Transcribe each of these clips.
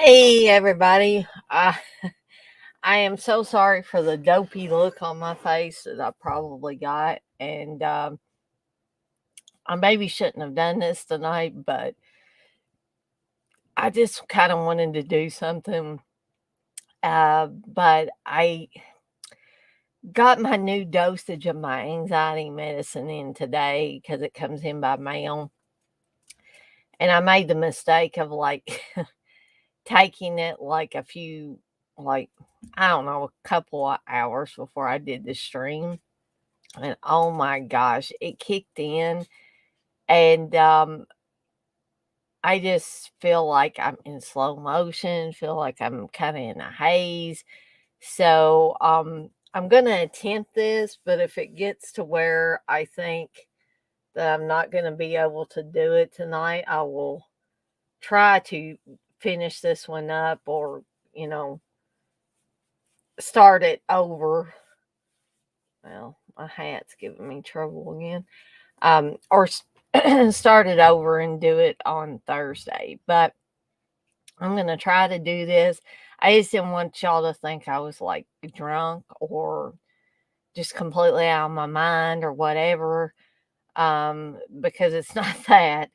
Hey everybody. I am so sorry for the dopey look on my face that I probably got. And I maybe shouldn't have done this tonight, but I just kind of wanted to do something. But I got my new dosage of my anxiety medicine in today because it comes in by mail. And I made the mistake of like taking it like like, I don't know, a couple of hours before I did the stream. And oh my gosh, it kicked in. And I just feel like I'm in slow motion, feel like I'm kind of in a haze. So I'm going to attempt this, but if it gets to where I think that I'm not going to be able to do it tonight, I will try to finish this one up or, you know, start it over. Well, my hat's giving me trouble again. Or start it over and do it on Thursday. But I'm going to try to do this. I just didn't want y'all to think I was like drunk or just completely out of my mind or whatever, because it's not that.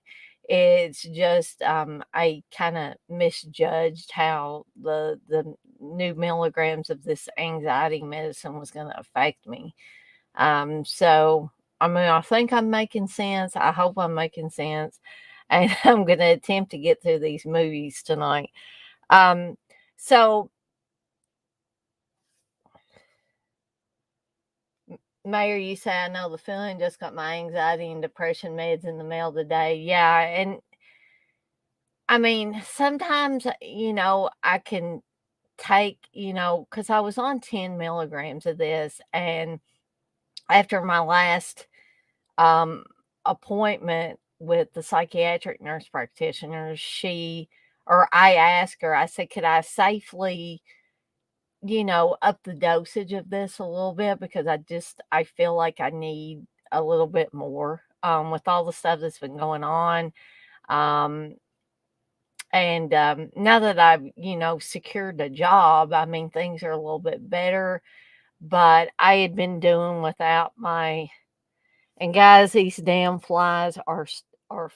It's just I kind of misjudged how the new milligrams of this anxiety medicine was going to affect me. So I mean, I think I'm making sense. I hope I'm making sense. And I'm going to attempt to get through these movies tonight. Um, so, Mayor, you say I know the feeling. Just got my anxiety and depression meds in the mail today. Yeah, and I mean, sometimes I can take because I was on 10 milligrams of this, and after my last um, appointment with the psychiatric nurse practitioner, I asked her, I said, could I safely, up the dosage of this a little bit because I feel like I need a little bit more with all the stuff that's been going on. Um, and now that I've, secured a job, I mean, things are a little bit better, but I had been doing without my. And guys, these damn flies are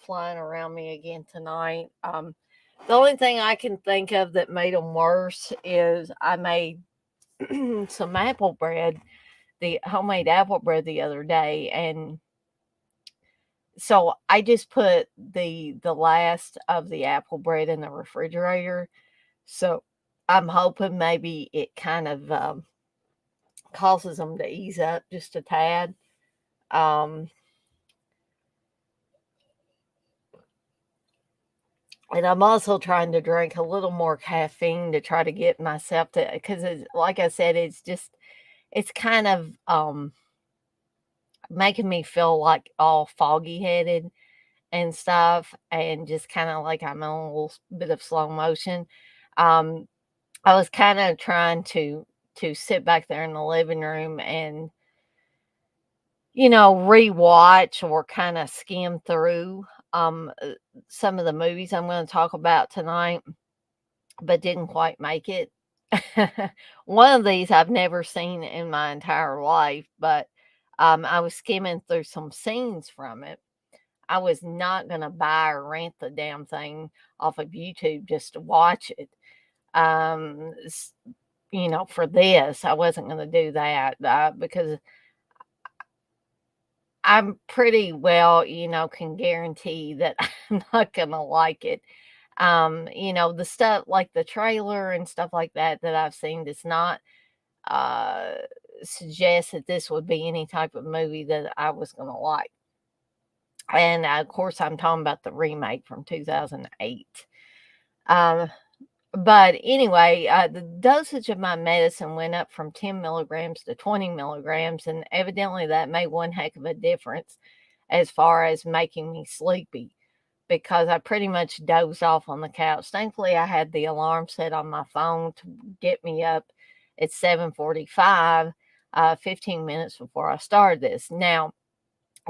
flying around me again tonight. The only thing I can think of that made them worse is I made some apple bread, the homemade apple bread the other day, and so I just put the last of the apple bread in the refrigerator. So I'm hoping maybe it kind of causes them to ease up just a tad. Um, And I'm also trying to drink a little more caffeine to try to get myself to, because it's like I said, it's kind of making me feel like all foggy headed and stuff, and just kind of like I'm in a little bit of slow motion. Um, I was kind of trying to sit back there in the living room and rewatch or kind of skim through some of the movies I'm going to talk about tonight, but didn't quite make it. One of these I've never seen in my entire life, but I was skimming through some scenes from it. I was not going to buy or rent the damn thing off of YouTube just to watch it. Um, s- for this, I wasn't going to do that because I'm pretty well, can guarantee that I'm not going to like it. The stuff like the trailer and stuff like that I've seen does not uh, suggest that this would be any type of movie that I was going to like. And of course, I'm talking about the remake from 2008. Um, but anyway, the dosage of my medicine went up from 10 milligrams to 20 milligrams, and evidently that made one heck of a difference as far as making me sleepy because I pretty much dozed off on the couch. Thankfully, I had the alarm set on my phone to get me up at 7:45, 15 minutes before I started this. Now,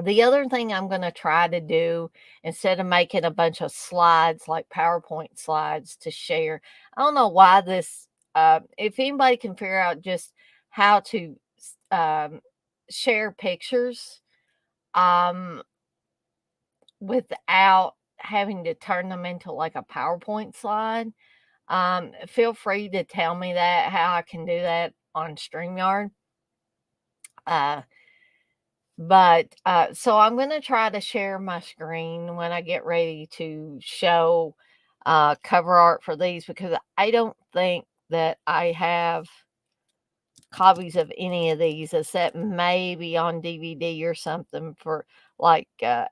The other thing I'm gonna try to do, instead of making a bunch of slides, like PowerPoint slides to share, I don't know why this, if anybody can figure out just how to share pictures, um, without having to turn them into like a PowerPoint slide, feel free to tell me that, how I can do that on StreamYard. Uh, so I'm gonna try to share my screen when I get ready to show, cover art for these, because I don't think that I have copies of any of these except maybe on DVD or something for, like,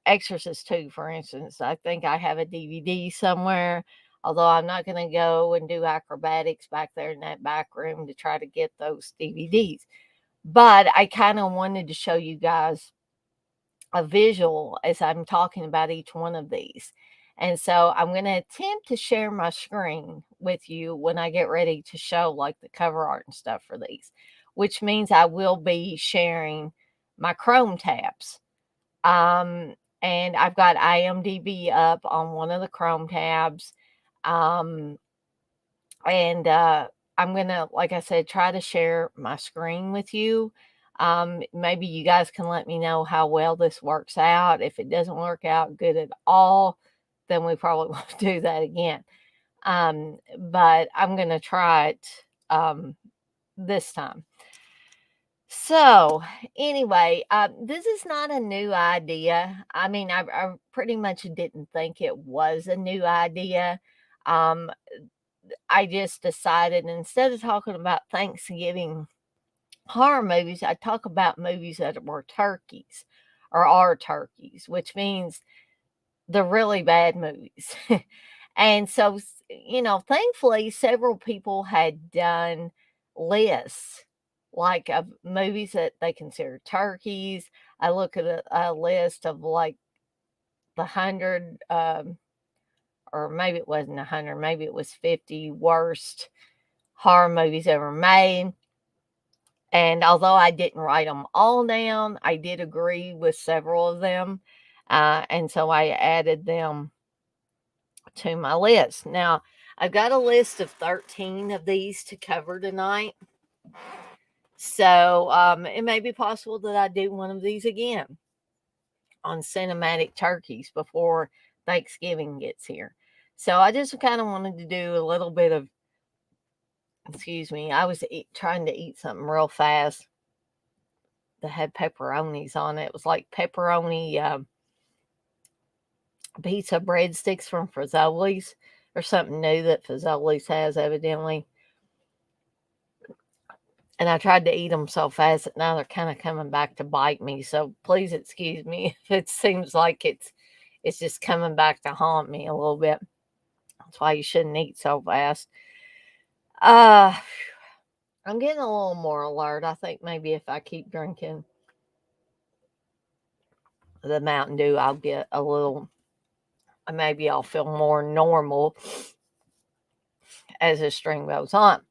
Exorcist 2, for instance. I think I have a DVD somewhere, although I'm not gonna go and do acrobatics back there in that back room to try to get those DVDs. But I kinda wanted to show you guys a visual as I'm talking about each one of these. And so I'm going to attempt to share my screen with you when I get ready to show like the cover art and stuff for these, which means I will be sharing my Chrome tabs. Um, and I've got IMDb up on one of the Chrome tabs. Um, and I'm gonna, like I said, try to share my screen with you. Maybe you guys can let me know how well this works out. If it doesn't work out good at all, then we probably won't do that again. But I'm gonna try it this time. So, anyway, this is not a new idea. I mean, I pretty much didn't think it was a new idea. Um, I just decided instead of talking about Thanksgiving horror movies, I talk about movies that were turkeys or are turkeys, which means the really bad movies. And so, thankfully, several people had done lists like of movies that they consider turkeys. I look at a list of like the 100, or maybe it wasn't 100, maybe it was 50 worst horror movies ever made. And although I didn't write them all down, I did agree with several of them. And so I added them to my list. Now, I've got a list of 13 of these to cover tonight. So it may be possible that I do one of these again on cinematic turkeys before Thanksgiving gets here. So I just kind of wanted to do a little bit of, excuse me, I was trying to eat something real fast that had pepperonis on it. It was like pepperoni pizza breadsticks from Fazoli's, or something new that Fazoli's has, evidently. And I tried to eat them so fast that now they're kind of coming back to bite me. So please excuse me if it seems like it's just coming back to haunt me a little bit. That's why you shouldn't eat so fast. Uh I'm getting a little more alert. I think maybe if I keep drinking the Mountain Dew, I'll get a little, maybe I'll feel more normal as the stream goes on.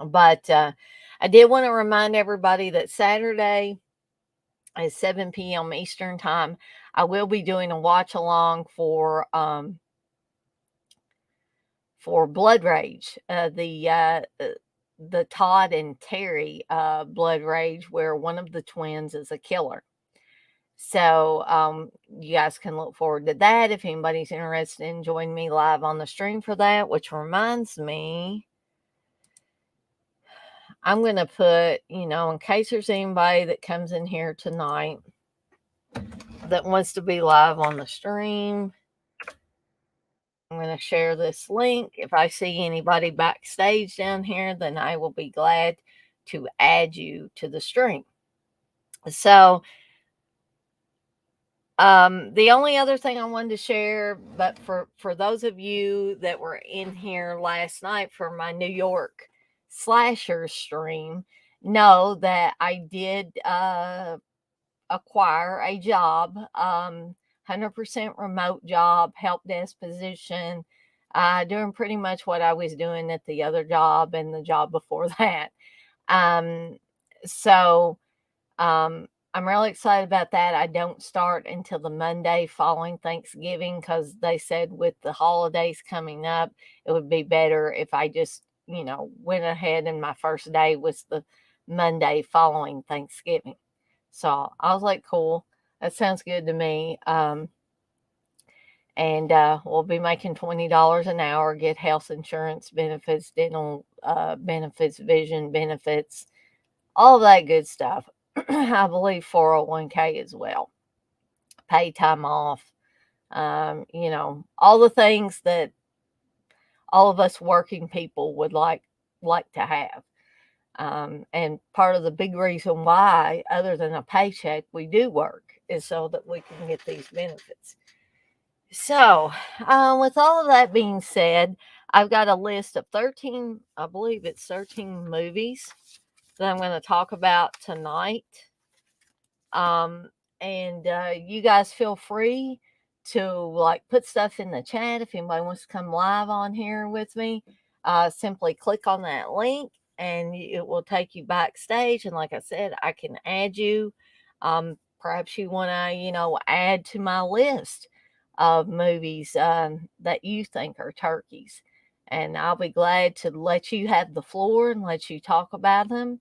But I did want to remind everybody that Saturday at 7 p.m. Eastern Time, I will be doing a watch along for Blood Rage, the Todd and Terry Blood Rage, where one of the twins is a killer. So you guys can look forward to that if anybody's interested in joining me live on the stream for that. Which reminds me, I'm going to put, in case there's anybody that comes in here tonight that wants to be live on the stream, I'm going to share this link. If I see anybody backstage down here, then I will be glad to add you to the stream. So, the only other thing I wanted to share, but for those of you that were in here last night for my New York slasher stream, know that I did acquire a job, 100% remote job, help desk position, doing pretty much what I was doing at the other job and the job before that. Um, so I'm I'm really excited about that. I don't start until the Monday following Thanksgiving because they said with the holidays coming up, it would be better if I just, went ahead and my first day was the Monday following Thanksgiving. So I was like, cool, that sounds good to me. And we'll be making $20 an hour, get health insurance benefits, dental benefits, vision benefits, all that good stuff. I believe 401k as well, pay time off, all the things that all of us working people would like to have. And part of the big reason why, other than a paycheck, we do work is so that we can get these benefits. So, with all of that being said, I've got a list of 13, I believe it's 13 movies that I'm going to talk about tonight. Um, and you guys feel free to put stuff in the chat if anybody wants to come live on here with me. Simply click on that link and it will take you backstage. And like I said, I can add you. Perhaps you want to, add to my list of movies that you think are turkeys. And I'll be glad to let you have the floor and let you talk about them.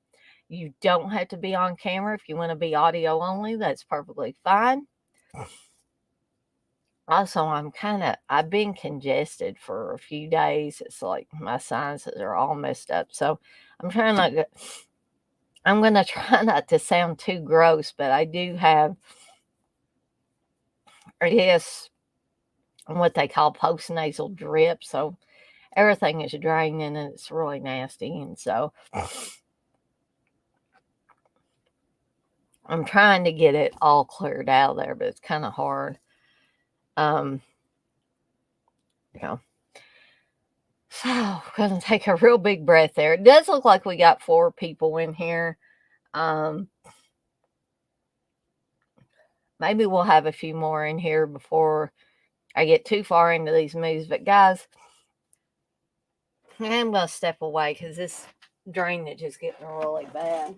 You don't have to be on camera if you want to be audio only. That's perfectly fine. Also, I've been congested for a few days. It's like my sinuses are all messed up. So I'm going to try not to sound too gross, but I do have, I guess, what they call postnasal drip. So everything is draining and it's really nasty. And so I'm trying to get it all cleared out there, but it's kind of hard. You know. So, I'm gonna take a real big breath there. It does look like we got 4 people in here. Maybe we'll have a few more in here before I get too far into these moves. But guys, I'm gonna step away because this drainage is getting really bad.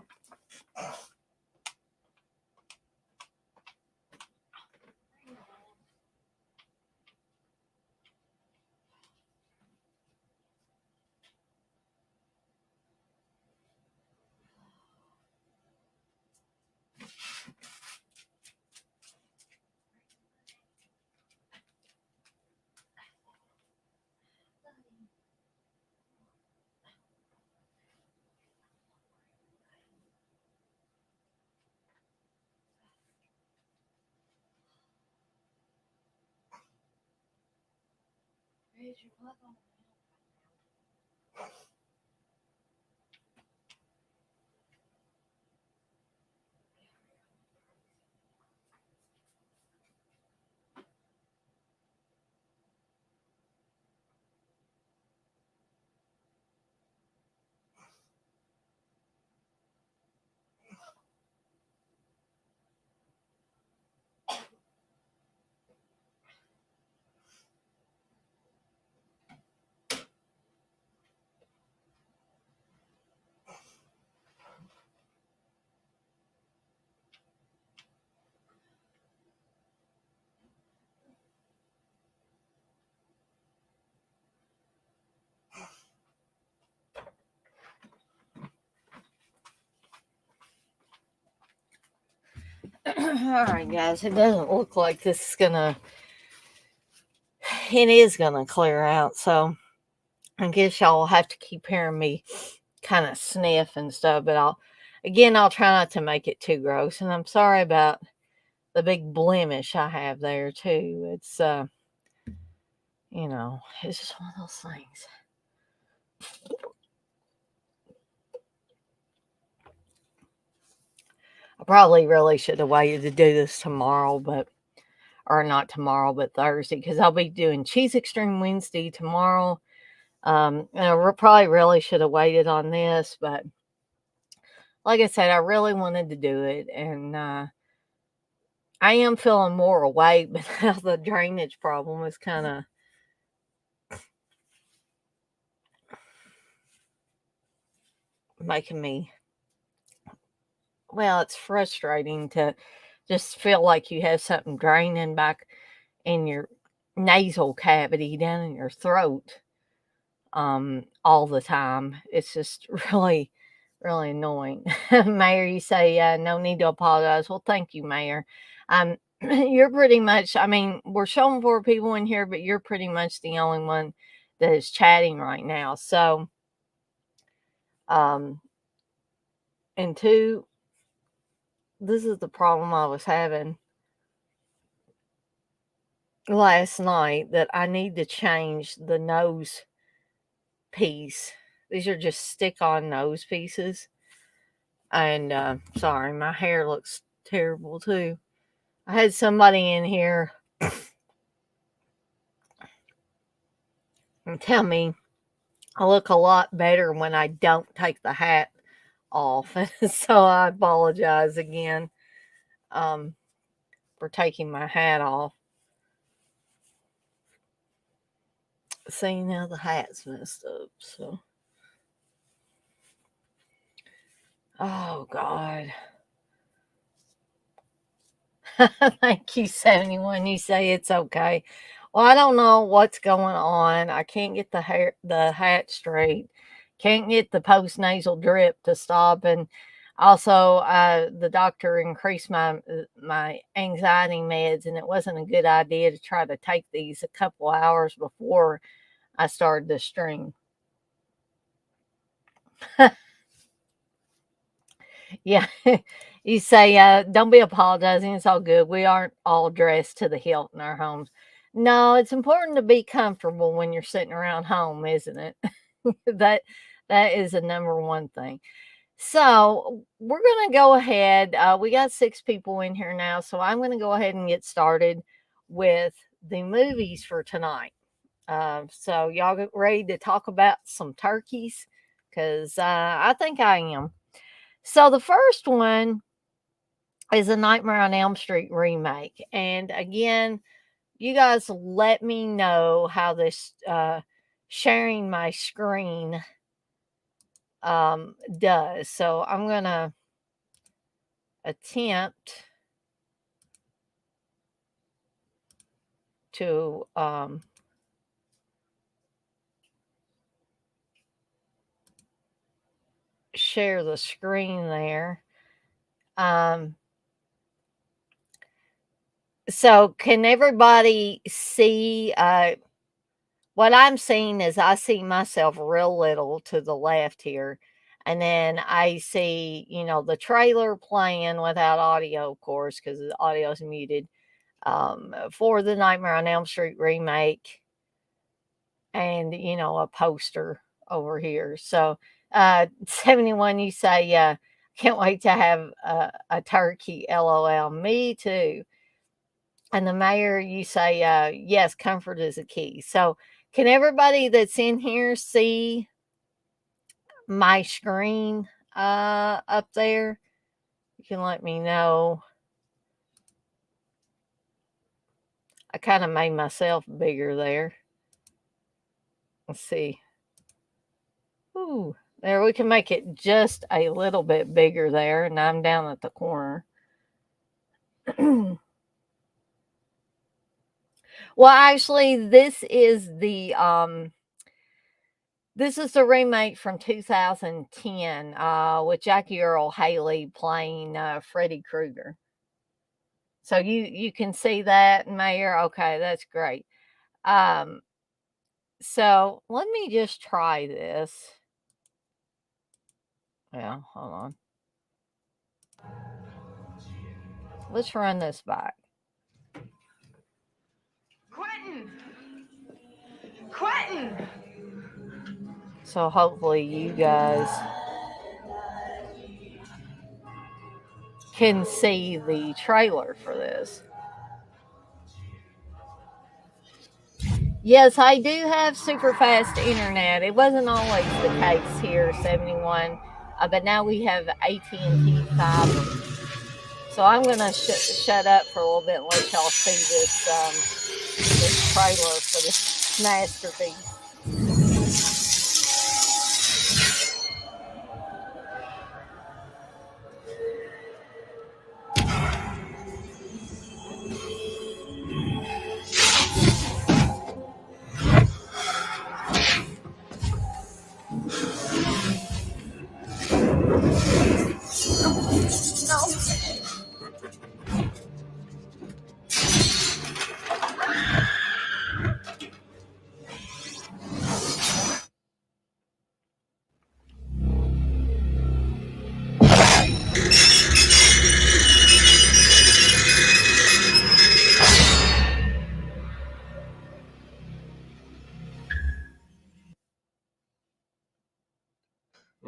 All right, guys. It doesn't look like this is gonna. It is gonna clear out. So I guess y'all will have to keep hearing me kind of sniff and stuff. But I'll try not to make it too gross. And I'm sorry about the big blemish I have there too. It's it's just one of those things. I probably really should have waited to do this tomorrow, or not tomorrow, but Thursday, because I'll be doing Cheese Extreme Wednesday tomorrow. And I probably really should have waited on this, but like I said, I really wanted to do it, and I am feeling more awake, but now the drainage problem is kind of making me well, it's frustrating to just feel like you have something draining back in your nasal cavity down in your throat all the time. It's just really, really annoying. Mayor, you say no need to apologize. Well, thank you, Mayor. You're pretty much, I mean, we're showing 4 people in here, but you're pretty much the only one that is chatting right now. So, um, and two, this is the problem I was having last night, that I need to change the nose piece. These are just stick on nose pieces. And sorry, my hair looks terrible too. I had somebody in here and tell me I look a lot better when I don't take the hat off. So I apologize again um, for taking my hat off. See, now the hat's messed up. So, oh God. Thank you, 71. You say it's okay. Well, I don't know what's going on. I can't get the hat straight. Can't get the post nasal drip to stop, and also the doctor increased my anxiety meds, and it wasn't a good idea to try to take these a couple hours before I started the stream. Yeah. You say, don't be apologizing. It's all good. We aren't all dressed to the hilt in our homes. No, it's important to be comfortable when you're sitting around home, isn't it? that that is a number one thing. So we're gonna go ahead. We got 6 people in here now, so I'm gonna go ahead and get started with the movies for tonight. So y'all get ready to talk about some turkeys, because I think I am. So the first one is a Nightmare on Elm Street remake. And again, you guys let me know how this sharing my screen does. So I'm going to attempt to share the screen there. So can everybody see what I'm seeing? Is I see myself real little to the left here. And then I see, the trailer playing without audio, of course, because the audio is muted, for the Nightmare on Elm Street remake, and, a poster over here. So, 71, you say, can't wait to have a turkey, LOL. Me too. And the mayor, you say, yes, comfort is a key. So, can everybody that's in here see my screen up there? You can let me know. I kind of made myself bigger there. Let's see. Ooh, there, we can make it just a little bit bigger there, and I'm down at the corner. Well, actually, this is the remake from 2010, with Jackie Earl Haley playing Freddy Krueger. So you can see that, Mayor. Okay, that's great. So let me just try this. Yeah, hold on. Let's run this back. Quentin! So hopefully you guys can see the trailer for this. Yes, I do have super fast internet. It wasn't always the case here, 71, but now we have AT&T fiber. So I'm gonna shut up for a little bit and let y'all see this trailer for this masterpiece.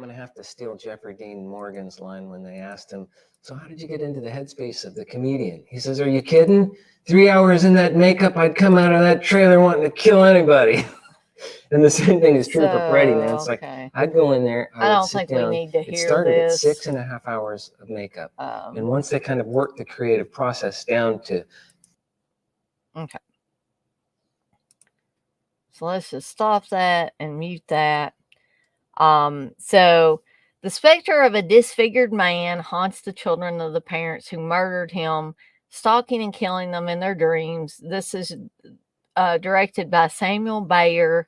going to have to steal Jeffrey Dean Morgan's line when they asked him, so how did you get into the headspace of the comedian? He says, are you kidding? 3 hours in that makeup, I'd come out of that trailer wanting to kill anybody. And the same thing is true for Freddie, man. It's like, I'd go in there, I would sit down. It started at 6.5 hours of makeup. And once they kind of worked the creative process down to... Okay. So let's just stop that and mute that. So the specter of a disfigured man haunts the children of the parents who murdered him, stalking and killing them in their dreams. This is directed by Samuel Bayer.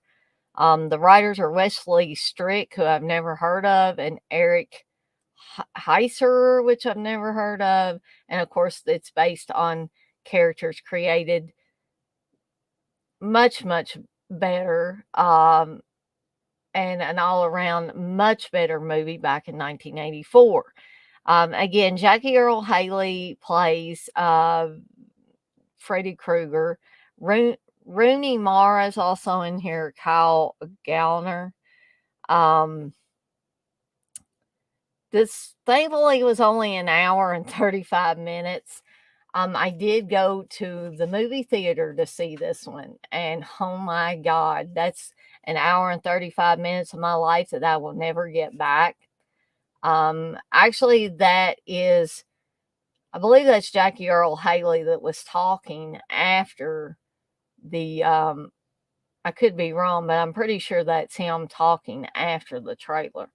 The writers are Wesley Strick, who I've never heard of, and Eric Heiser, which I've never heard of. And of course, it's based on characters created much, much better. And an all-around much better movie back in 1984. Again, Jackie Earle Haley plays Freddy Krueger. Rooney Mara is also in here, Kyle Gallner. This thankfully was only an hour and 35 minutes. I did go to the movie theater to see this one, and oh my God, that's an hour and 35 minutes of my life that I will never get back. Actually, I believe that's Jackie Earle Haley that was talking after the, I could be wrong, but I'm pretty sure that's him talking after the trailer.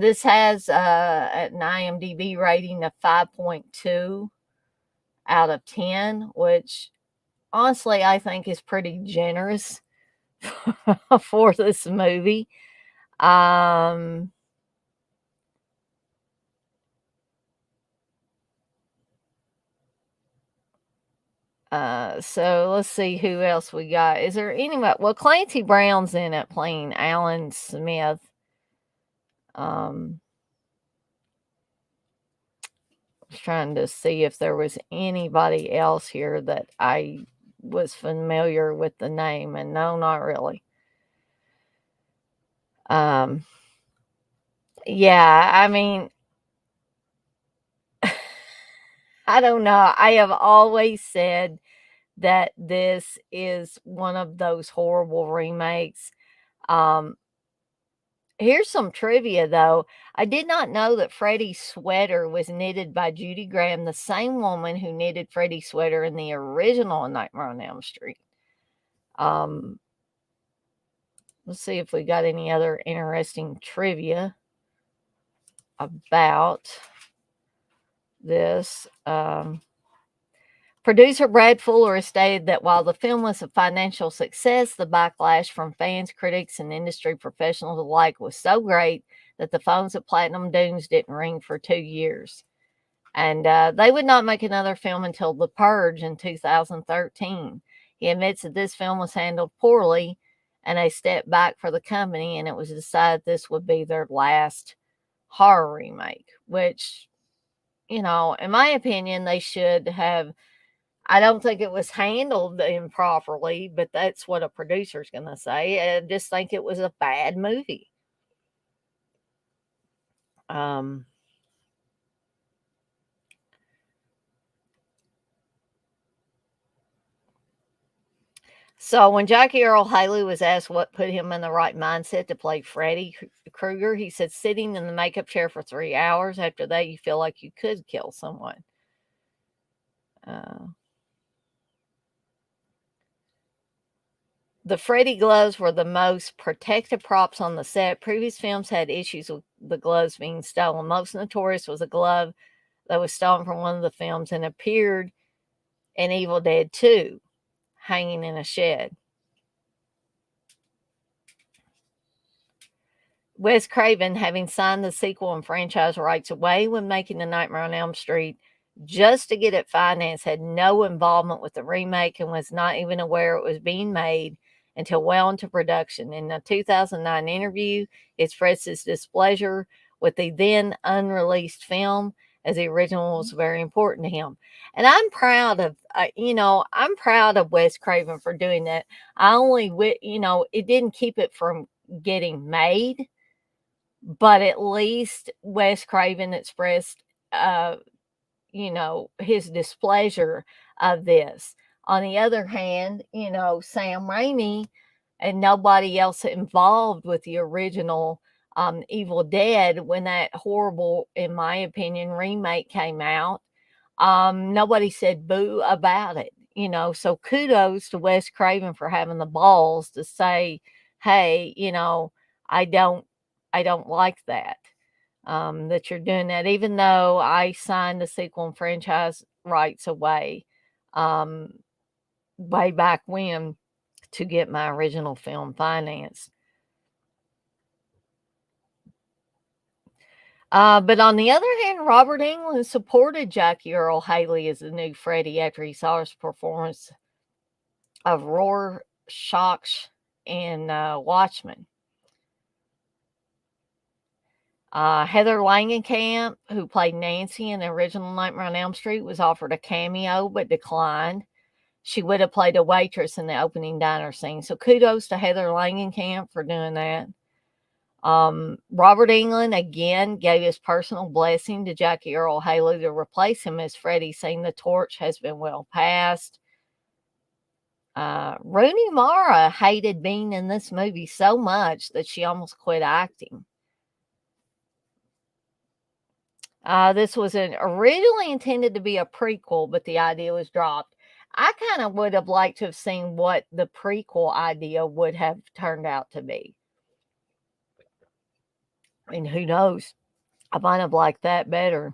This has an IMDb rating of 5.2 out of 10, which honestly I think is pretty generous for this movie. So let's see who else we got. Is there anybody? Well, Clancy Brown's in it playing Alan Smith. Trying to see if there was anybody else here that I was familiar with the name, and no, not really. Yeah, I mean, I don't know. I have always said that this is one of those horrible remakes. Here's some trivia, though. I did not know that Freddy's sweater was knitted by Judy Graham, the same woman who knitted Freddy's sweater in the original Nightmare on Elm Street. Let's see if we got any other interesting trivia about this. Producer Brad Fuller has stated that while the film was a financial success, the backlash from fans, critics, and industry professionals alike was so great that the phones at Platinum Dunes didn't ring for 2 years. And they would not make another film until The Purge in 2013. He admits that this film was handled poorly and a step back for the company, and it was decided this would be their last horror remake, which, in my opinion, they should have. I don't think it was handled improperly, but that's what a producer's going to say. I just think it was a bad movie. So when Jackie Earle Haley was asked what put him in the right mindset to play Freddy Krueger, he said, sitting in the makeup chair for 3 hours. After that, you feel like you could kill someone. The Freddy gloves were the most protected props on the set. Previous films had issues with the gloves being stolen. Most notorious was a glove that was stolen from one of the films and appeared in Evil Dead 2, hanging in a shed. Wes Craven, having signed the sequel and franchise rights away when making The Nightmare on Elm Street just to get it financed, had no involvement with the remake and was not even aware it was being made until well into production. In a 2009 interview, he expressed his displeasure with the then unreleased film, as the original was very important to him. And I'm proud of, I'm proud of Wes Craven for doing that. It didn't keep it from getting made, but at least Wes Craven expressed, uh, his displeasure of this. On the other hand, Sam Raimi and nobody else involved with the original Evil Dead, when that horrible, in my opinion, remake came out, nobody said boo about it. So kudos to Wes Craven for having the balls to say, "Hey, I don't, I don't like that." That you're doing that, even though I signed the sequel and franchise rights away, um, way back when, to get my original film financed. But on the other hand, Robert Englund supported Jackie Earl Haley as the new Freddy after he saw his performance of Rorschach in Watchmen. Heather Langenkamp, who played Nancy in the original Nightmare on Elm Street, was offered a cameo but declined. She would have played a waitress in the opening diner scene. So kudos to Heather Langenkamp for doing that. Robert Englund again gave his personal blessing to Jackie Earl Haley to replace him as Freddy, saying the torch has been well passed. Rooney Mara hated being in this movie so much that she almost quit acting. This was originally intended to be a prequel, but the idea was dropped. I kind of would have liked to have seen what the prequel idea would have turned out to be. And who knows? I might have liked that better.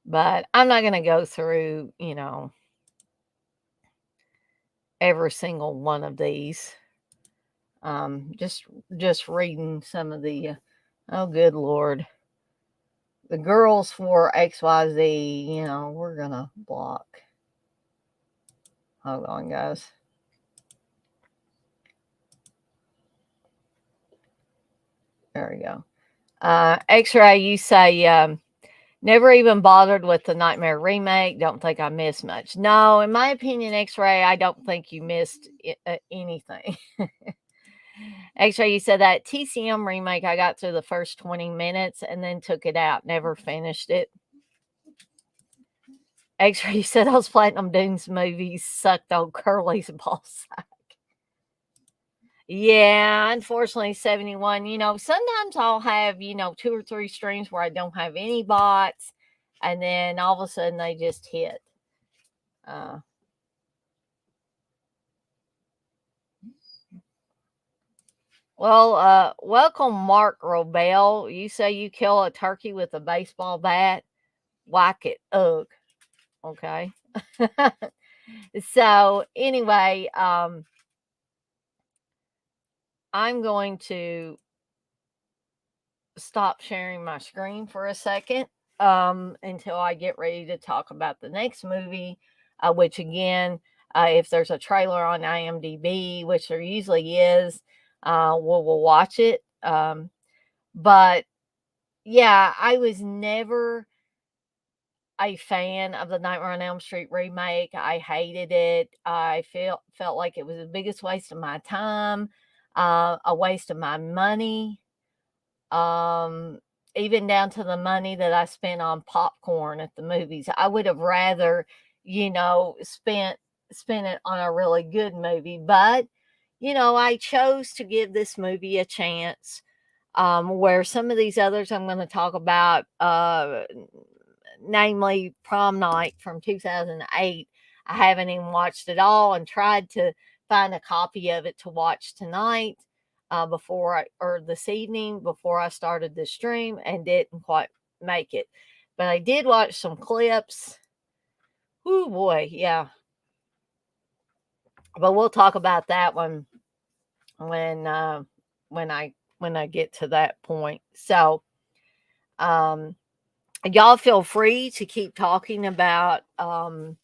But I'm not going to go through, every single one of these. Just reading some of the, oh, good Lord. The girls for XYZ, we're going to block. Hold on, guys. There we go. X-Ray, you say, never even bothered with the Nightmare remake. Don't think I missed much. No, in my opinion, X-Ray, I don't think you missed anything. X-Ray, you said that TCM remake, I got through the first 20 minutes and then took it out. Never finished it. X-Ray, you said those Platinum Dunes movies sucked old Curly's ball sack. Yeah, unfortunately, 71. Sometimes I'll have, 2 or 3 streams where I don't have any bots, and then all of a sudden they just hit. Welcome, Mark Robel. You say you kill a turkey with a baseball bat? Whack it. Ugh. Okay. So, anyway, I'm going to stop sharing my screen for a second until I get ready to talk about the next movie, which again, if there's a trailer on IMDb, which there usually is, we'll watch it. But yeah, I was never a fan of the Nightmare on Elm Street remake. I hated it. I felt like it was the biggest waste of my time, a waste of my money. Even down to the money that I spent on popcorn at the movies. I would have rather, spent it on a really good movie. But, I chose to give this movie a chance. Where some of these others I'm going to talk about, namely Prom Night from 2008, I haven't even watched it all and tried to find a copy of it to watch tonight. Or this evening before I started the stream, and didn't quite make it. But I did watch some clips. Oh boy, yeah. But we'll talk about that one when I get to that point. So, y'all feel free to keep talking about A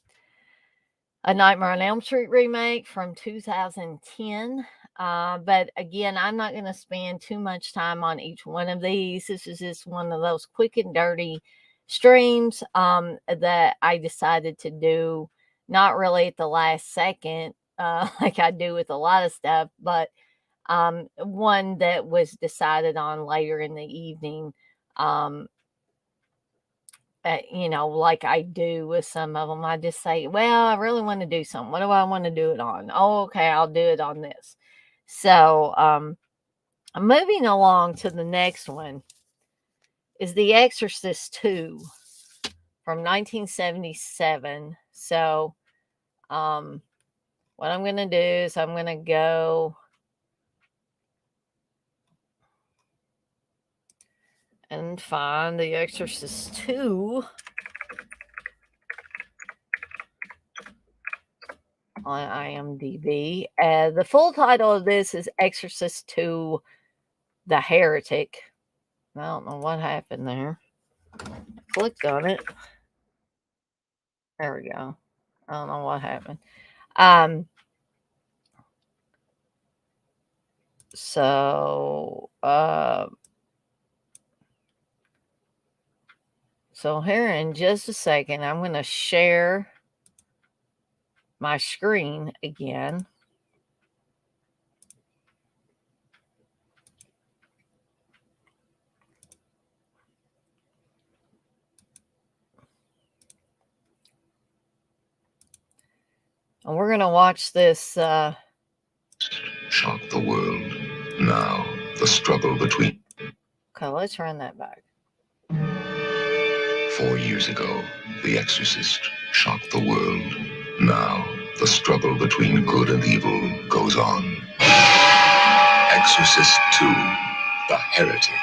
Nightmare on Elm Street remake from 2010. But again, I'm not going to spend too much time on each one of these. This is just one of those quick and dirty streams that I decided to do not really at the last second, like I do with a lot of stuff, but one that was decided on later in the evening. Um, like I do with some of them, I just say, well, I really want to do something. What do I want to do it on? Oh, okay, I'll do it on this. So, I'm moving along to the next one is The Exorcist 2 from 1977. So, what I'm going to do is I'm going to go and find The Exorcist 2 on IMDb. The full title of this is Exorcist 2 The Heretic. I don't know what happened there. Clicked on it. There we go. I don't know what happened. Um, so, so here in just a second, I'm going to share my screen again. And we're going to watch this. Shocked the world. Now, the struggle between. Okay, let's run that back. 4 years ago, The Exorcist shocked the world. Now, the struggle between good and evil goes on. Exorcist 2, The Heretic.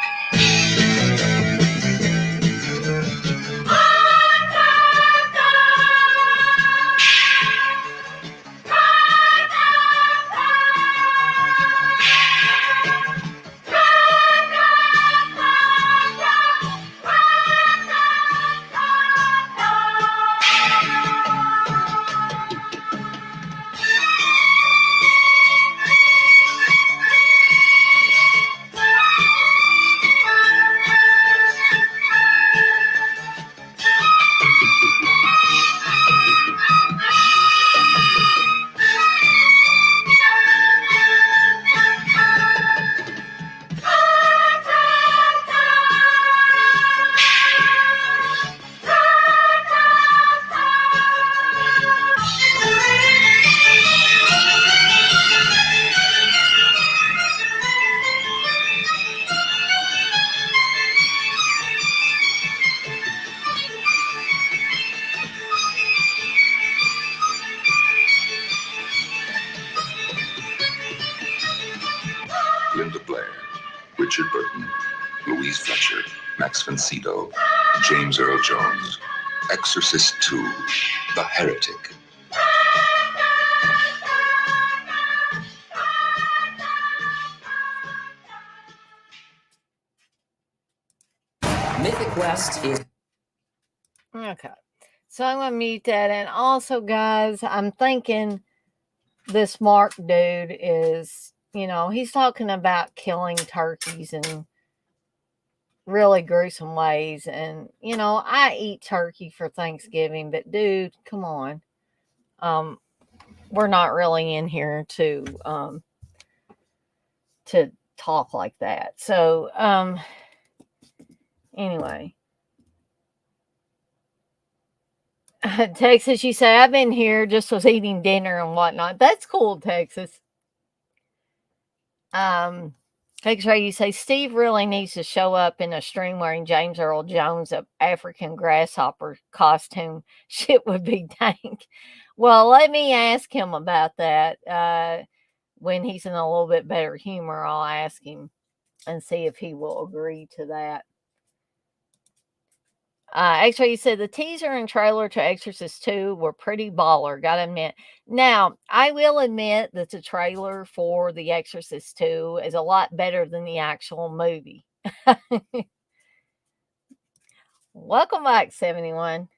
Linda Blair, Richard Burton, Louise Fletcher, Max von Sydow, James Earl Jones. Exorcist 2, The Heretic. Mythic Quest is Okay. So I'm going to mute that. And also, guys, I'm thinking this Mark dude is, he's talking about killing turkeys in really gruesome ways. And, I eat turkey for Thanksgiving, but dude, come on. We're not really in here to talk like that. So, anyway. Texas, you say, I've been here, just was eating dinner and whatnot. That's cool, Texas. X-Ray, you say, Steve really needs to show up in a stream wearing James Earl Jones' African grasshopper costume. Shit would be dank. Well, let me ask him about that. When he's in a little bit better humor, I'll ask him and see if he will agree to that. X-Ray, you said the teaser and trailer to Exorcist 2 were pretty baller, gotta admit. Now, I will admit that the trailer for The Exorcist 2 is a lot better than the actual movie. Welcome back, 71.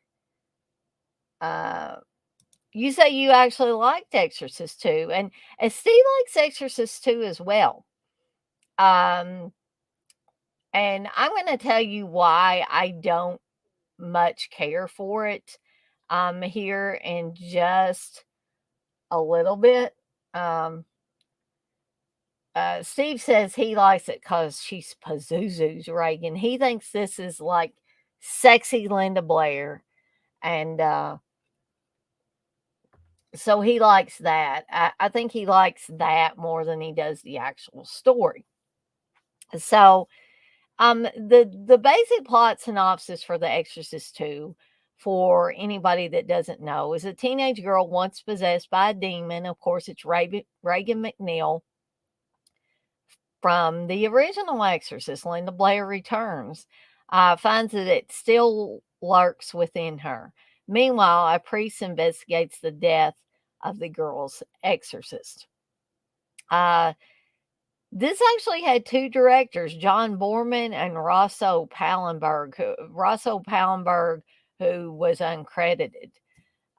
You say you actually liked Exorcist 2, and Steve likes Exorcist 2 as well. And I'm going to tell you why I don't much care for it. here in just a little bit. Um, Steve says he likes it because she's Pazuzu's Reagan. He thinks this is like sexy Linda Blair. And so he likes that. I think he likes that more than he does the actual story. So the basic plot synopsis for The Exorcist 2, for anybody that doesn't know, is a teenage girl once possessed by a demon. Of course, it's Reagan McNeil from the original Exorcist. Linda Blair returns, finds that it still lurks within her. Meanwhile, a priest investigates the death of the girl's exorcist. This actually had two directors, John Borman and Rosso Pallenberg, who was uncredited.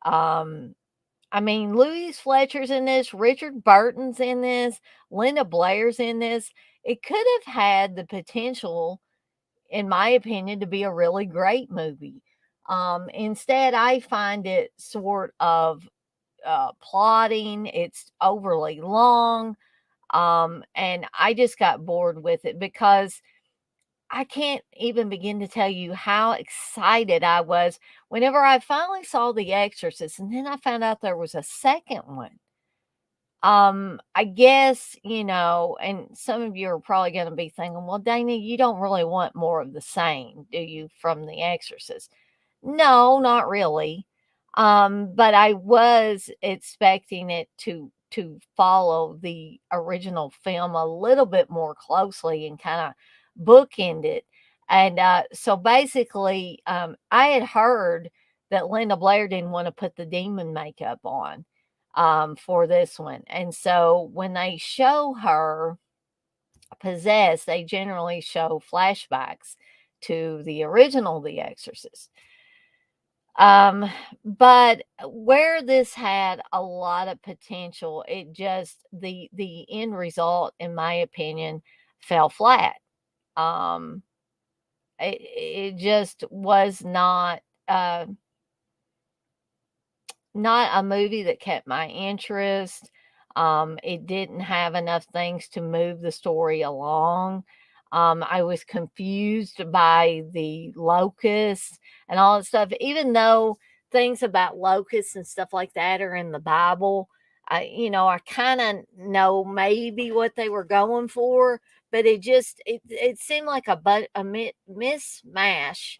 I mean, Louise Fletcher's in this, Richard Burton's in this, Linda Blair's in this. It could have had the potential, in my opinion, to be a really great movie. Instead, I find it sort of plotting. It's overly long. And I just got bored with it because I can't even begin to tell you how excited I was whenever I finally saw The Exorcist, and then I found out there was a second one. I guess, and some of you are probably going to be thinking, well, Dana, you don't really want more of the same, do you, from The Exorcist? No, not really. But I was expecting it to follow the original film a little bit more closely and kind of bookend it. And so basically, I had heard that Linda Blair didn't want to put the demon makeup on for this one. And so when they show her possessed, they generally show flashbacks to the original The Exorcist. But where this had a lot of potential, it just the end result, in my opinion, fell flat. Um, it just was uh not a movie that kept my interest. It didn't have enough things to move the story along. I was confused by the locusts and all that stuff, even though things about locusts and stuff like that are in the Bible. I kind of know maybe what they were going for, but it seemed like a mismatch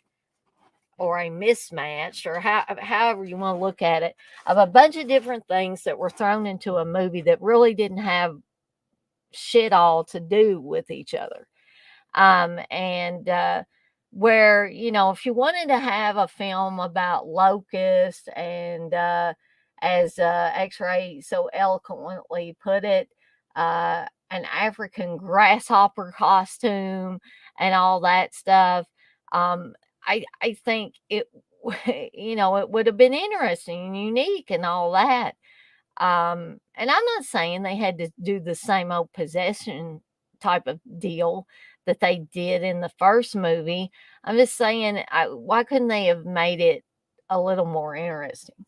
or a mismatch, or however you want to look at it, of a bunch of different things that were thrown into a movie that really didn't have shit all to do with each other. And where, if you wanted to have a film about locusts and, as X-Ray so eloquently put it, an African grasshopper costume and all that stuff, um, I think it, it would have been interesting and unique and all that. And I'm not saying they had to do the same old possession type of deal that they did in the first movie. I'm just saying, why couldn't they have made it a little more interesting?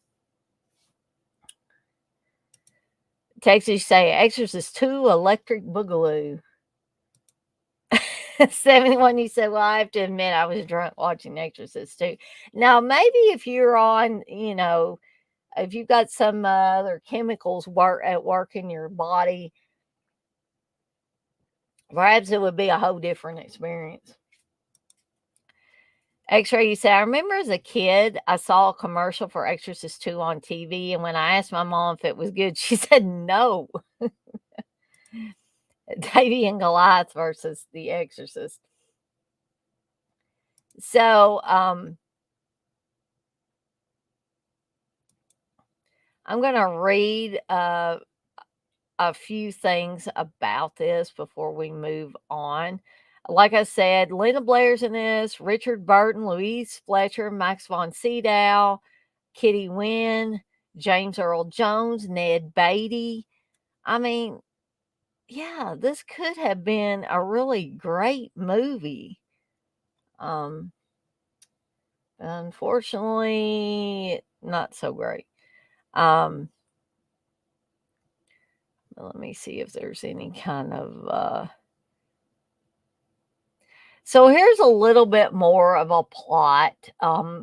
Texas say Exorcist 2 Electric Boogaloo. 71, you said, well, I have to admit I was drunk watching Exorcist 2. Now, maybe if you're on, if you've got some other chemicals at work in your body, perhaps it would be a whole different experience. X-Ray, you say, I remember as a kid, I saw a commercial for Exorcist 2 on TV, and when I asked my mom if it was good, she said no. Davy and Goliath versus The Exorcist. So, I'm going to read a few things about this before we move on. Like I said, Linda Blair's in this, Richard Burton, Louise Fletcher, Max von Sydow, Kitty Wynn, James Earl Jones, Ned Beatty. I mean, yeah, this could have been a really great movie. Unfortunately, not so great. Um, let me see if there's any kind of. So here's a little bit more of a plot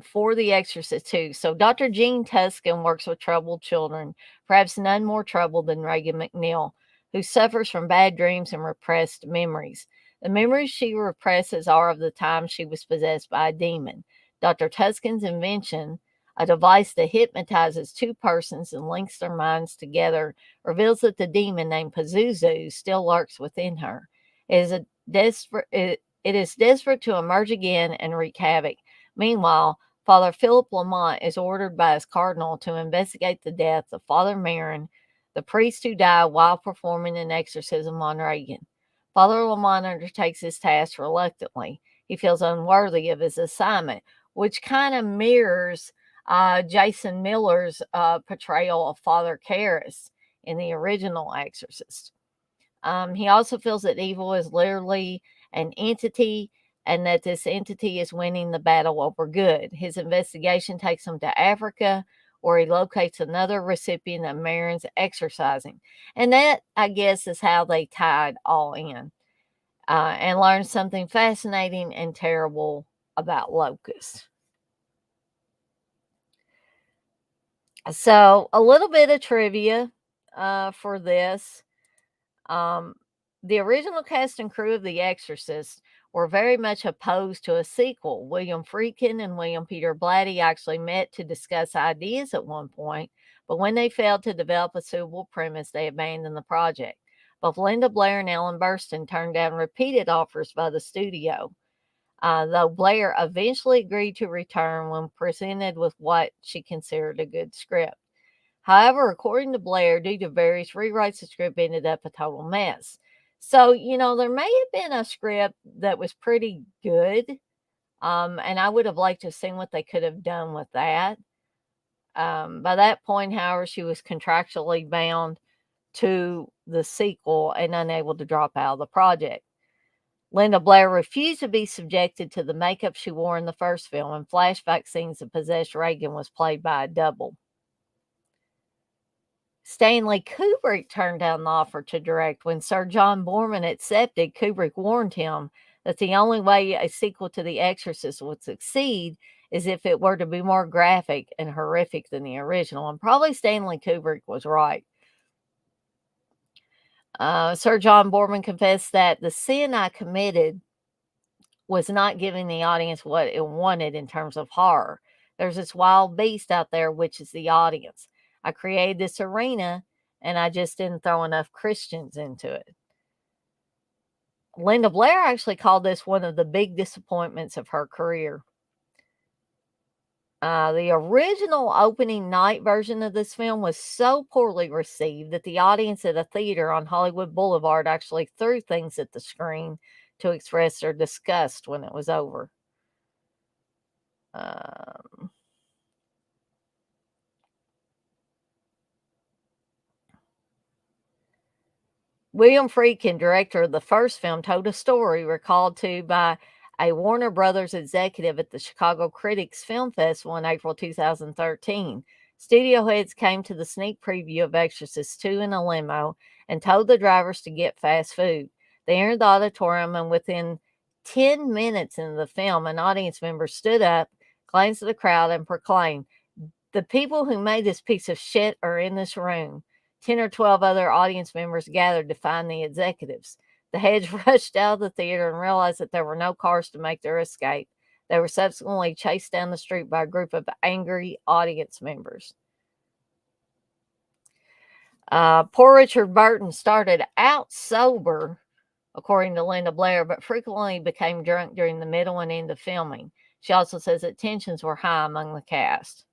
for The Exorcist 2. So Dr. Jean Tuskin works with troubled children, perhaps none more troubled than Reagan McNeil, who suffers from bad dreams and repressed memories. The memories she represses are of the time she was possessed by a demon. Dr. Tuskin's invention, a device that hypnotizes two persons and links their minds together, reveals that the demon named Pazuzu still lurks within her. It is a desperate. It is desperate to emerge again and wreak havoc. Meanwhile, Father Philip Lamont is ordered by his cardinal to investigate the death of Father Marin, the priest who died while performing an exorcism on Reagan. Father Lamont undertakes his task reluctantly. He feels unworthy of his assignment, which kind of mirrors Jason Miller's portrayal of Father Karras in the original Exorcist. He also feels that evil is literally an entity and that this entity is winning the battle over good. His investigation takes him to Africa, where he locates another recipient of Marin's exorcising. And that, I guess, is how they tied all in and learned something fascinating and terrible about locusts. So, a little bit of trivia for this. Um, the original cast and crew of The Exorcist were very much opposed to a sequel. William Friedkin and William Peter Blatty actually met to discuss ideas at one point, but when they failed to develop a suitable premise, they abandoned the project. Both Linda Blair and Ellen Burstyn turned down repeated offers by the studio, though Blair eventually agreed to return when presented with what she considered a good script. However, according to Blair, due to various rewrites, the script ended up a total mess. So, there may have been a script that was pretty good, and I would have liked to have seen what they could have done with that. By that point, however, she was contractually bound to the sequel and unable to drop out of the project. Linda Blair refused to be subjected to the makeup she wore in the first film, and flashback scenes of possessed Reagan was played by a double. Stanley Kubrick turned down the offer to direct. When Sir John Borman accepted, Kubrick warned him that the only way a sequel to The Exorcist would succeed is if it were to be more graphic and horrific than the original. And probably Stanley Kubrick was right. Sir John Borman confessed that the sin I committed was not giving the audience what it wanted in terms of horror. There's this wild beast out there, which is the audience. I created this arena and I just didn't throw enough Christians into it. Linda Blair actually called this one of the big disappointments of her career. The original opening night version of this film was so poorly received that the audience at a theater on Hollywood Boulevard actually threw things at the screen to express their disgust when it was over. William Friedkin, director of the first film, told a story recalled to by a Warner Brothers executive at the Chicago Critics Film Festival in April 2013. Studio heads came to the sneak preview of Exorcist 2 in a limo and told the drivers to get fast food. They entered the auditorium, and within 10 minutes into the film, an audience member stood up, glanced at the crowd, and proclaimed, "The people who made this piece of shit are in this room." 10 or 12 other audience members gathered to find the executives. The heads rushed out of the theater and realized that there were no cars to make their escape. They were subsequently chased down the street by a group of angry audience members. Poor Richard Burton started out sober, according to Linda Blair, but frequently became drunk during the middle and end of filming. She also says that tensions were high among the cast.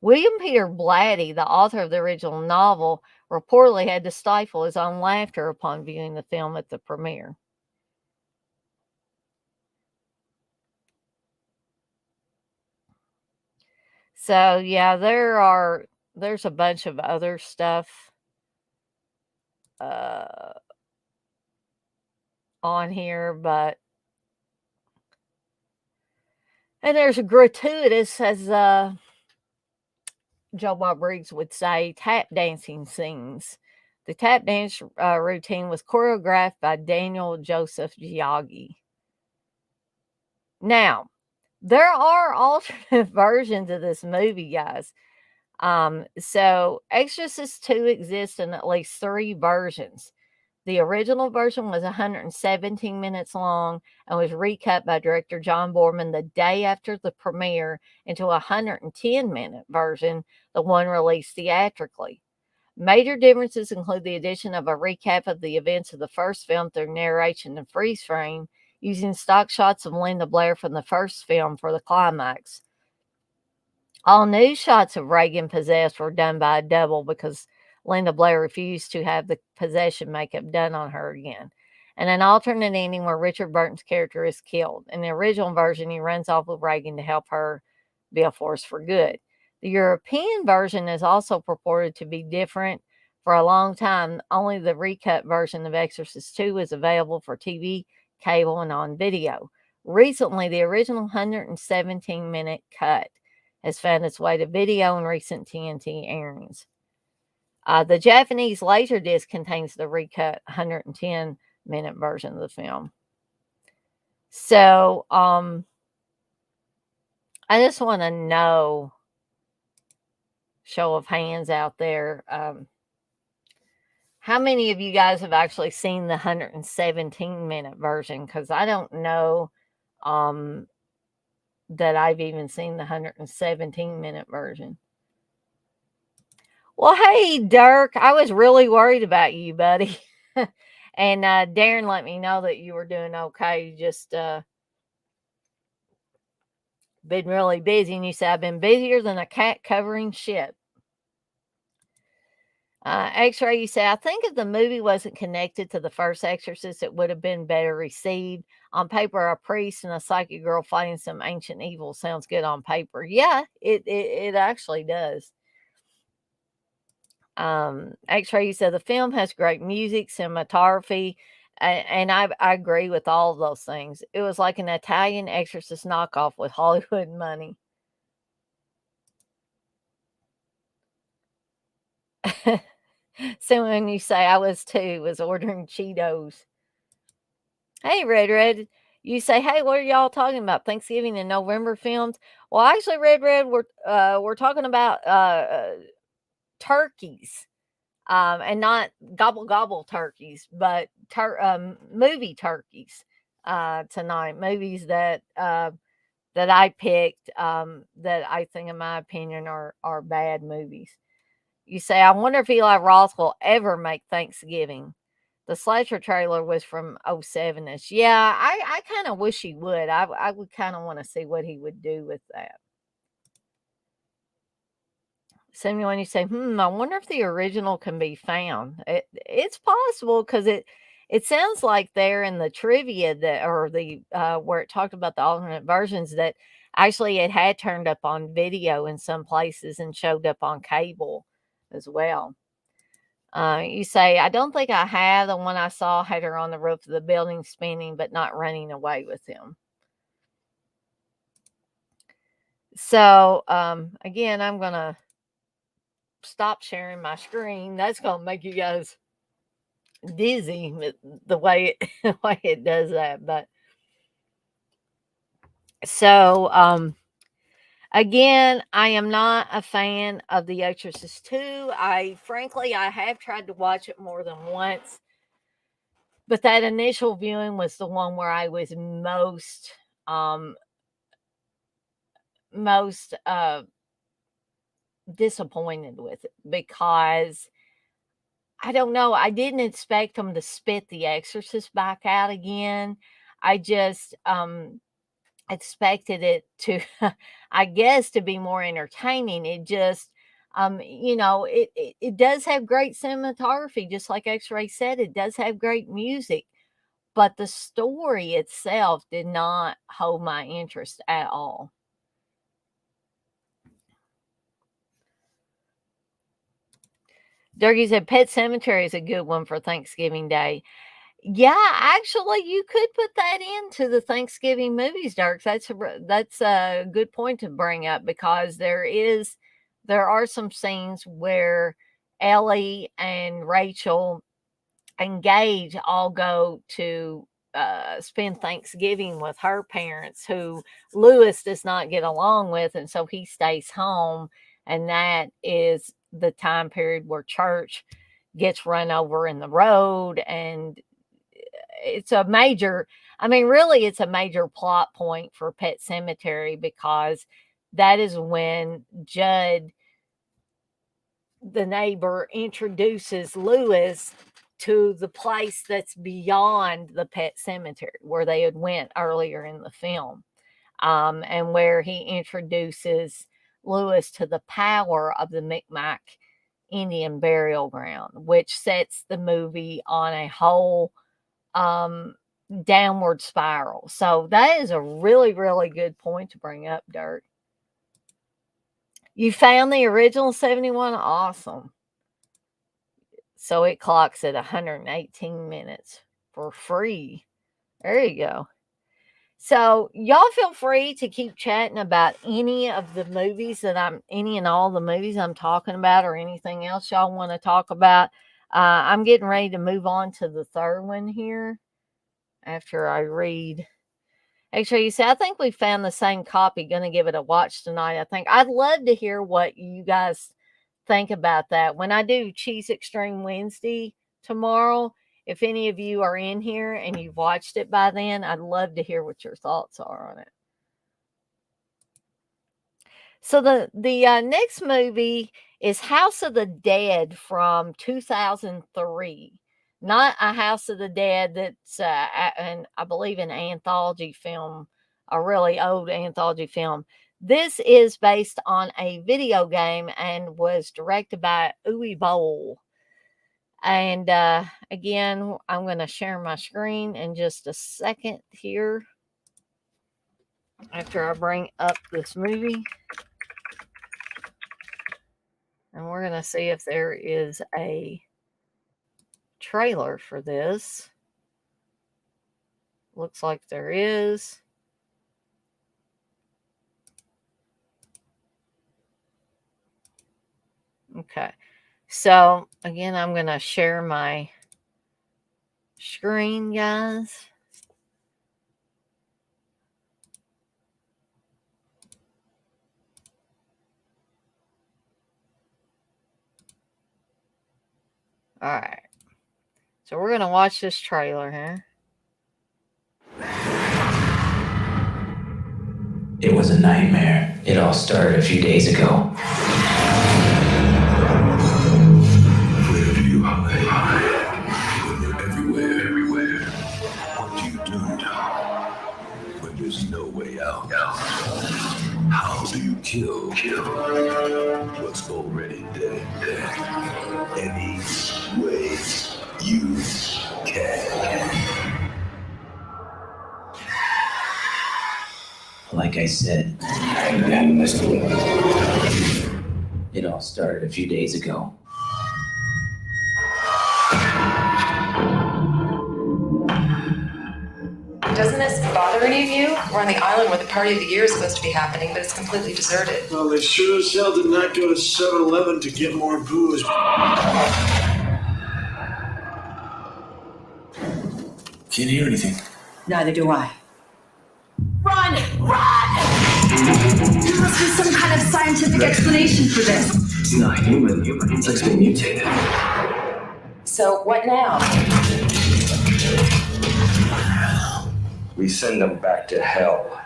William Peter Blatty, the author of the original novel, reportedly had to stifle his own laughter upon viewing the film at the premiere. So yeah, there's a bunch of other stuff on here, but And there's a gratuitous, as Joe Bob Briggs would say, tap dancing scenes. The tap dance routine was choreographed by Daniel Joseph Giaggi. Now, there are alternate versions of this movie, guys. So Exorcist 2 exists in at least 3 versions. The original version was 117 minutes long and was recut by director John Borman the day after the premiere into a 110-minute version, the one released theatrically. Major differences include the addition of a recap of the events of the first film through narration and freeze frame, using stock shots of Linda Blair from the first film for the climax. All new shots of Reagan possessed were done by a double because Linda Blair refused to have the possession makeup done on her again. And an alternate ending where Richard Burton's character is killed. In the original version, he runs off with Reagan to help her be a force for good. The European version is also purported to be different. For a long time, only the recut version of Exorcist 2 is available for TV, cable, and on video. Recently, the original 117-minute cut has found its way to video in recent TNT airings. The Japanese Laserdisc contains the recut 110-minute version of the film. So, I just want to know, show of hands out there, how many of you guys have actually seen the 117-minute version? Because I don't know that I've even seen the 117-minute version. Well, hey, Dirk, I was really worried about you, buddy. And Darren let me know that you were doing okay. You just been really busy. And you said, I've been busier than a cat covering shit. X-Ray, you say, I think if the movie wasn't connected to the first Exorcist, it would have been better received. On paper, a priest and a psychic girl fighting some ancient evil sounds good on paper. Yeah, it actually does. X-Ray, you said, the film has great music, cinematography, and I agree with all of those things. It was like an Italian Exorcist knockoff with Hollywood money. So when you say I was too, was ordering Cheetos. Hey, Red, you say, hey, what are y'all talking about? Thanksgiving and November films? Well, actually, Red, we're talking about turkeys, and not gobble gobble turkeys, but movie turkeys tonight. Movies that I picked that I think, in my opinion, are bad movies. You say, I wonder if Eli Roth will ever make Thanksgiving. The slasher trailer was from 07-ish. Yeah, I kind of wish he would. I would kind of want to see what he would do with that. Samuel, when you say, I wonder if the original can be found. It's possible because it sounds like there in the trivia that, or the where it talked about the alternate versions, that actually it had turned up on video in some places and showed up on cable as well. You say, I don't think I have. The one I saw had her on the roof of the building spinning, but not running away with him. So, again, I'm going to stop sharing my screen. That's going to make you guys dizzy with the way it does that. But so, again, I am not a fan of The Exorcist 2. Frankly, I have tried to watch it more than once. But that initial viewing was the one where I was most disappointed with it, because I don't know, I didn't expect them to spit The Exorcist back out again. I just expected it to I guess to be more entertaining. It just it does have great cinematography, just like X-Ray said. It does have great music, but the story itself did not hold my interest at all. Durkee said Pet Cemetery is a good one for Thanksgiving Day. Yeah, actually, you could put that into the Thanksgiving movies, Dirk. That's a good point to bring up because there are some scenes where Ellie and Rachel and Gage all go to spend Thanksgiving with her parents, who Lewis does not get along with, and so he stays home. And that is the time period where church gets run over in the road, and it's a major. I mean, really, it's a major plot point for Pet Cemetery because that is when Judd, the neighbor, introduces Lewis to the place that's beyond the pet cemetery where they had went earlier in the film, and where he introduces Lewis to the power of the Micmac Indian burial ground, which sets the movie on a whole um, downward spiral. So that is a really, really good point to bring up, Dirk. You found the original 71? Awesome. So it clocks at 118 minutes for free. There you go. So y'all feel free to keep chatting about any of the movies any and all the movies I'm talking about, or anything else y'all want to talk about. I'm getting ready to move on to the third one here after I read. Actually, you see, I think we found the same copy. Going to give it a watch tonight. I think I'd love to hear what you guys think about that. When I do Cheese Extreme Wednesday tomorrow, if any of you are in here and you've watched it by then, I'd love to hear what your thoughts are on it. So the next movie is House of the Dead from 2003. Not a House of the Dead that's and I believe an anthology film, a really old anthology film. This is based on a video game and was directed by Uwe Boll. And again, I'm going to share my screen in just a second here after I bring up this movie. And we're going to see if there is a trailer for this. Looks like there is. Okay. So, again, I'm going to share my screen, guys. All right. So, we're going to watch this trailer here. It was a nightmare. It all started a few days ago. Where do you hide? When you're everywhere. What do you do when there's no way out? How do you kill what's already dead? Any way you can. Like I said, it all started a few days ago. Doesn't this bother any of you? We're on the island where the party of the year is supposed to be happening, but it's completely deserted. Well, they sure as hell did not go to 7-Eleven to get more booze. Can't hear anything. Neither do I. Run! Run! There must be some kind of scientific explanation for this. It's not human. It's like being mutated. So what now? We send them back to hell.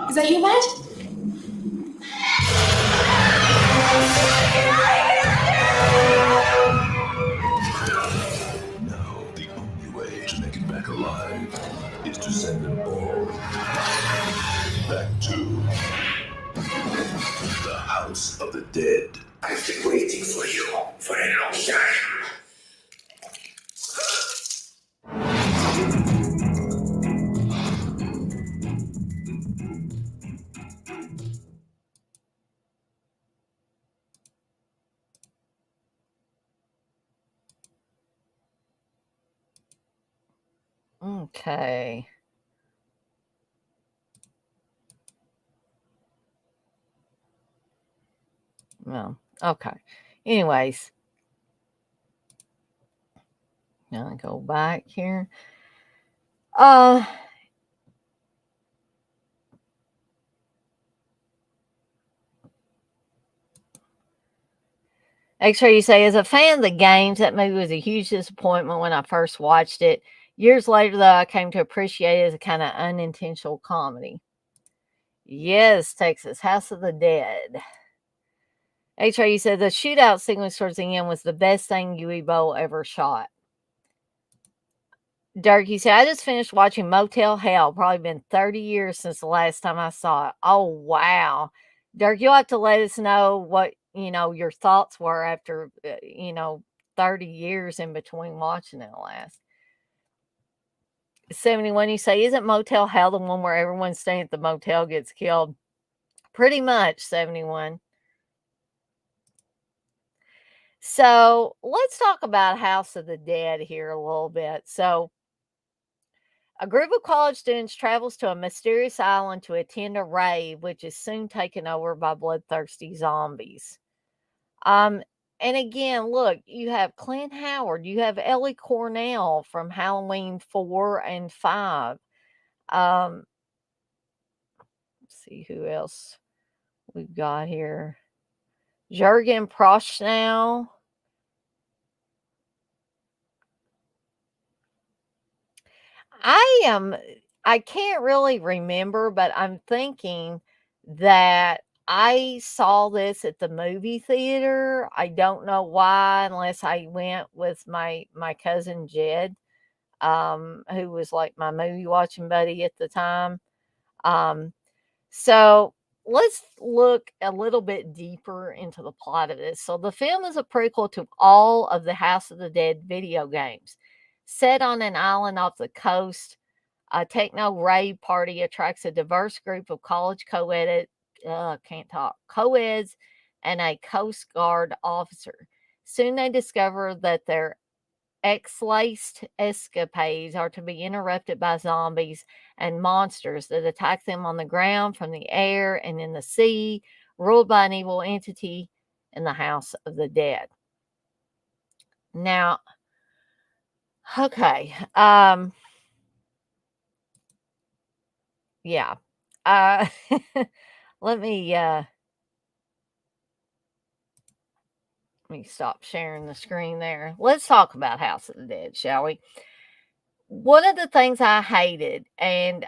Is that you, Matt? Now, the only way to make it back alive is to send them all back to the House of the Dead. I've been waiting for you for a long time. Okay. Well, okay. Anyways, now I go back here. Uh X-Ray, you say, as a fan of the games, that movie was a huge disappointment when I first watched it. Years later, though, I came to appreciate it as a kind of unintentional comedy. Yes, Texas, House of the Dead. X-Ray, you said the shootout sequence towards the end was the best thing Yui Bowl ever shot. Dirk, you said, I just finished watching Motel Hell. Probably been 30 years since the last time I saw it. Oh, wow. Dirk, you'll have to let us know what, your thoughts were after, 30 years in between watching it last. 71, you say, isn't Motel Hell the one where everyone staying at the motel gets killed? Pretty much, 71. So let's talk about House of the Dead here a little bit. So a group of college students travels to a mysterious island to attend a rave, which is soon taken over by bloodthirsty zombies. Um, and again, look, you have Clint Howard, you have Ellie Cornell from Halloween 4 and 5. Let's see who else we've got here. Jurgen Prochnow. I can't really remember, but I'm thinking that I saw this at the movie theater. I don't know why, unless I went with my cousin Jed, who was like my movie watching buddy at the time. Um, so let's look a little bit deeper into the plot of this. So the film is a prequel to all of the House of the Dead video games. Set on an island off the coast, a techno rave party attracts a diverse group of college co-eds and a Coast Guard officer. Soon they discover that their X-laced escapades are to be interrupted by zombies and monsters that attack them on the ground, from the air, and in the sea, ruled by an evil entity in the House of the Dead. Now, okay, yeah. Uh, let me stop sharing the screen there. Let's talk about House of the Dead, shall we? One of the things I hated, and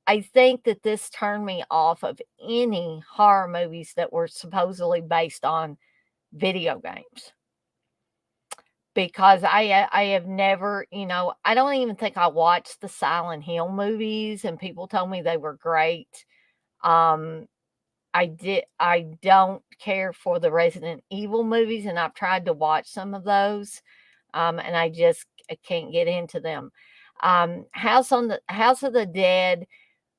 I think that this turned me off of any horror movies that were supposedly based on video games. Because I have never, I don't even think I watched the Silent Hill movies, and people told me they were great. Um, I don't care for the Resident Evil movies, and I've tried to watch some of those, and I can't get into them. House of the Dead,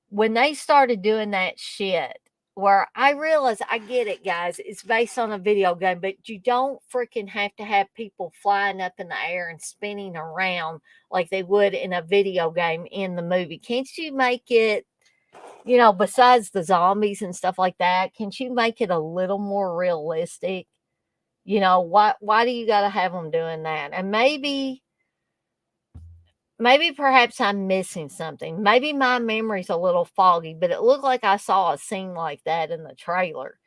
when they started doing that shit, where I realize, I get it, guys, it's based on a video game, but you don't freaking have to have people flying up in the air and spinning around like they would in a video game in the movie. Can't you make it, besides the zombies and stuff like that, can't you make it a little more realistic? Why do you got to have them doing that? And maybe perhaps I'm missing something. Maybe my memory's a little foggy, but it looked like I saw a scene like that in the trailer.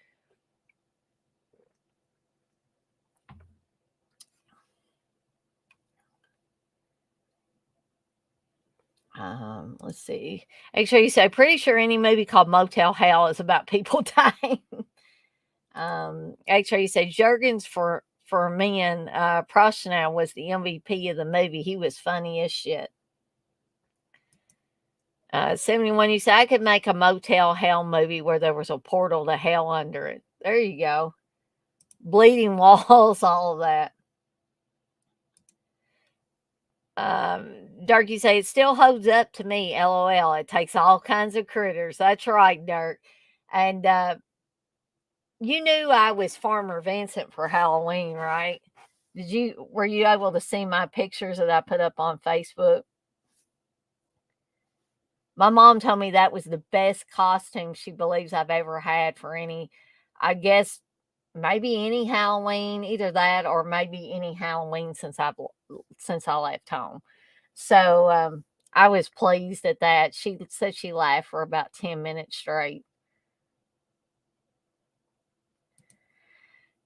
Let's see. Actually, you say, pretty sure any movie called Motel Hell is about people dying. Actually, you say Jurgens for men. Prochnow was the MVP of the movie. He was funny as shit. 71, you say, I could make a Motel Hell movie where there was a portal to hell under it. There you go. Bleeding walls, all of that. Dirk, you say, it still holds up to me, LOL. It takes all kinds of critters. That's right, Dirk. And you knew I was Farmer Vincent for Halloween, right? Were you able to see my pictures that I put up on Facebook? My mom told me that was the best costume she believes I've ever had for any, I guess, maybe any Halloween, either that or maybe any Halloween since I left home. So I was pleased at that. She said she laughed for about 10 minutes straight.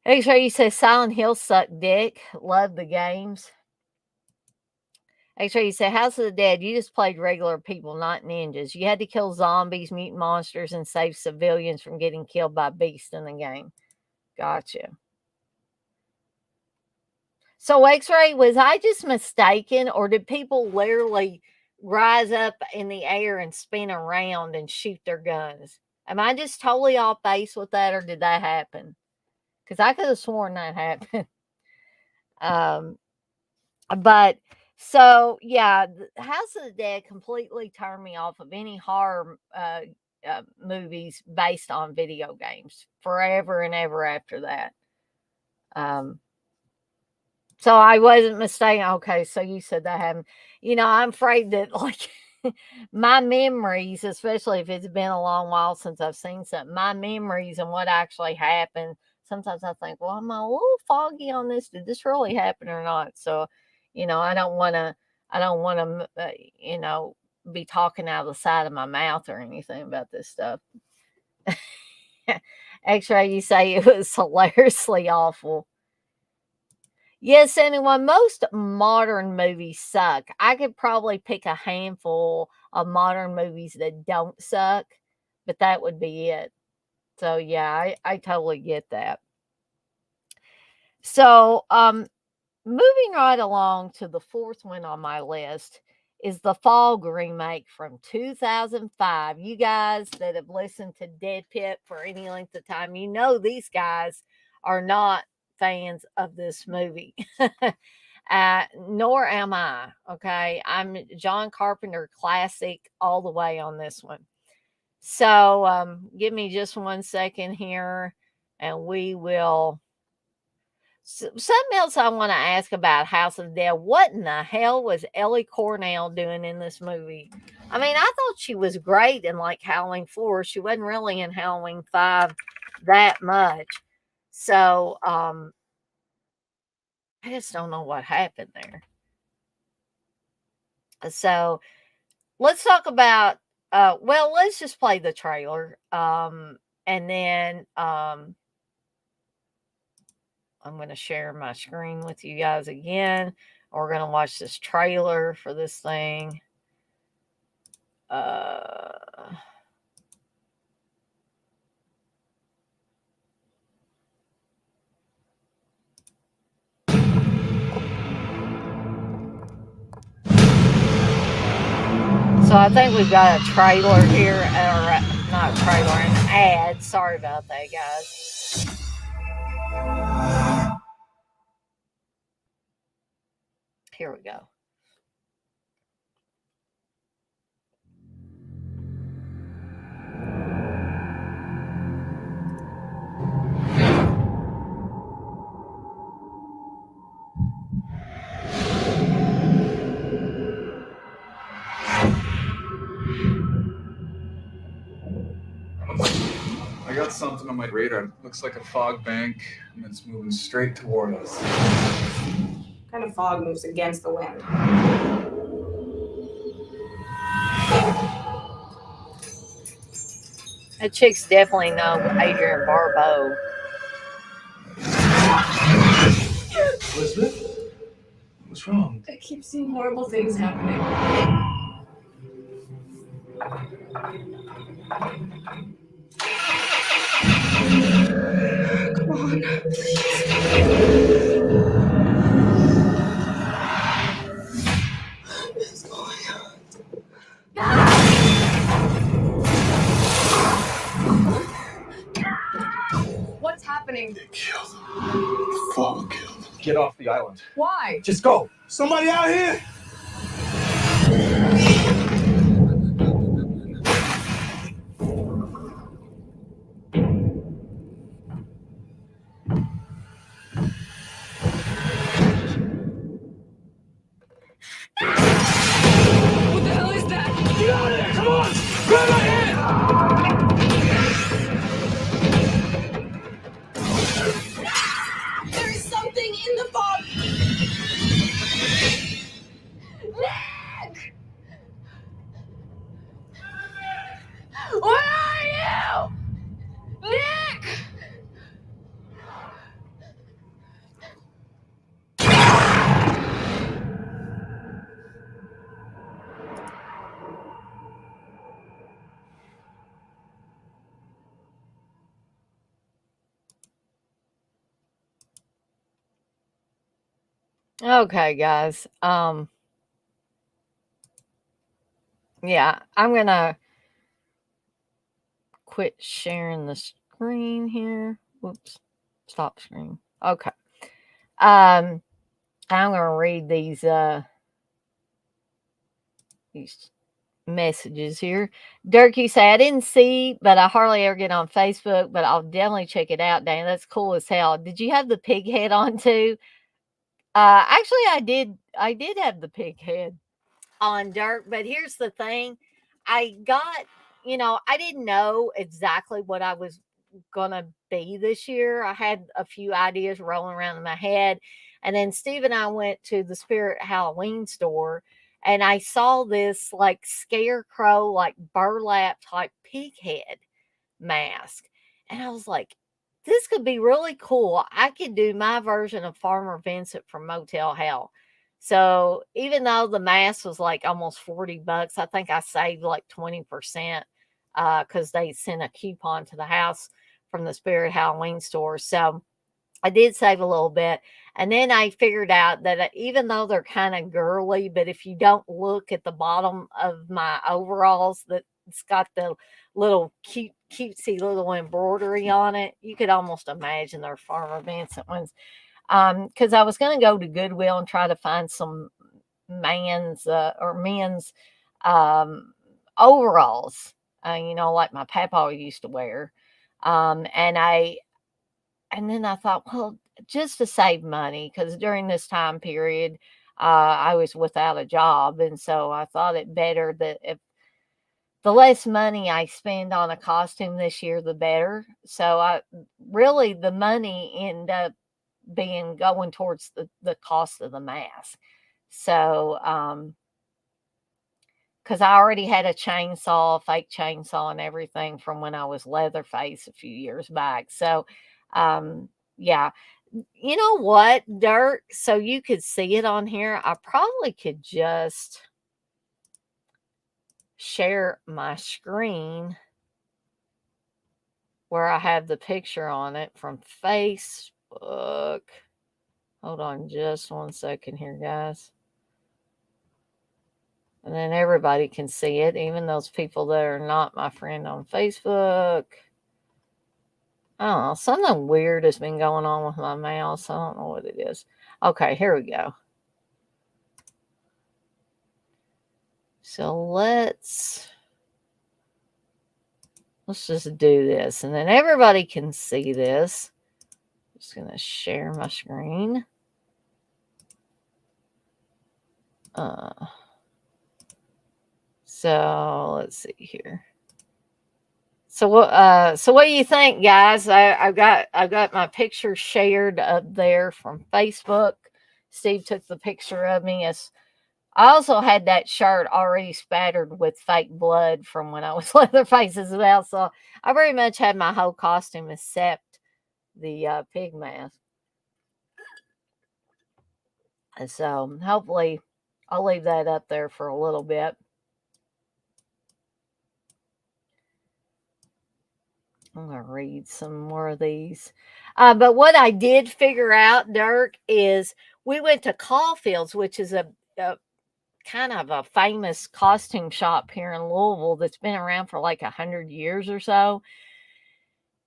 X-Ray, you say Silent Hill sucked dick. Love the games. X-Ray, you say House of the Dead, you just played regular people, not ninjas. You had to kill zombies, mutant monsters, and save civilians from getting killed by beasts in the game. Gotcha. So X-Ray, was I just mistaken, or did people literally rise up in the air and spin around and shoot their guns? Am I just totally off base with that, or did that happen? Because I could have sworn that happened. But so yeah, House of the Dead completely turned me off of any horror movies based on video games forever and ever after that. So I wasn't mistaken. Okay, so you said that happened. I'm afraid that like my memories, especially if it's been a long while since I've seen something, my memories and what actually happened. Sometimes I think, well, I'm a little foggy on this. Did this really happen or not? So, I don't want to, be talking out of the side of my mouth or anything about this stuff. X-Ray, you say it was hilariously awful. Yes, anyone, most modern movies suck. I could probably pick a handful of modern movies that don't suck, but that would be it. So yeah, I totally get that. So moving right along to the fourth one on my list is the Fog remake from 2005. You guys that have listened to Dead Pit for any length of time, these guys are not fans of this movie. Nor am I. Okay. I'm John Carpenter classic all the way on this one. So give me just 1 second here and we will. Something else I want to ask about House of the Dead. What in the hell was Ellie Cornell doing in this movie? I mean, I thought she was great in like Halloween 4. She wasn't really in Halloween 5 that much. So I just don't know what happened there. So let's talk about let's just play the trailer. And then I'm going to share my screen with you guys again. We're going to watch this trailer for this thing. So I think we've got a trailer here, or not a trailer, an ad. Sorry about that, guys. Here we go. I got something on my radar. Looks like a fog bank, and it's moving straight toward us. What kind of fog moves against the wind? That chick's definitely no Adrian Barbeau. Elizabeth? What's wrong? I keep seeing horrible things happening. Come on, please. What's going on? What's happening? They killed him. The fog killed him. Get off the island. Why? Just go. Somebody out here? What the hell is that? Get out of there! Come on! Where are you? Nick! Okay, guys. Yeah, I'm gonna quit sharing the screen here. Whoops. Stop screen. Okay. I'm gonna read these messages here. Dirk, you say I didn't see, but I hardly ever get on Facebook, but I'll definitely check it out, Dan. That's cool as hell. Did you have the pig head on too? Actually I did have the pig head on, Dirk, but here's the thing. I got, I didn't know exactly what I was gonna be this year. I had a few ideas rolling around in my head. And then Steve and I went to the Spirit Halloween store and I saw this like scarecrow, like burlap type pig head mask. And I was like, this could be really cool. I could do my version of Farmer Vincent from Motel Hell. So even though the mask was like almost $40, I think I saved like 20% because they sent a coupon to the house from the Spirit Halloween store. So I did save a little bit. And then I figured out that even though they're kind of girly, but if you don't look at the bottom of my overalls, that it's got the little cutesy little embroidery on it, you could almost imagine they're Farmer Vincent ones. Because I was going to go to Goodwill and try to find some men's overalls, like my papa used to wear. And then I thought, well, just to save money, because during this time period, I was without a job. And so I thought it better that if the less money I spend on a costume this year, the better. So the money ended up being going towards the cost of the mask. So, because I already had a chainsaw, fake chainsaw, and everything from when I was Leatherface a few years back. So, yeah. You know what, Dirk? So you could see it on here. I probably could just share my screen where I have the picture on it from Facebook. Hold on just 1 second here, guys. And then everybody can see it, even those people that are not my friend on Facebook. I don't know. Something weird has been going on with my mouse. I don't know what it is. Okay, here we go. So let's just do this. And then everybody can see this. I'm just going to share my screen. So let's see here. So what do you think, guys? I've got my picture shared up there from Facebook. Steve took the picture of me. I also had that shirt already spattered with fake blood from when I was Leatherface as well. So I very much had my whole costume except the pig mask. And so hopefully I'll leave that up there for a little bit. I'm going to read some more of these. But what I did figure out, Dirk, is we went to Caulfield's, which is a kind of a famous costume shop here in Louisville that's been around for like 100 years or so.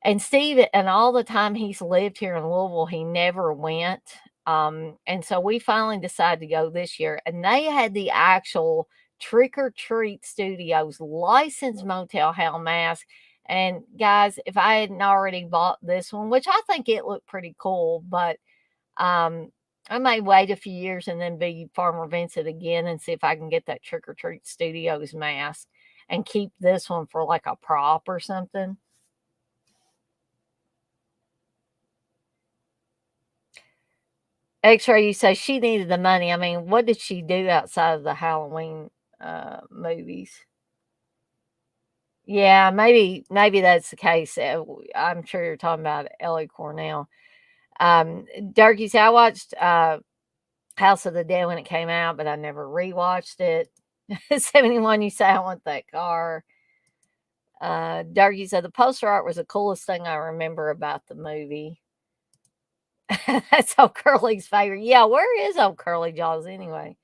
And Steve, and all the time he's lived here in Louisville, he never went. And so we finally decided to go this year. And they had the actual Trick or Treat Studios licensed Motel Hell mask. And guys, if I hadn't already bought this one, which I think it looked pretty cool, but I may wait a few years and then be Farmer Vincent again and see if I can get that Trick or Treat Studios mask and keep this one for like a prop or something. X-Ray, you say she needed the money. I mean, what did she do outside of the Halloween movies? Yeah, maybe that's the case. I'm sure you're talking about Ellie Cornell. Dirk, you say I watched House of the Dead when it came out, but I never rewatched it. 71, you say I want that car. Dirk, you said the poster art was the coolest thing I remember about the movie. That's old Curly's favorite. Yeah, where is old Curly Jaws anyway?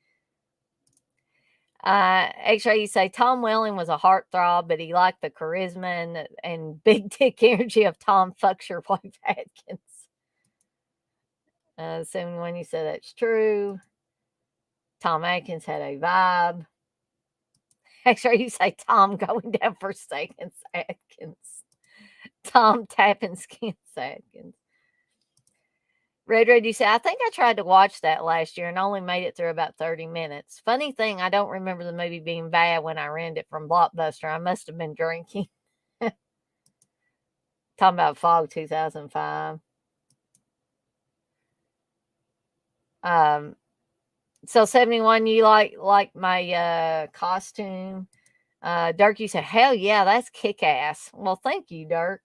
X-Ray, you say Tom Welling was a heartthrob, but he liked the charisma and big dick energy of Tom Fuck's wife Atkins. 71, you said that's true. Tom Atkins had a vibe. X-Ray, you say Tom going down for seconds Atkins. Tom tapping skins Atkins. Red, you say, I think I tried to watch that last year and only made it through about 30 minutes. Funny thing, I don't remember the movie being bad when I rented it from Blockbuster. I must have been drinking. Talking about Fog 2005. So 71, you like my costume. Dirk, you said, hell yeah, that's kick-ass. Well, thank you, Dirk.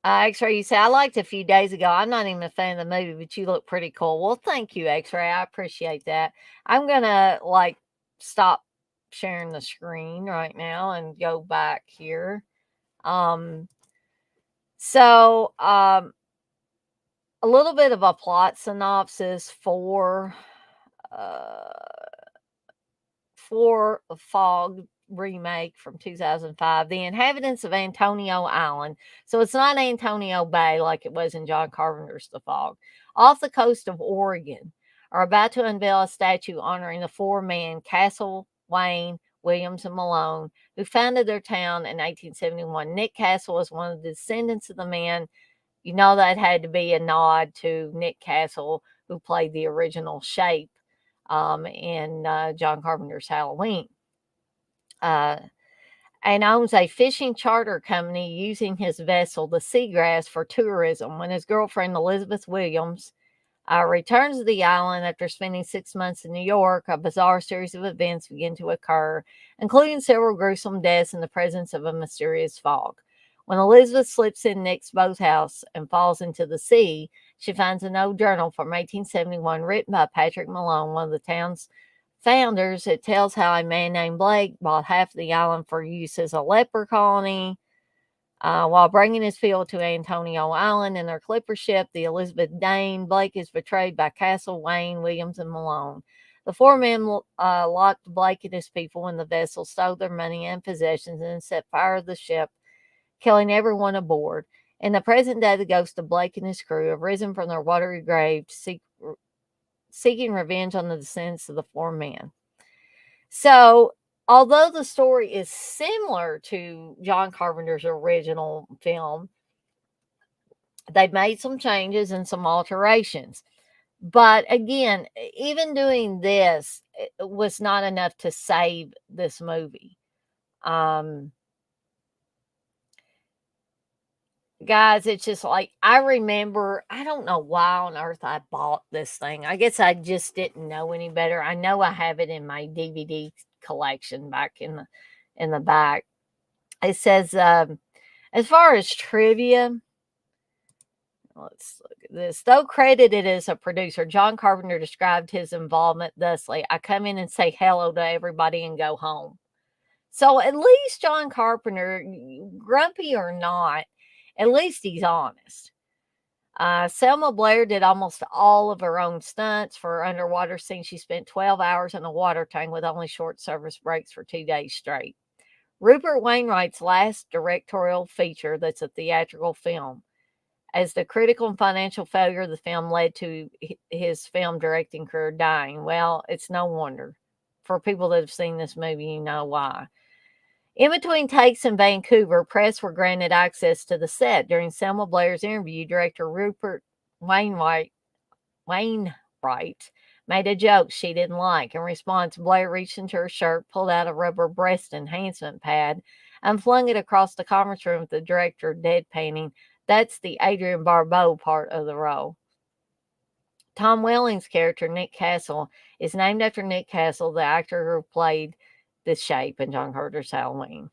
X-Ray, you say, I liked it a few days ago. I'm not even a fan of the movie, but you look pretty cool. Well, thank you, X-Ray. I appreciate that. I'm going to, stop sharing the screen right now and go back here. A little bit of a plot synopsis for Fog remake from 2005. The inhabitants of Antonio Island, so it's not Antonio Bay like it was in John Carpenter's The Fog, off the coast of Oregon, are about to unveil a statue honoring the four men, Castle, Wayne, Williams, and Malone, who founded their town in 1871. Nick Castle was one of the descendants of the men. You know that had to be a nod to Nick Castle, who played the original Shape in John Carpenter's Halloween. And owns a fishing charter company using his vessel, the Seagrass, for tourism. When his girlfriend, Elizabeth Williams, returns to the island after spending 6 months in New York, a bizarre series of events begin to occur, including several gruesome deaths in the presence of a mysterious fog. When Elizabeth slips in Nick's boathouse and falls into the sea, she finds an old journal from 1871 written by Patrick Malone, one of the town's founders. It tells how a man named Blake bought half the island for use as a leper colony. While bringing his field to Antonio Island in their clipper ship, the Elizabeth Dane, Blake is betrayed by Castle, Wayne, Williams, and Malone. The four men locked Blake and his people in the vessel, stole their money and possessions, and set fire to the ship, killing everyone aboard. In the present day, the ghosts of Blake and his crew have risen from their watery grave, seeking revenge on the descendants of the four men. So, although the story is similar to John Carpenter's original film, they've made some changes and some alterations. But again, even doing this was not enough to save this movie. Guys, it's just like, I remember, I don't know why on earth I bought this thing. I guess I just didn't know any better. I know I have it in my DVD collection back in the back. It says, as far as trivia, let's look at this. Though credited as a producer, John Carpenter described his involvement thusly: I come in and say hello to everybody and go home. So at least John Carpenter, grumpy or not, at least he's honest. Selma Blair did almost all of her own stunts. For her underwater scene, she spent 12 hours in a water tank with only short service breaks for 2 days straight. Rupert Wainwright's last directorial feature that's a theatrical film. As the critical and financial failure of the film led to his film directing career dying. Well, it's no wonder. For people that have seen this movie, you know why. In between takes in Vancouver, press were granted access to the set. During Selma Blair's interview, director Rupert Wainwright made a joke she didn't like. In response, Blair reached into her shirt, pulled out a rubber breast enhancement pad, and flung it across the conference room with the director deadpanning, "That's the Adrienne Barbeau part of the role." Tom Welling's character, Nick Castle, is named after Nick Castle, the actor who played the Shape in John Carter's Halloween.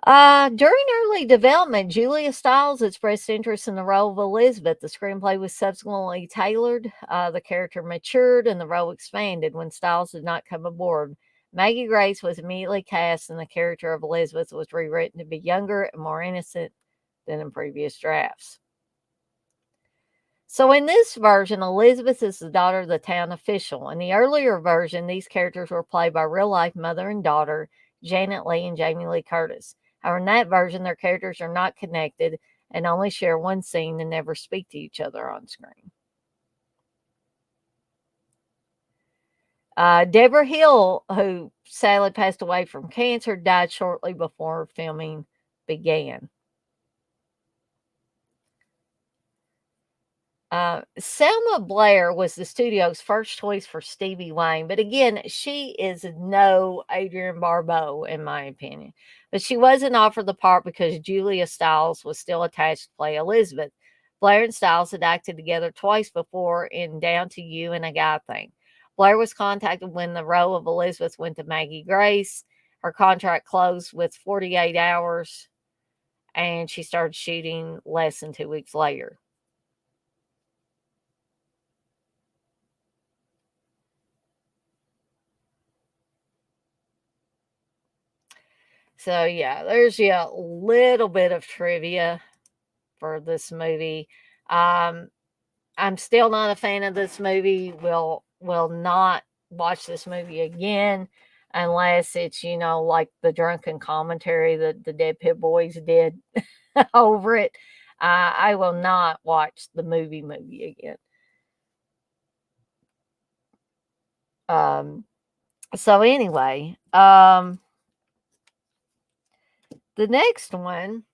During early development, Julia Stiles expressed interest in the role of Elizabeth. The screenplay was subsequently tailored, the character matured, and the role expanded when Stiles did not come aboard. Maggie Grace was immediately cast, and the character of Elizabeth was rewritten to be younger and more innocent than in previous drafts. So in this version, Elizabeth is the daughter of the town official. In the earlier version, these characters were played by real-life mother and daughter, Janet Leigh and Jamie Lee Curtis. However, in that version, their characters are not connected and only share one scene and never speak to each other on screen. Deborah Hill, who sadly passed away from cancer, died shortly before filming began. Selma Blair was the studio's first choice for Stevie Wayne, but again, she is no Adrienne Barbeau, in my opinion. But she wasn't offered the part because Julia Stiles was still attached to play Elizabeth. Blair and Stiles had acted together twice before in Down to You and A Guy Thing. Blair was contacted when the role of Elizabeth went to Maggie Grace. Her contract closed with 48 hours, and she started shooting less than 2 weeks later. So, yeah, there's a little bit of trivia for this movie. I'm still not a fan of this movie. Will not watch this movie again unless it's, like the drunken commentary that the Dead Pit Boys did over it. I will not watch the movie again. So anyway, the next one,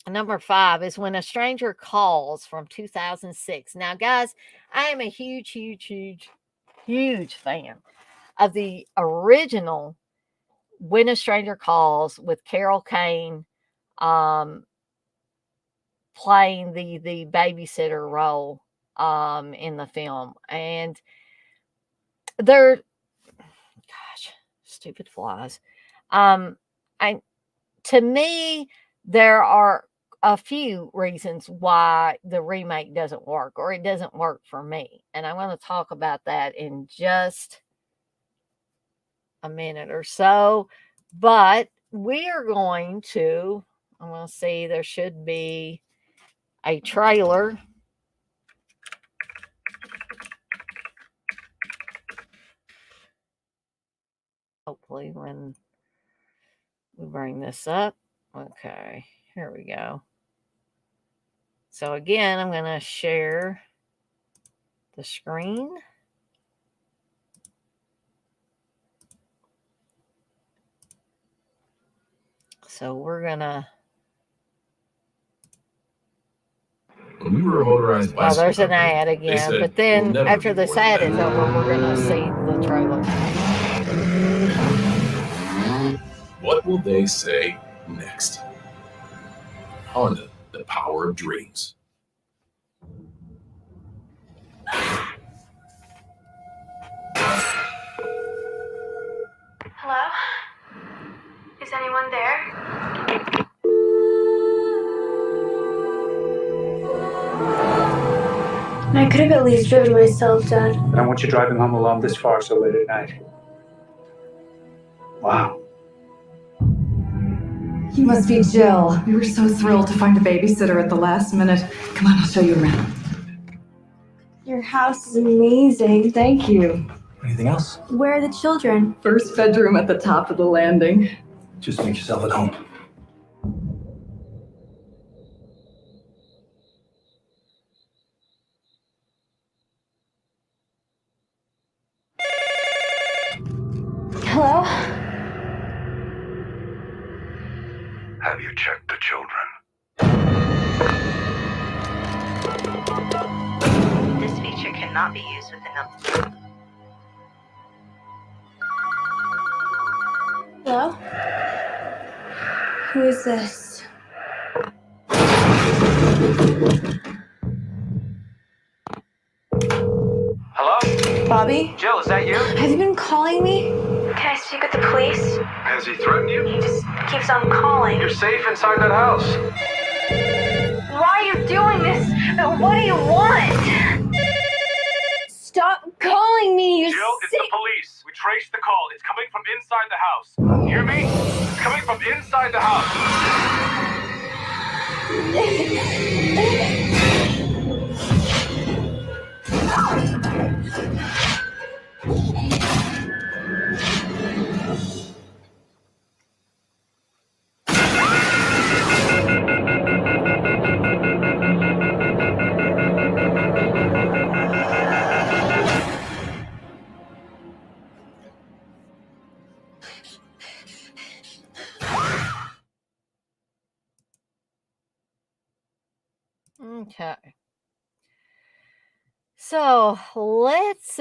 number 5, is When a Stranger Calls from 2006. Now, guys, I am a huge fan of the original When a Stranger Calls with Carol Kane playing the babysitter role in the film. And they're, stupid flies. To me, there are a few reasons why the remake doesn't work, or it doesn't work for me. And I'm going to talk about that in just a minute or so. But we are going to, I'm going to see, there should be a trailer. Hopefully when we bring this up. Okay, here we go. So again, I'm going to share the screen. So we're going to... When we were a motorized bicycle there's an company, ad they again. said, But then "We'll never after be this more than ad is that." over, we're going to see the trailer. What will they say next? On the Power of Dreams. Hello? Is anyone there? I could have at least driven myself, Dad. I don't want you driving home alone this far so late at night. Wow. You must be Jill. We were so thrilled to find a babysitter at the last minute. Come on, I'll show you around. Your house is amazing. Thank you. Anything else? Where are the children? First bedroom at the top of the landing. Just make yourself at home. Hello? Have you checked the children? This feature cannot be used with the number. Hello? Who is this? Bobby? Jill, is that you? Have you been calling me? Can I speak with the police? Has he threatened you? He just keeps on calling. You're safe inside that house. Why are you doing this? What do you want? Stop calling me, you Jill, it's sick... the police. We traced the call. It's coming from inside the house. Hear me? It's coming from inside the house. Okay. So let's,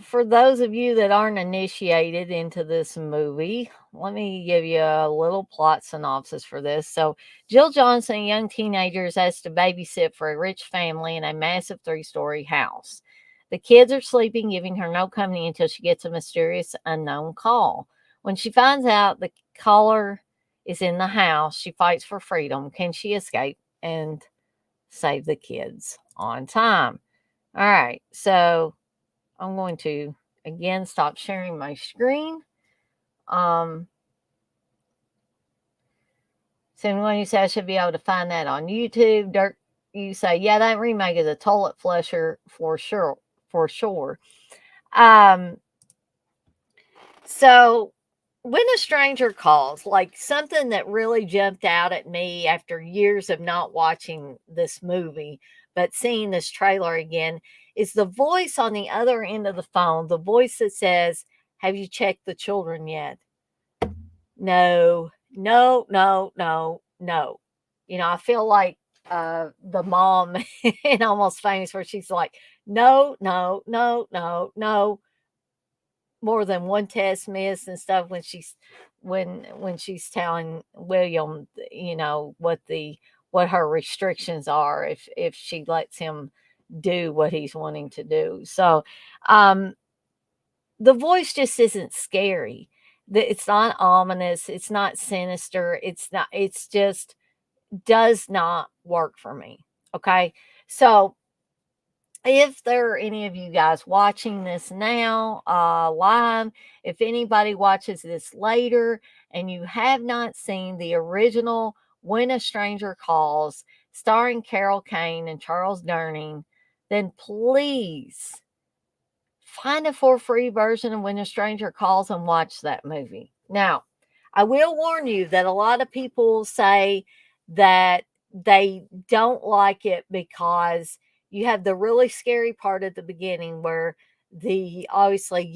for those of you that aren't initiated into this movie, let me give you a little plot synopsis for this. So, Jill Johnson, a young teenager, is asked to babysit for a rich family in a massive 3-story house. The kids are sleeping, giving her no company until she gets a mysterious unknown call. When she finds out the caller is in the house, she fights for freedom. Can she escape and save the kids on time? All right, so I'm going to again stop sharing my screen. So anyone who says I should be able to find that on YouTube, Dirk, you say, yeah, that remake is a toilet flusher for sure, for sure. So when a stranger calls, like something that really jumped out at me after years of not watching this movie, but seeing this trailer again, is the voice on the other end of the phone, the voice that says, have you checked the children yet? No, no, no, no, no. You know, I feel like the mom in Almost Famous, where she's like, no, no, no, no, no, more than one test missed and stuff, when she's telling William, you know, what her restrictions are if she lets him do what he's wanting to do. So the voice just isn't scary. It's not ominous, it's not sinister, it's just does not work for me. Okay. So if there are any of you guys watching this now live, if anybody watches this later and you have not seen the original When a Stranger Calls, starring Carol Kane and Charles Durning, then please find a for free version of When a Stranger Calls and watch that movie. Now, I will warn you that a lot of people say that they don't like it because you have the really scary part at the beginning where the obviously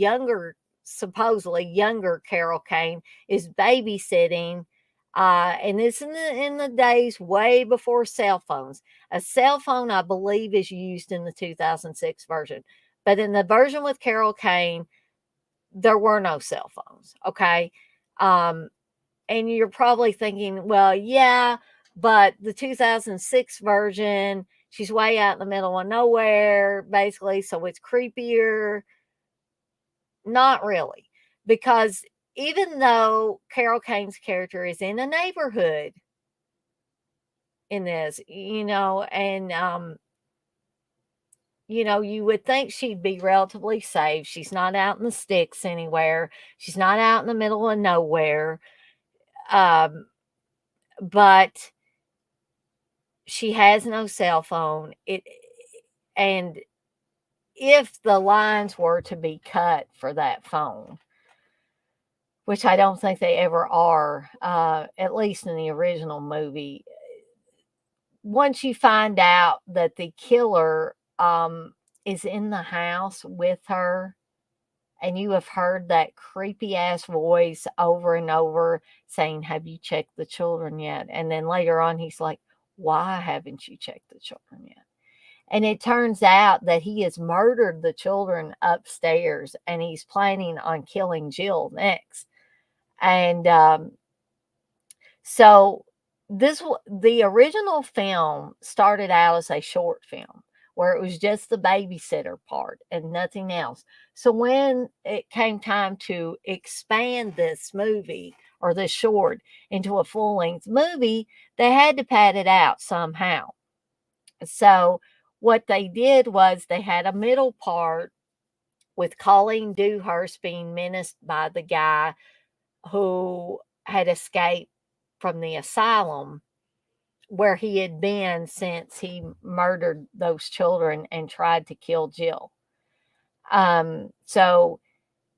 supposedly younger Carol Kane is babysitting. And this in the days way before cell phones. A cell phone, I believe, is used in the 2006 version. But in the version with Carol Kane, there were no cell phones. Okay. And you're probably thinking, well, yeah, but the 2006 version, she's way out in the middle of nowhere, basically, so it's creepier. Not really. Because even though Carol Kane's character is in a neighborhood in this, you know, and you know, you would think she'd be relatively safe. She's not out in the sticks anywhere. She's not out in the middle of nowhere. But she has no cell phone. And if the lines were to be cut for that phone, which I don't think they ever are, at least in the original movie, once you find out that the killer is in the house with her, and you have heard that creepy ass voice over and over saying, have you checked the children yet? And then later on, he's like, why haven't you checked the children yet? And it turns out that he has murdered the children upstairs and he's planning on killing Jill next. And so the original film started out as a short film where it was just the babysitter part and nothing else. So when it came time to expand this movie or this short into a full length movie, they had to pad it out somehow. So what they did was they had a middle part with Colleen Dewhurst being menaced by the guy who had escaped from the asylum where he had been since he murdered those children and tried to kill Jill. So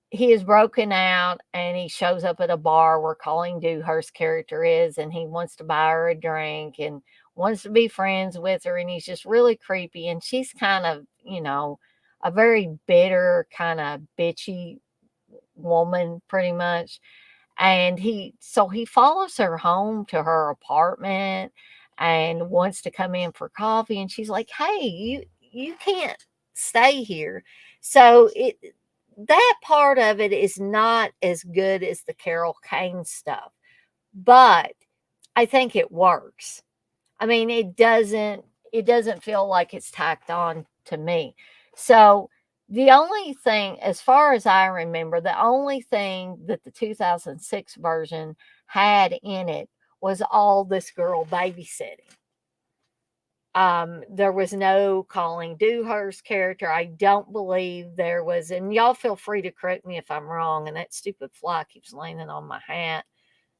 he is broken out and he shows up at a bar where Colleen Dewhurst's character is, and he wants to buy her a drink and wants to be friends with her, and he's just really creepy. And she's kind of, a very bitter, kind of bitchy woman, pretty much. And he follows her home to her apartment and wants to come in for coffee, and she's like, "Hey, you can't stay here." So that part of it is not as good as the Carol Kane stuff, but I think it works. I mean, it doesn't feel like it's tacked on to me. So the only thing, as far as I remember, the only thing that the 2006 version had in it was all this girl babysitting. There was no Colleen Dewhurst character. I don't believe there was, and y'all feel free to correct me if I'm wrong. And that stupid fly keeps landing on my hat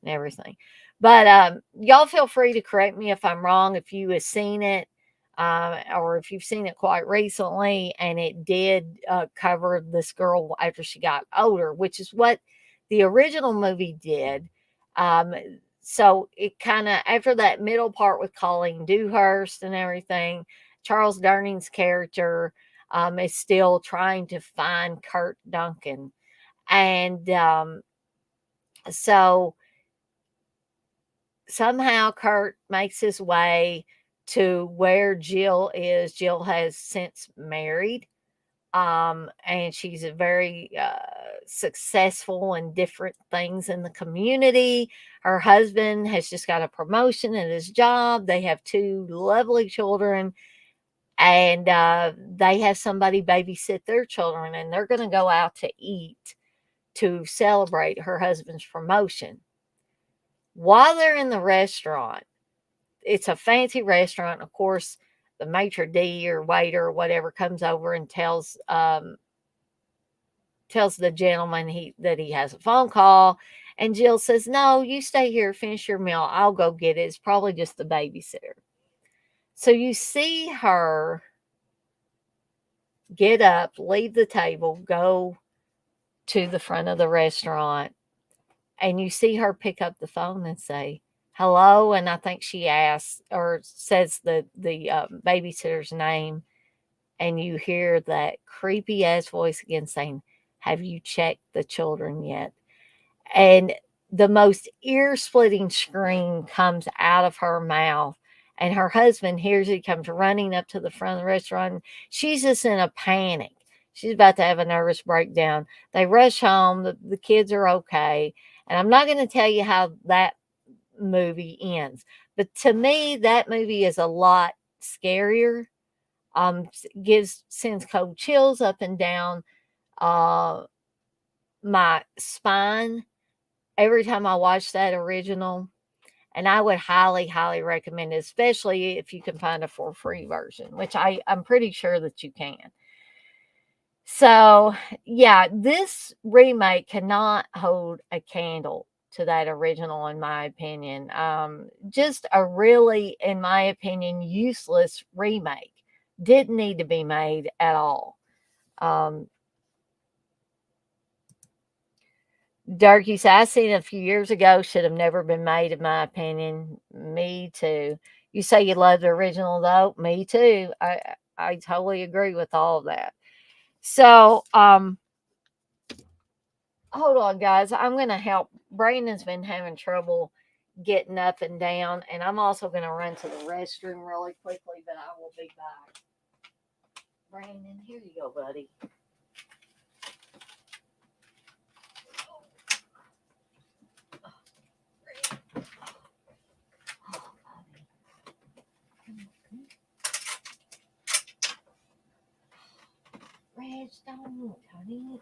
and everything. But y'all feel free to correct me if I'm wrong, if you have seen it, or if you've seen it quite recently, and it did cover this girl after she got older, which is what the original movie did. So it kind of, after that middle part with Colleen Dewhurst and everything, Charles Durning's character is still trying to find Kurt Duncan. And so somehow Kurt makes his way to where Jill is. Jill has since married, and she's a very successful in different things in the community. Her husband has just got a promotion at his job. They have 2 lovely children, and they have somebody babysit their children, and they're going to go out to eat to celebrate her husband's promotion. While they're in the restaurant, it's a fancy restaurant. Of course, the maitre d' or waiter or whatever comes over and tells the gentleman that he has a phone call. And Jill says, "No, you stay here, finish your meal. I'll go get it. It's probably just the babysitter." So you see her get up, leave the table, go to the front of the restaurant, and you see her pick up the phone and say, "Hello," and I think she asks or says the babysitter's name, and you hear that creepy ass voice again saying, "Have you checked the children yet?" And the most ear-splitting scream comes out of her mouth, and her husband hears it, comes running up to the front of the restaurant. She's just in a panic. She's about to have a nervous breakdown. They rush home. The kids are okay. And I'm not going to tell you how that movie ends. But to me, that movie is a lot scarier. Sends cold chills up and down my spine every time I watch that original. And I would highly, highly recommend it, especially if you can find a for free version, which I'm pretty sure that you can. So, yeah, this remake cannot hold a candle to that original, in my opinion. Just a really, in my opinion, useless remake. Didn't need to be made at all. Dirk, you said, "I seen it a few years ago, should have never been made, in my opinion." Me too. You say you love the original, though. Me too. I totally agree with all of that. So, hold on, guys. I'm going to help. Brandon's been having trouble getting up and down, and I'm also going to run to the restroom really quickly, but I will be back. Brandon, here you go, buddy. just don't, honey.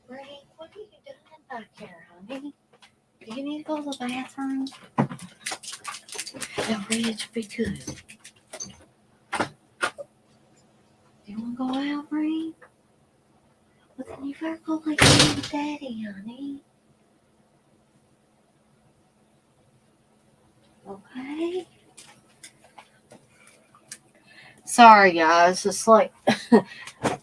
Greg, what are you doing back here, honey? Do you need to go to the bathroom? Now, Rich, be good. Do you want to go out, Bree? Well, then you better go like Mom and Daddy, honey. Okay. Sorry, guys. It's like I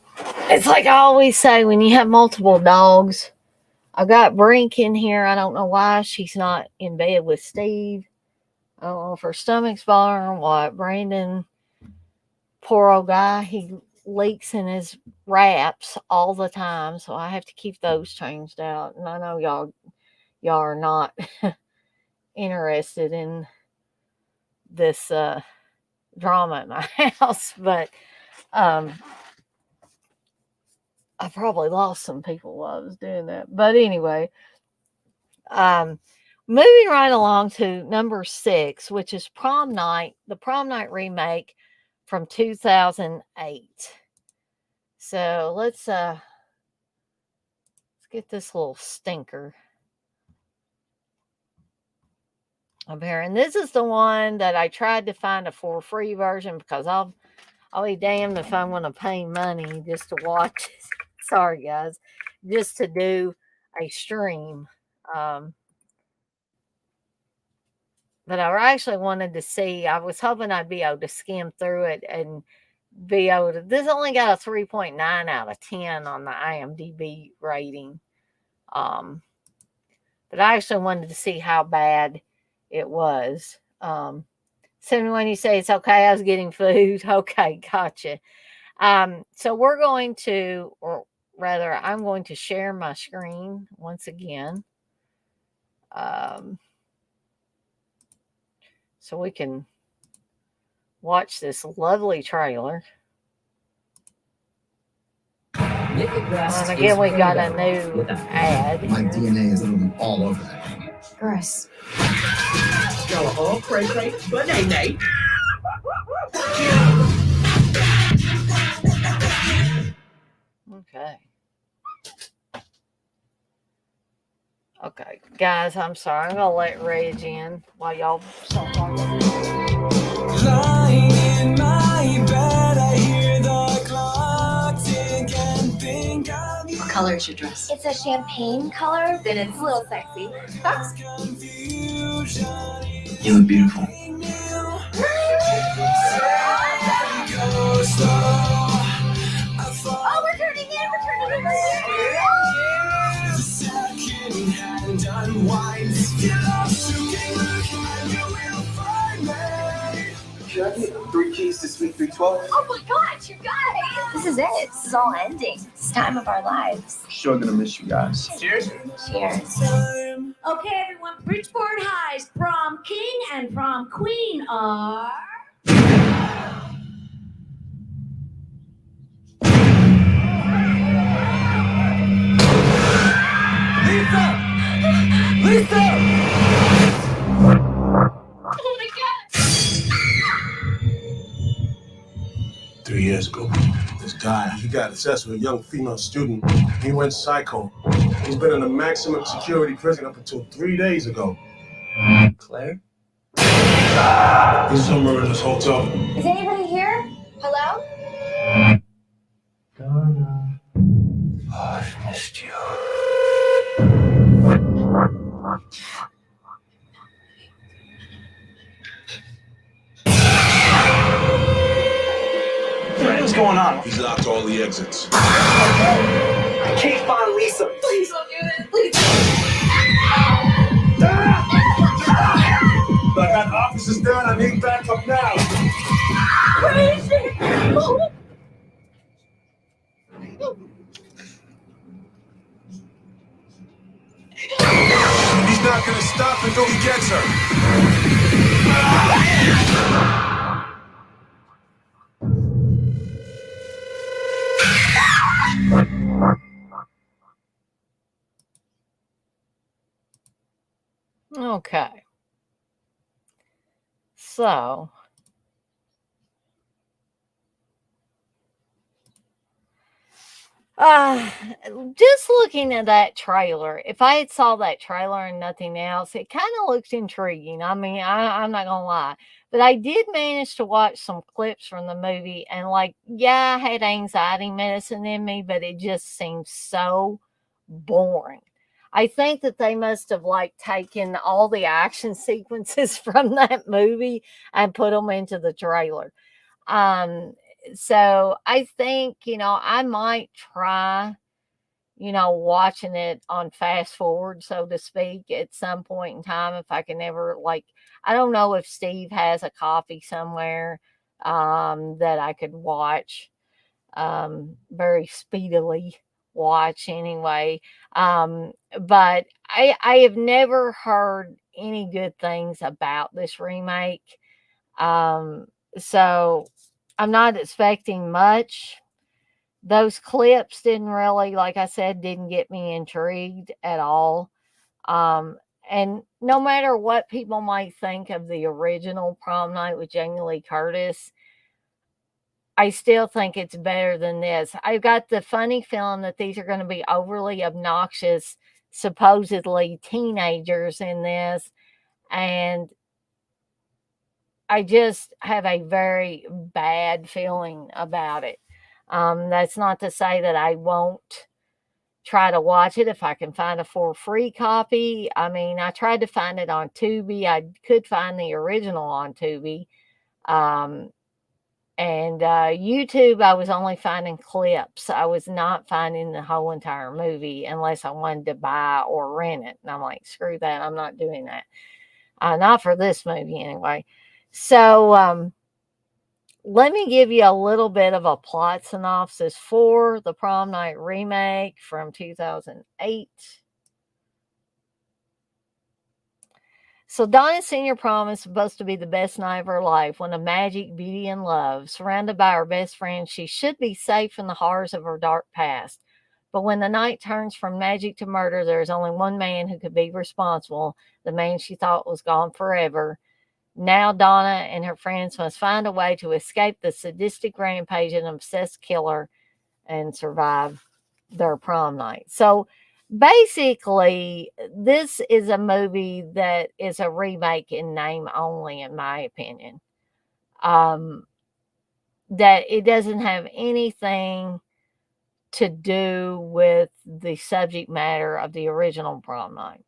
always say when you have multiple dogs. I got Brink in here. I don't know why she's not in bed with Steve. I don't know if her stomach's bothering her or what. Brandon, poor old guy, he leaks in his wraps all the time, so I have to keep those changed out. And I know y'all are not interested in this drama at my house, but I probably lost some people while I was doing that. But anyway, moving right along to number 6, which is Prom Night, the Prom Night remake from 2008. So let's get this little stinker up here. And this is the one that I tried to find a for free version because I'll be damned if I want to pay money just to watch it. Sorry, guys. Just to do a stream. But I actually wanted to see, I was hoping I'd be able to skim through it and be able to, this only got a 3.9 out of 10 on the IMDb rating. But I actually wanted to see how bad it was. 71, you say it's okay, I was getting food. Okay, gotcha. So we're going to, or rather, I'm going to share my screen once again. So we can watch this lovely trailer. And again, we got a new ad. My DNA is literally all over that. Gross. Oh, cray, but nay. Okay. Okay, guys, I'm sorry. I'm gonna let Rage in while y'all start talking. Lying in my bed, I hear the clock tick and think of you. What color is your dress? It's a champagne color, then it's a little sexy. You look beautiful. Oh, we're turning in. Should I get 3 keys to Suite 312? Oh my gosh, you guys! This is it. This is all ending. It's the time of our lives. Sure gonna miss you guys. Cheers. Cheers. Okay, everyone. Bridgeport High's prom king and prom queen are. Lisa! Oh my god! 3 years ago, this guy, he got obsessed with a young female student. He went psycho. He's been in a maximum security prison up until 3 days ago. Claire? He's somewhere in this hotel. Is anybody here? Hello? Donna. Oh, I've missed you. What's going on? He's locked all the exits. I can't find Lisa. Please don't do this. Please. I got officers down. I need backup now. Where is she? Oh. He's not gonna stop until he gets her. Okay. So, Uh, just looking at that trailer, if I had saw that trailer and nothing else, it kind of looks intriguing. I mean, I'm not gonna lie, but I did manage to watch some clips from the movie, and like, yeah, I had anxiety medicine in me, but it just seemed so boring. I think that they must have like taken all the action sequences from that movie and put them into the trailer. Um, so I think, I might try, watching it on fast forward, so to speak, at some point in time if I can ever like I don't know if Steve has a copy somewhere that I could watch very speedily watch anyway. But I have never heard any good things about this remake. Um, so I'm not expecting much. Those clips didn't really, like I said, didn't get me intrigued at all. Um, and no matter what people might think of the original Prom Night with Jamie Lee Curtis, I still think it's better than this. I've got the funny feeling that these are going to be overly obnoxious, supposedly teenagers in this. And I just have a very bad feeling about it. That's not to say that I won't try to watch it if I can find a for free copy. I mean, I tried to find it on Tubi. I could find the original on Tubi. Um, and YouTube, I was only finding clips. I was not finding the whole entire movie unless I wanted to buy or rent it. And I'm like, screw that. I'm not doing that. Not for this movie anyway. So let me give you a little bit of a plot synopsis for the Prom Night remake from 2008. So Donna's senior prom is supposed to be the best night of her life, one of magic, beauty, and love. Surrounded by her best friends, she should be safe from the horrors of her dark past. But when the night turns from magic to murder, there is only one man who could be responsible, the man she thought was gone forever. Now Donna and her friends must find a way to escape the sadistic rampage and obsessed killer and survive their prom night. So basically, this is a movie that is a remake in name only, in my opinion. That it doesn't have anything to do with the subject matter of the original prom night.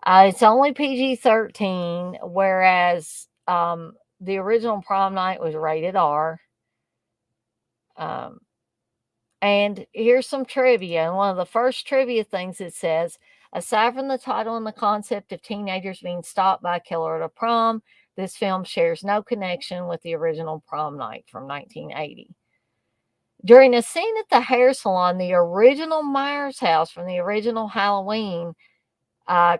It's only PG-13, whereas the original prom night was rated R. Um, and here's some trivia. And one of the first trivia things it says, aside from the title and the concept of teenagers being stopped by a killer at a prom, this film shares no connection with the original Prom Night from 1980. During a scene at the hair salon, the original Myers house from the original Halloween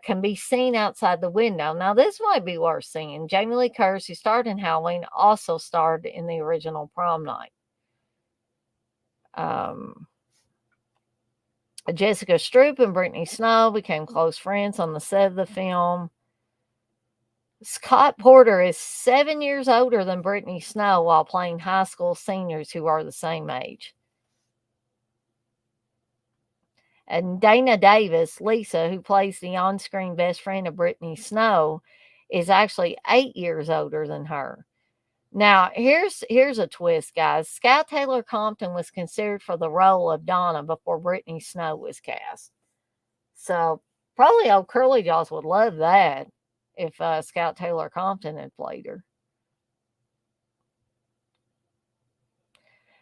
can be seen outside the window. Now, this might be worth seeing. Jamie Lee Curtis, who starred in Halloween, also starred in the original Prom Night. Jessica Stroup and Brittany Snow became close friends on the set of the film. Scott Porter is 7 years older than Brittany Snow while playing high school seniors who are the same age. And Dana Davis, Lisa, who plays the on-screen best friend of Brittany Snow, is actually 8 years older than her. Now, here's a twist, guys. Scout Taylor Compton was considered for the role of Donna before Brittany Snow was cast. So probably old Curly Jaws would love that if Scout Taylor Compton had played her.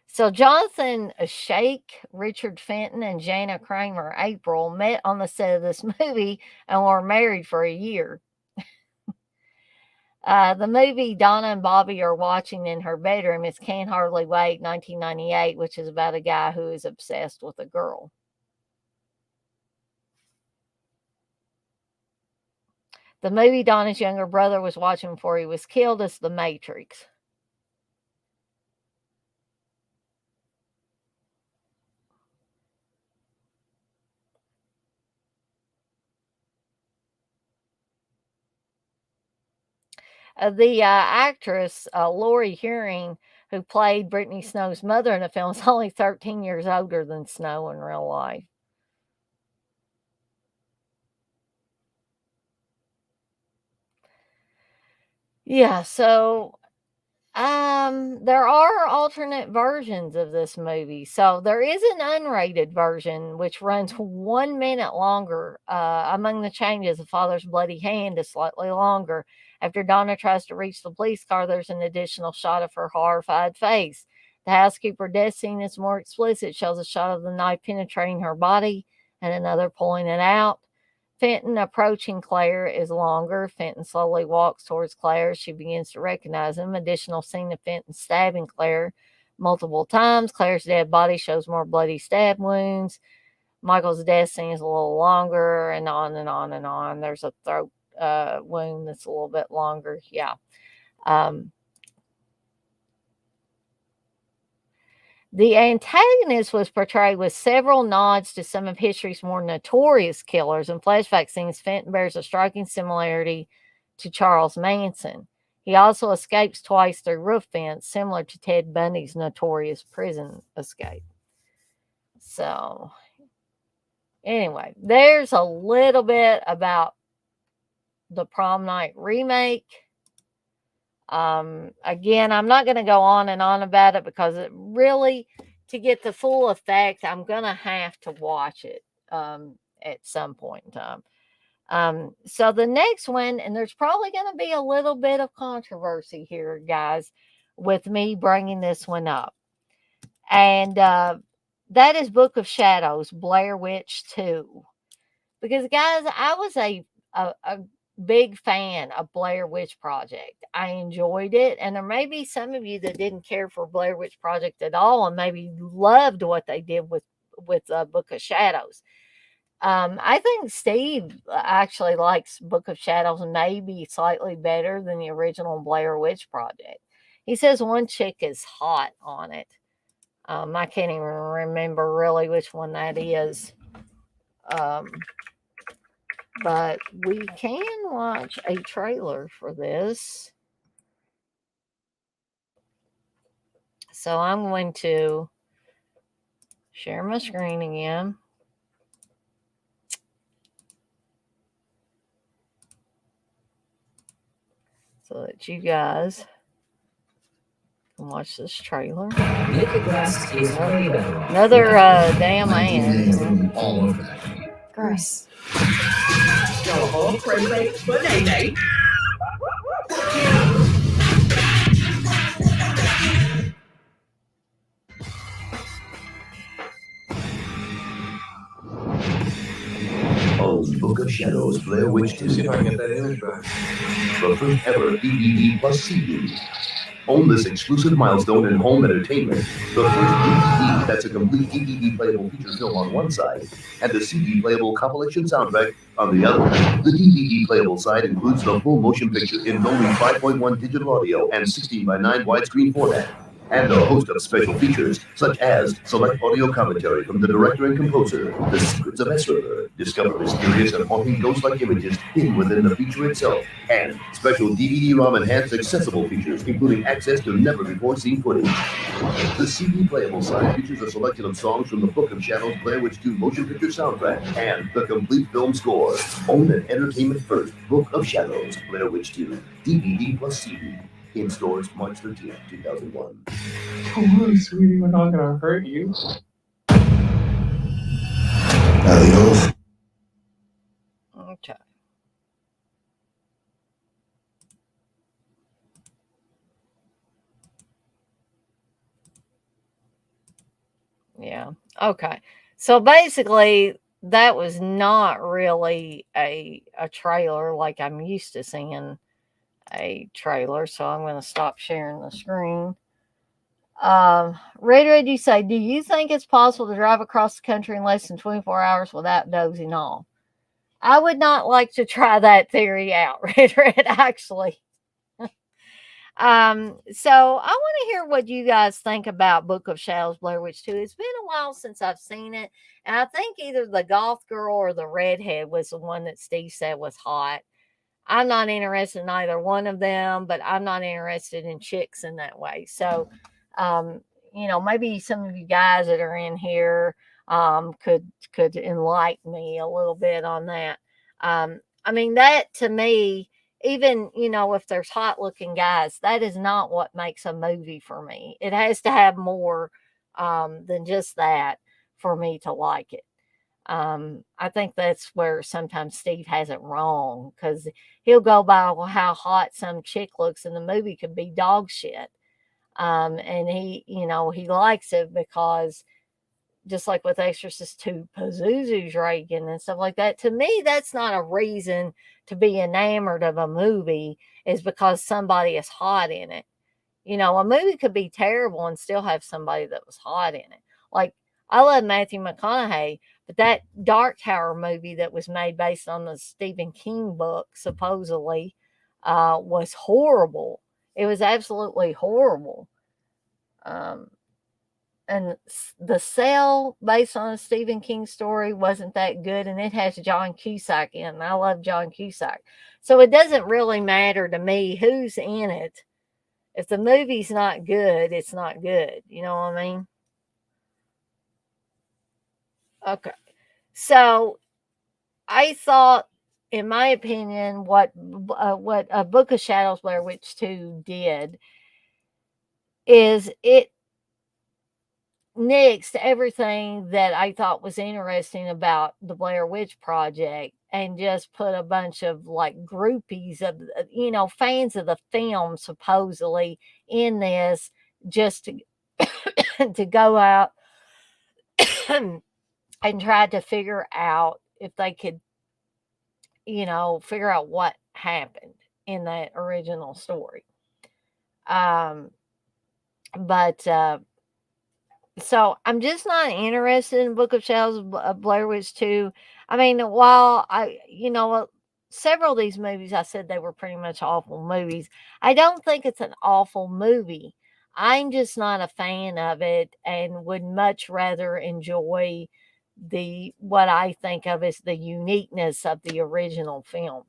So Jonathan Shake, Richard Fenton, and Jana Kramer April met on the set of this movie and were married for a year. The movie Donna and Bobby are watching in her bedroom is Can't Hardly Wait, 1998, which is about a guy who is obsessed with a girl. The movie Donna's younger brother was watching before he was killed is The Matrix. The actress, Lori Hearing, who played Brittany Snow's mother in the film, is only 13 years older than Snow in real life. Yeah, so there are alternate versions of this movie. So there is an unrated version which runs 1 minute longer. Among the changes, the father's bloody hand is slightly longer. After Donna tries to reach the police car, there's an additional shot of her horrified face. The housekeeper death scene is more explicit, shows a shot of the knife penetrating her body and another pulling it out. Fenton approaching Claire is longer. Fenton slowly walks towards Claire. She begins to recognize him. Additional scene of Fenton stabbing Claire multiple times. Claire's dead body shows more bloody stab wounds. Michael's death scene is a little longer, and on and on and on. There's a throat wound that's a little bit longer. Yeah. The antagonist was portrayed with several nods to some of history's more notorious killers. In flashback scenes, Fenton bears a striking similarity to Charles Manson. He also escapes twice through roof vents, similar to Ted Bundy's notorious prison escape. So, anyway, there's a little bit about the Prom Night remake. Again, I'm not going to go on and on about it because it really, to get the full effect, I'm going to have to watch it at some point in time. So the next one, and there's probably going to be a little bit of controversy here, guys, with me bringing this one up. And that is Book of Shadows, Blair Witch 2. Because, guys, I was a big fan of Blair Witch Project. I enjoyed it, and there may be some of you that didn't care for Blair Witch Project at all and maybe loved what they did with Book of Shadows. I think Steve actually likes Book of Shadows maybe slightly better than the original Blair Witch Project. He says one chick is hot on it. I can't even remember really which one that is. But we can watch a trailer for this. So I'm going to share my screen again. So that you guys can watch this trailer. Another damn ad. All over that. Gross. Oh, cray, cray, but nay, nay. Oh, Book of Shadows, Blair Witch 2. See if I can get that image back. The first ever DVD plus CD. Own this exclusive milestone in home entertainment. The first DVD that's a complete DVD playable feature film on one side, and the CD playable compilation soundtrack on the other. The DVD playable side includes the full motion picture in only 5.1 digital audio and 16:9 widescreen format, and a host of special features, such as select audio commentary from the director and composer, The Secrets of Esra, discover mysterious and haunting ghost-like images hidden within the feature itself, and special DVD-ROM enhanced accessible features, including access to never-before-seen footage. The CD playable side features a selection of songs from the Book of Shadows Blair Witch 2 motion picture soundtrack and the complete film score. Own an entertainment first Book of Shadows Blair Witch 2 DVD plus CD. In stores March 13th, 2001. Come on, sweetie, we're not gonna hurt you. Adios. Okay. Yeah. Okay. So basically, that was not really a trailer like I'm used to seeing a trailer. So I'm going to stop sharing the screen. Red, you say, do you think it's possible to drive across the country in less than 24 hours without dozing off? I would not like to try that theory out, Red, actually. So I want to hear what you guys think about Book of Shadows Blair Witch 2. It's been a while since I've seen it, and I think either the goth girl or the redhead was the one that Steve said was hot. I'm not interested in either one of them, but I'm not interested in chicks in that way. So Um, maybe some of you guys that are in here could enlighten me a little bit on that. I mean, that to me, even if there's hot looking guys, that is not what makes a movie for me. It has to have more than just that for me to like it. I think that's where sometimes Steve has it wrong because he'll go by how hot some chick looks, and the movie could be dog shit. And he likes it because just like with Exorcist 2, Pazuzu's Reagan and stuff like that. To me, that's not a reason to be enamored of a movie, is because somebody is hot in it. A movie could be terrible and still have somebody that was hot in it. Like, I love Matthew McConaughey, but that Dark Tower movie that was made based on the Stephen King book, supposedly, was horrible. It was absolutely horrible. Um, and The Cell, based on a Stephen King story, wasn't that good, and it has John Cusack in, and I love John Cusack. So it doesn't really matter to me who's in it. If the movie's not good, it's not good. You know what I mean? Okay. So I thought, in my opinion, what Book of Shadows Blair Witch 2 did is it nixed everything that I thought was interesting about the Blair Witch Project and just put a bunch of like groupies of, fans of the film supposedly in this just to, to go out and try to figure out if they could, figure out what happened in that original story. Um, but So I'm just not interested in Book of Shadows of Blair Witch 2. I mean, while several of these movies, I said they were pretty much awful movies. I don't think it's an awful movie. I'm just not a fan of it and would much rather enjoy what I think of as the uniqueness of the original film.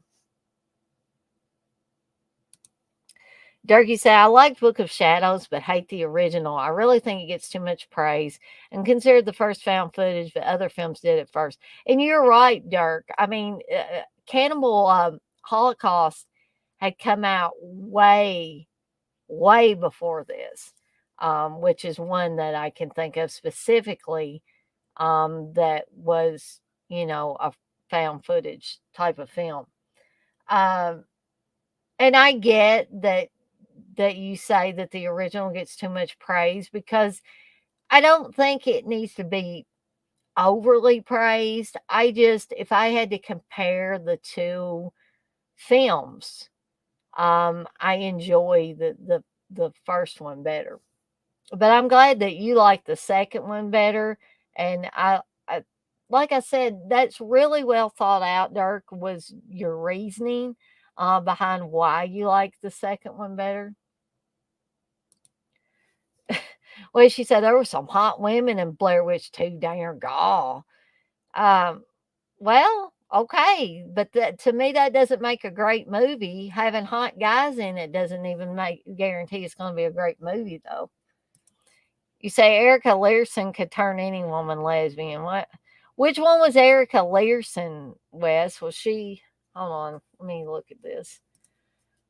Durkee said, I liked Book of Shadows, but hate the original. I really think it gets too much praise and considered the first found footage, but other films did it first. And you're right, Dirk. I mean, Cannibal Holocaust had come out way, way before this, which is one that I can think of specifically that was, a found footage type of film. Um, and I get that you say that the original gets too much praise, because I don't think it needs to be overly praised. If I had to compare the two films, I enjoy the first one better. But I'm glad that you like the second one better. And I like I said, that's really well thought out, Dirk, was your reasoning behind why you like the second one better. Well, she said there were some hot women in Blair Witch 2, darn gall. Um, well, okay, but to me that doesn't make a great movie. Having hot guys in it doesn't even guarantee it's going to be a great movie, though. You say Erica Learson could turn any woman lesbian. What? Which one was Erica Learson, Wes? Was she? Hold on, let me look at this.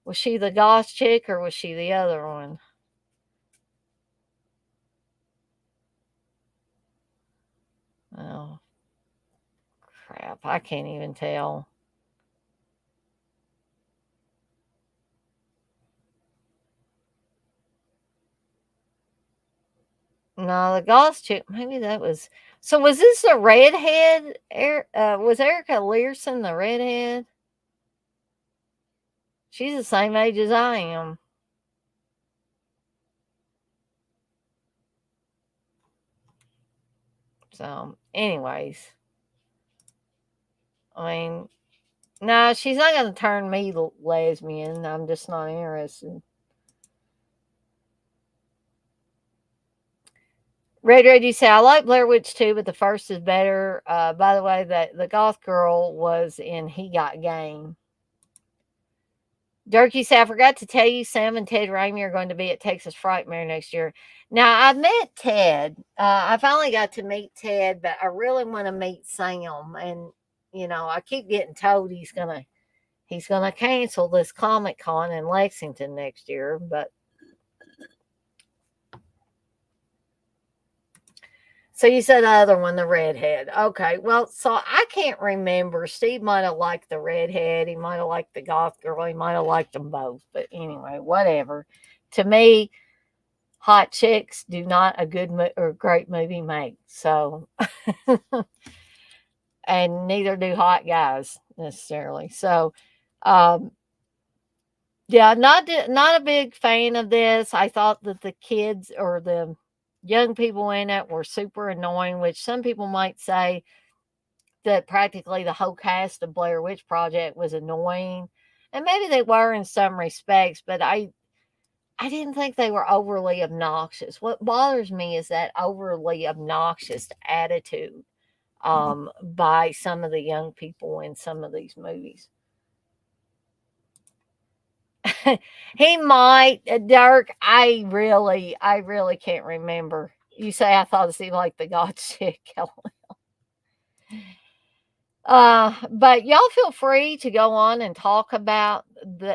Was she the goth chick or was she the other one? Oh, crap. I can't even tell. No, the goth chick, maybe that was. So was this the redhead? Was Erica Learson the redhead? She's the same age as I am. So, anyways. I mean, no, she's not going to turn me lesbian. I'm just not interested. Red, you say, I like Blair Witch 2, but the first is better. By the way, that the goth girl was in He Got Game. Durkee said, I forgot to tell you, Sam and Ted Raimi are going to be at Texas Frightmare next year. Now, I met Ted. I finally got to meet Ted, but I really want to meet Sam. And, you know, I keep getting told he's gonna cancel this Comic Con in Lexington next year, but so you said the other one, the redhead. Okay, well, so I can't remember. Steve might have liked the redhead. He might have liked the goth girl. He might have liked them both. But anyway, whatever. To me, hot chicks do not a good or great movie make. So, and neither do hot guys necessarily. So, yeah, not a big fan of this. I thought that the kids or the young people in it were super annoying, which some people might say that practically the whole cast of Blair Witch Project was annoying. And maybe they were in some respects, but I didn't think they were overly obnoxious. What bothers me is that overly obnoxious attitude by some of the young people in some of these movies. He might, Dirk. I really can't remember. You say I thought it seemed like the God chick. But y'all feel free to go on and talk about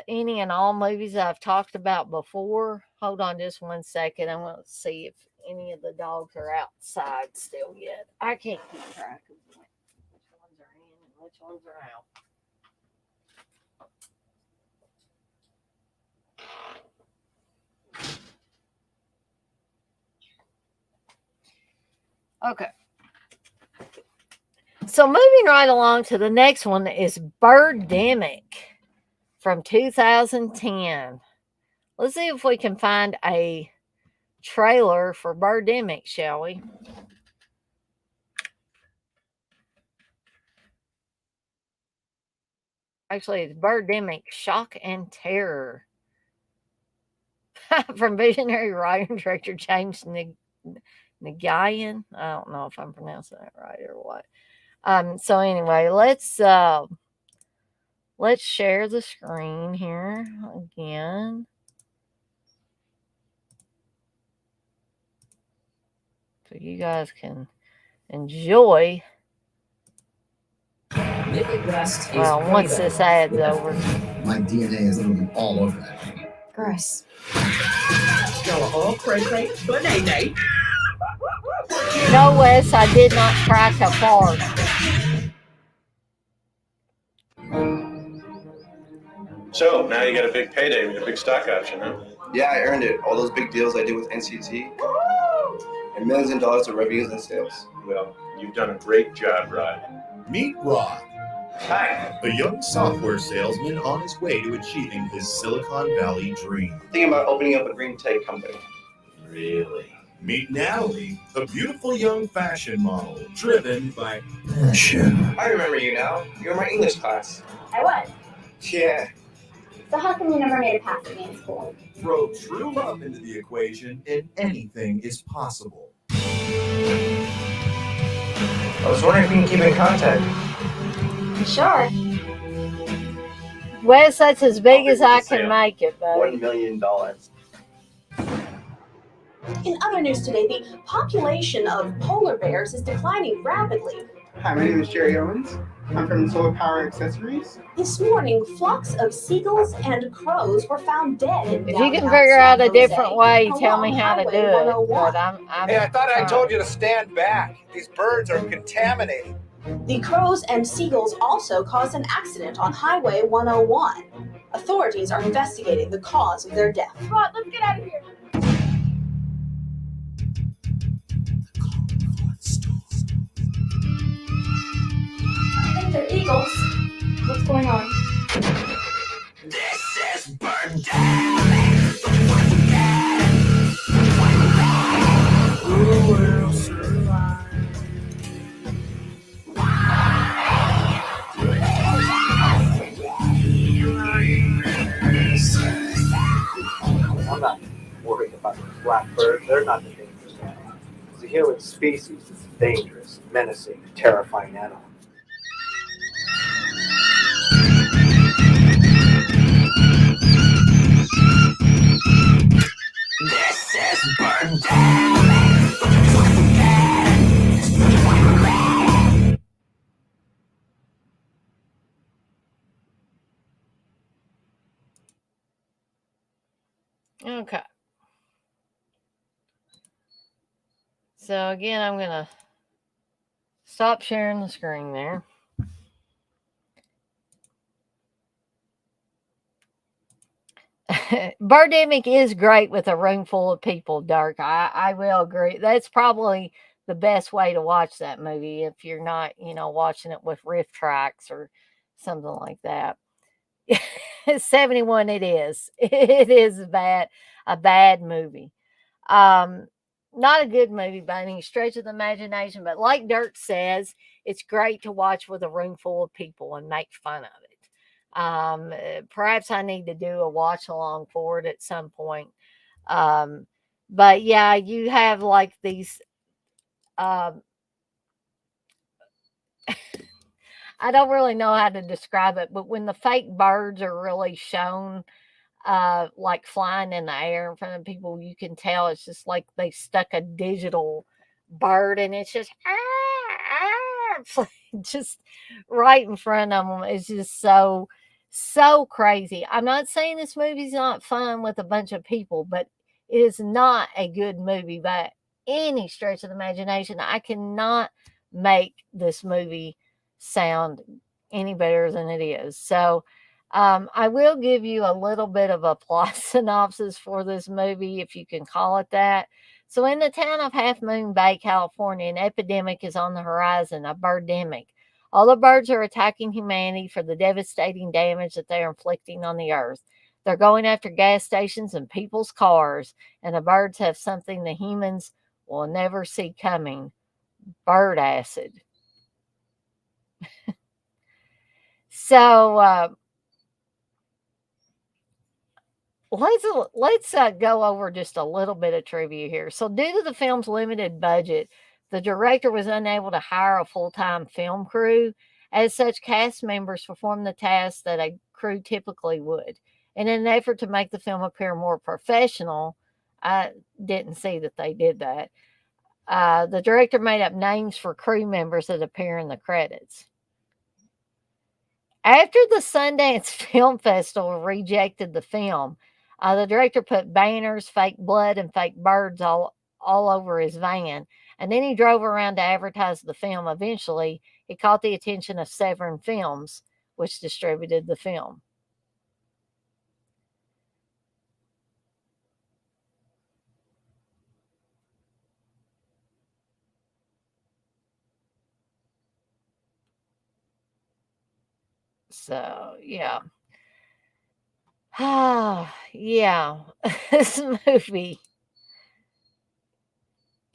any and all movies I've talked about before. Hold on just 1 second. I want to see if any of the dogs are outside still yet. I can't keep track of which ones are in and which ones are out. Okay. So moving right along to the next one is Birdemic from 2010. Let's see if we can find a trailer for Birdemic, shall we? Actually, it's Birdemic Shock and Terror from visionary writer and director James Nagayan. I don't know if I'm pronouncing that right or what. So anyway, let's share the screen here again. So you guys can enjoy. Well, once this ad's over. My DNA is literally all over that thing. Gross. No, Wes, I did not crack a fart. So now you got a big payday with a big stock option, huh? Yeah, I earned it. All those big deals I did with NCT. And millions of dollars of revenues and sales. Well, you've done a great job, Rod. Meet Rod. Hi. A young software salesman on his way to achieving his Silicon Valley dream. Thinking about opening up a green tech company. Really? Meet Natalie, a beautiful young fashion model, driven by passion. I remember you now. You were in my English class. I was. Yeah. So how come you never made it past me in school? Throw true love into the equation, and anything is possible. I was wondering if we can keep in contact. Sure. Wes, that's as big as I can make it, buddy. $1 million. In other news today, the population of polar bears is declining rapidly. Hi, my name is Jerry Owens. I'm from Solar Power Accessories. This morning, flocks of seagulls and crows were found dead in If you can figure out a different way, tell me how to do it. But I'm hey, I thought I told you to stand back. These birds are contaminated. The crows and seagulls also caused an accident on Highway 101. Authorities are investigating the cause of their death. Come on, let's get out of here. I think they're eagles. What's going on? This is Birdemic. Who will survive? I'm not worried about the blackbird. They're not the dangerous animal. The human species is a dangerous, menacing, terrifying animal. Okay. So again, I'm going to stop sharing the screen there. Birdemic is great with a room full of people, Dirk. I will agree. That's probably the best way to watch that movie if you're not, watching it with riff tracks or something like that. 71 it is. It is a bad movie. Um, Not a good movie by any stretch of the imagination, but like Dirk says, it's great to watch with a room full of people and make fun of it. Perhaps I need to do a watch along for it at some point. Um, but yeah, you have like these. Um, I don't really know how to describe it, but when the fake birds are really shown, like flying in the air in front of people, you can tell it's just like they stuck a digital bird and it's just it's like just right in front of them. It's just so crazy. I'm not saying this movie's not fun with a bunch of people, but it is not a good movie by any stretch of the imagination. I cannot make this movie sound any better than it is. So I will give you a little bit of a plot synopsis for this movie, if you can call it that. So, in the town of Half Moon Bay, California, an epidemic is on the horizon, a birdemic. All the birds are attacking humanity for the devastating damage that they are inflicting on the earth. They're going after gas stations and people's cars, and the birds have something the humans will never see coming: bird acid. So, let's go over just a little bit of trivia here. So, due to the film's limited budget, the director was unable to hire a full-time film crew. As such, cast members performed the tasks that a crew typically would. In an effort to make the film appear more professional, I didn't see that they did that. The director made up names for crew members that appear in the credits. After the Sundance Film Festival rejected the film, the director put banners, fake blood, and fake birds all over his van. And then he drove around to advertise the film. Eventually, it caught the attention of Severin Films, which distributed the film. So, yeah. Yeah. This movie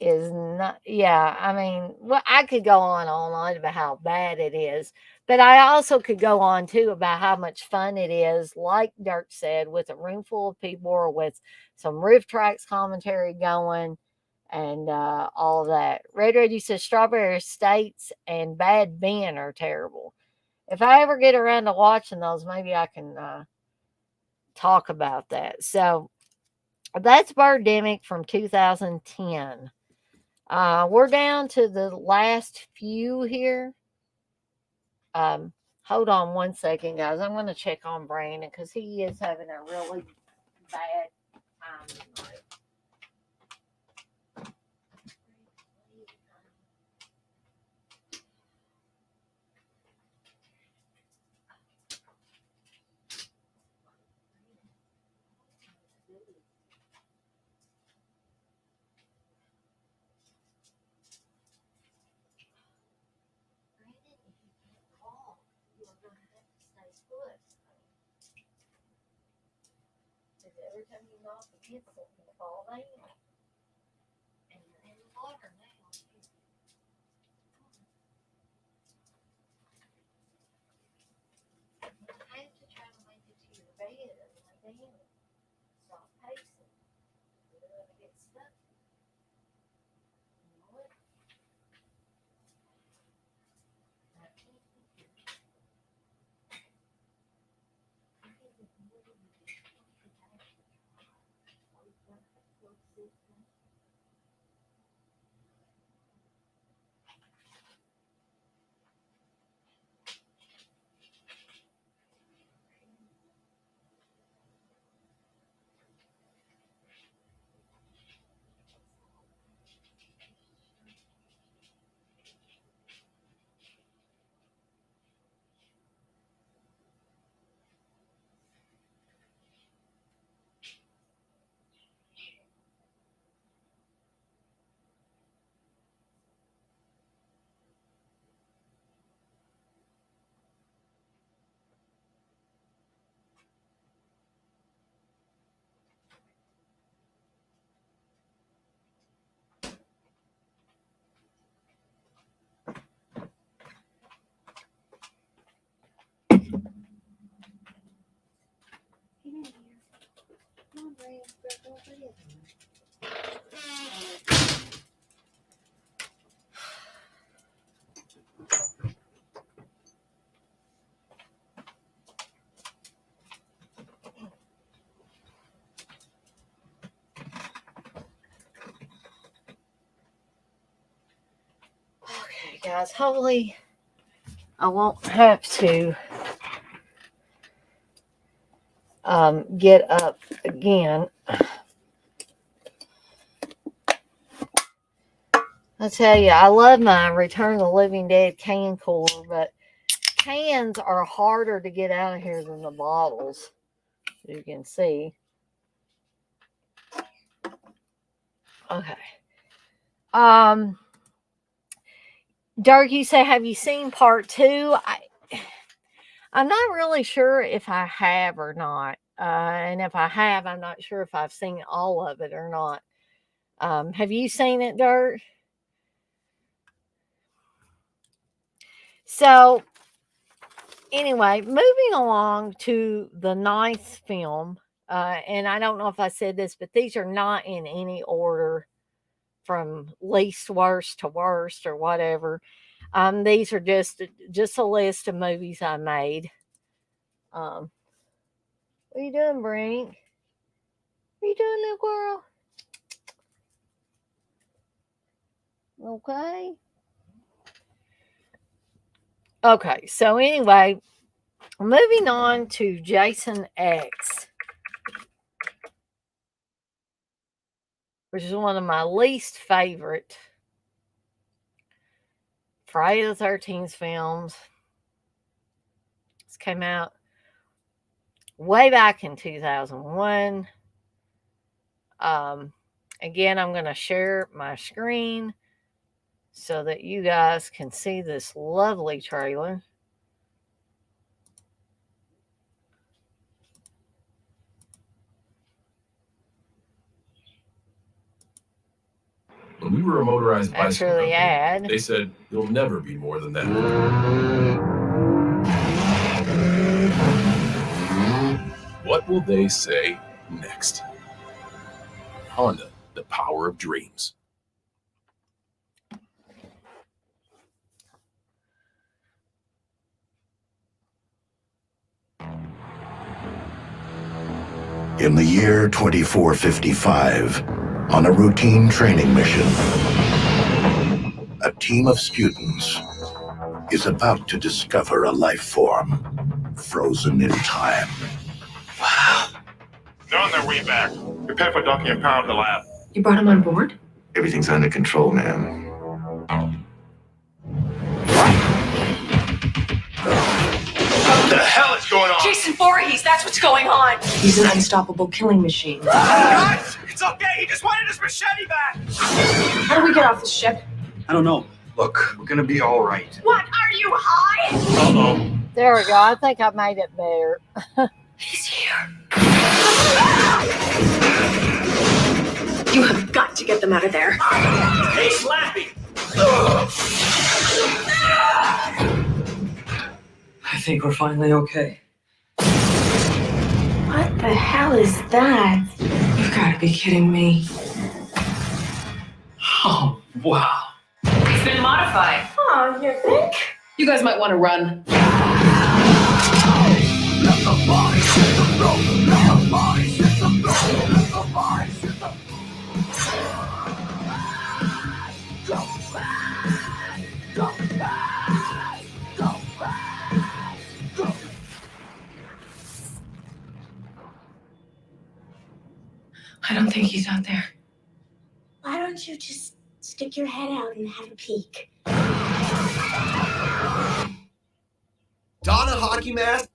is not, yeah, I mean, well, I could go on and on about how bad it is, but I also could go on too about how much fun it is, like Dirk said, with a room full of people or with some riff tracks commentary going and all of that. Red Reggie says Strawberry Estates and Bad Ben are terrible. If I ever get around to watching those, maybe I can talk about that. So that's Birdemic from 2010. We're down to the last few here. Hold on one second, guys. I'm going to check on Brandon because he is having a really bad time tonight. Every time you knock against something, you fall down. And you're in the water now. I have to try to make it to your bed and lay down. Stop pacing. You're going to get stuck. You know what? I can't be here. I can't be here. Okay, guys, hopefully I won't have to get up again. I tell you, I love my Return of the Living Dead can cooler, but cans are harder to get out of here than the bottles, as you can see. Okay. Dirk, you say, have you seen part 2? I'm not really sure if I have or not. And if I have, I'm not sure if I've seen all of it or not. Have you seen it, Dirk? So, anyway, moving along to the 9th film. And I don't know if I said this, but these are not in any order from least worst to worst or whatever. These are just a list of movies I made. What are you doing, Brink? What are you doing, little girl? Okay. Okay, so anyway, moving on to Jason X, which is one of my least favorite Friday the 13th films. This came out way back in 2001. Again, I'm going to share my screen so that you guys can see this lovely trailer. When we were a motorized bicycle After the company, ad, they said you'll never be more than that. What will they say next? Honda, the power of dreams. In the year 2455, on a routine training mission, a team of students is about to discover a life form frozen in time. They're on their way back. Prepare for docking and power up the lab. You brought him on board? Everything's under control, ma'am. What the hell is going on? Jason Voorhees, that's what's going on. He's an unstoppable killing machine. Guys, it's okay. He just wanted his machete back. How do we get off the ship? I don't know. Look, we're gonna be all right. What? Are you high? Uh-oh. there we go. I think I made it better. He's here. You have got to get them out of there. Hey, Slappy. I think we're finally okay. What the hell is that? You've got to be kidding me. Oh, wow. It's been modified. Oh, you think? You guys might want to run. I don't think he's out there. Why don't you just stick your head out and have a peek? Don a hockey mask?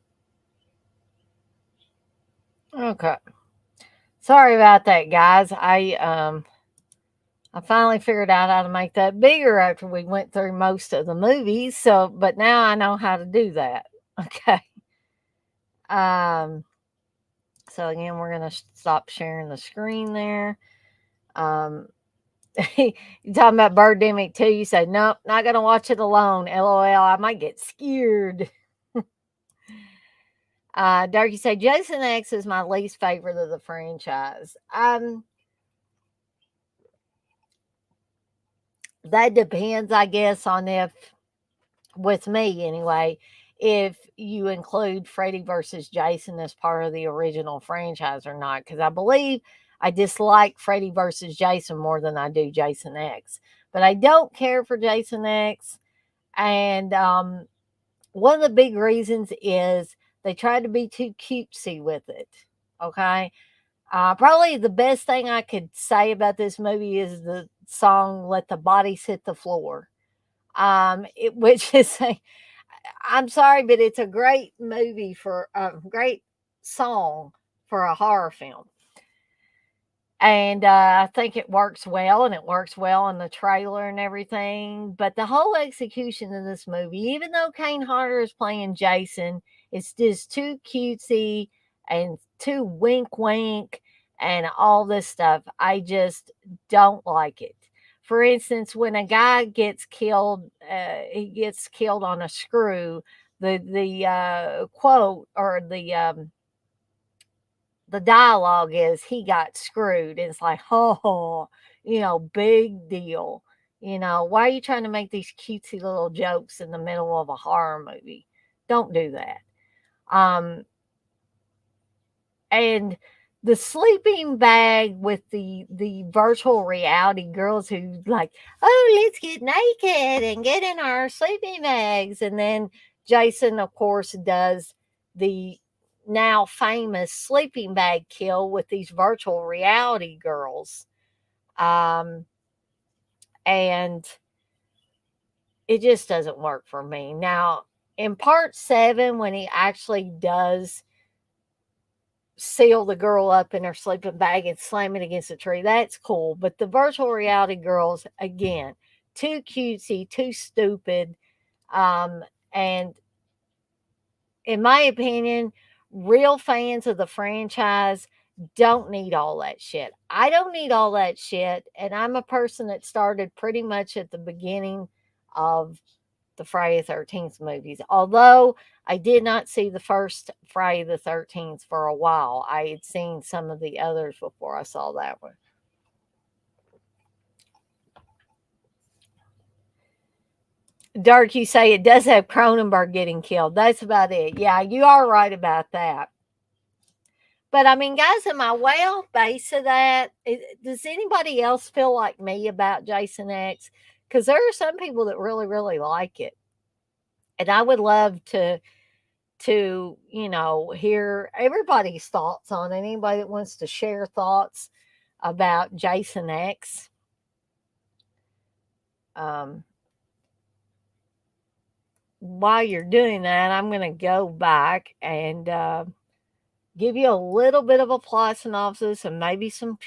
Okay. Sorry about that, guys. I finally figured out how to make that bigger after we went through most of the movies. So, but now I know how to do that. Okay. So again, we're gonna stop sharing the screen there. You talking about Birdemic 2? You say nope, not gonna watch it alone. LOL. I might get scared. Darky say Jason X is my least favorite of the franchise. That depends, I guess, on if, with me anyway, if you include Freddy versus Jason as part of the original franchise or not. Because I believe I dislike Freddy versus Jason more than I do Jason X. But I don't care for Jason X. And one of the big reasons is they tried to be too cutesy with it. Okay. Probably the best thing I could say about this movie is the song "Let the Bodies Hit the Floor," which is I'm sorry, but it's a great movie for a great song for a horror film. And I think it works well, and it works well in the trailer and everything. But the whole execution of this movie, even though Kane Hodder is playing Jason, it's just too cutesy and too wink wink and all this stuff. I just don't like it. For instance, when a guy gets killed, he gets killed on a screw. The quote or the dialogue is he got screwed. And it's like, oh, big deal. Why are you trying to make these cutesy little jokes in the middle of a horror movie? Don't do that. And the sleeping bag with the virtual reality girls who like, oh, let's get naked and get in our sleeping bags. And then Jason, of course, does the now famous sleeping bag kill with these virtual reality girls. And it just doesn't work for me. Now, in part 7, when he actually does seal the girl up in her sleeping bag and slam it against a tree, that's cool. But the virtual reality girls, again, too cutesy, too stupid. And in my opinion, real fans of the franchise don't need all that shit. I don't need all that shit. And I'm a person that started pretty much at the beginning of the Friday the 13th movies. Although I did not see the first Friday the 13th for a while, I had seen some of the others before I saw that one. Dirk, you say it does have Cronenberg getting killed. That's about it. Yeah, you are right about that. But I mean, guys, am I way off base of that? Does anybody else feel like me about Jason X? Because there are some people that really, really like it. And I would love to hear everybody's thoughts on it. Anybody that wants to share thoughts about Jason X. While you're doing that, I'm going to go back and give you a little bit of a plot synopsis and maybe some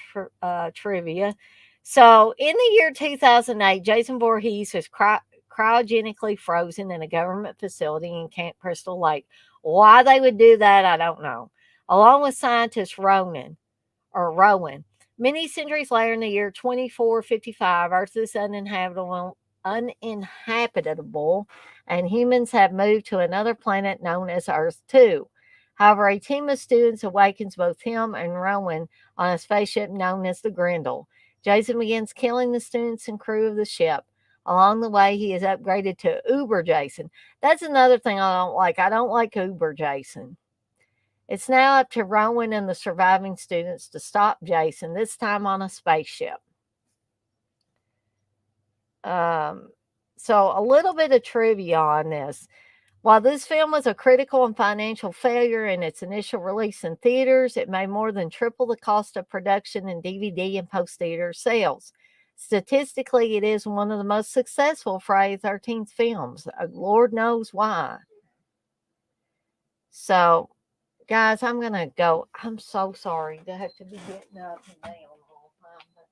trivia. So, in the year 2008, Jason Voorhees is cryogenically frozen in a government facility in Camp Crystal Lake. Why they would do that, I don't know. Along with scientist Rowan. Many centuries later, in the year 2455, Earth is uninhabitable, and humans have moved to another planet known as Earth 2. However, a team of students awakens both him and Rowan on a spaceship known as the Grendel. Jason begins killing the students and crew of the ship. Along the way, he is upgraded to Uber Jason. That's another thing I don't like. I don't like Uber Jason. It's now up to Rowan and the surviving students to stop Jason, this time on a spaceship. So a little bit of trivia on this. While this film was a critical and financial failure in its initial release in theaters, it made more than triple the cost of production in DVD and post-theater sales. Statistically, it is one of the most successful Friday the 13th films. Lord knows why. So, guys, I'm going to go. I'm so sorry to have to be getting up and down all the time. But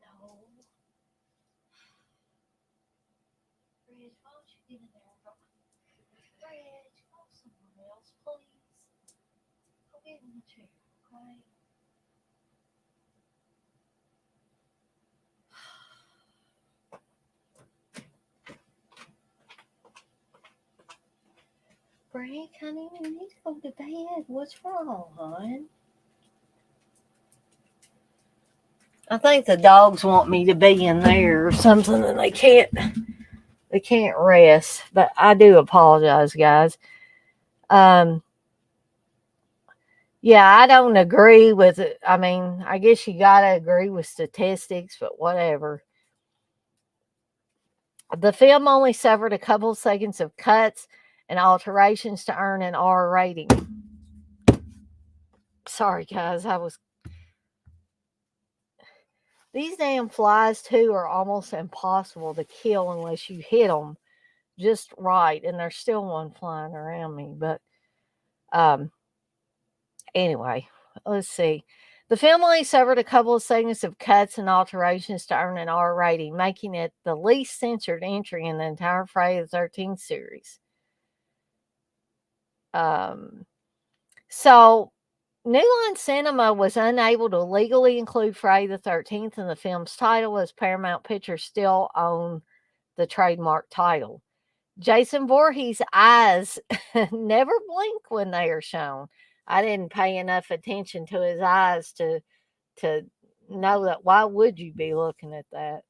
No. Bridge, why don't you get in there and go? Bridge, go somewhere else, please. Go get in the chair, okay? Frank, honey, you need to go to bed. What's wrong, hon? I think the dogs want me to be in there or something, and they can't rest. But I do apologize, guys. Yeah, I don't agree with it. I mean, I guess you gotta agree with statistics, but whatever. The film only suffered a couple of seconds of cuts and alterations to earn an R rating. Sorry, guys, these damn flies too are almost impossible to kill unless you hit them just right, and there's still one flying around me. But anyway, let's see. The film only suffered a couple of seconds of cuts and alterations to earn an R rating, making it the least censored entry in the entire Friday the 13th series. So, New Line Cinema was unable to legally include Friday the 13th in the film's title, as Paramount Pictures still owned the trademark title. Jason Voorhees' eyes never blink when they are shown. I didn't pay enough attention to his eyes to know that. Why would you be looking at that?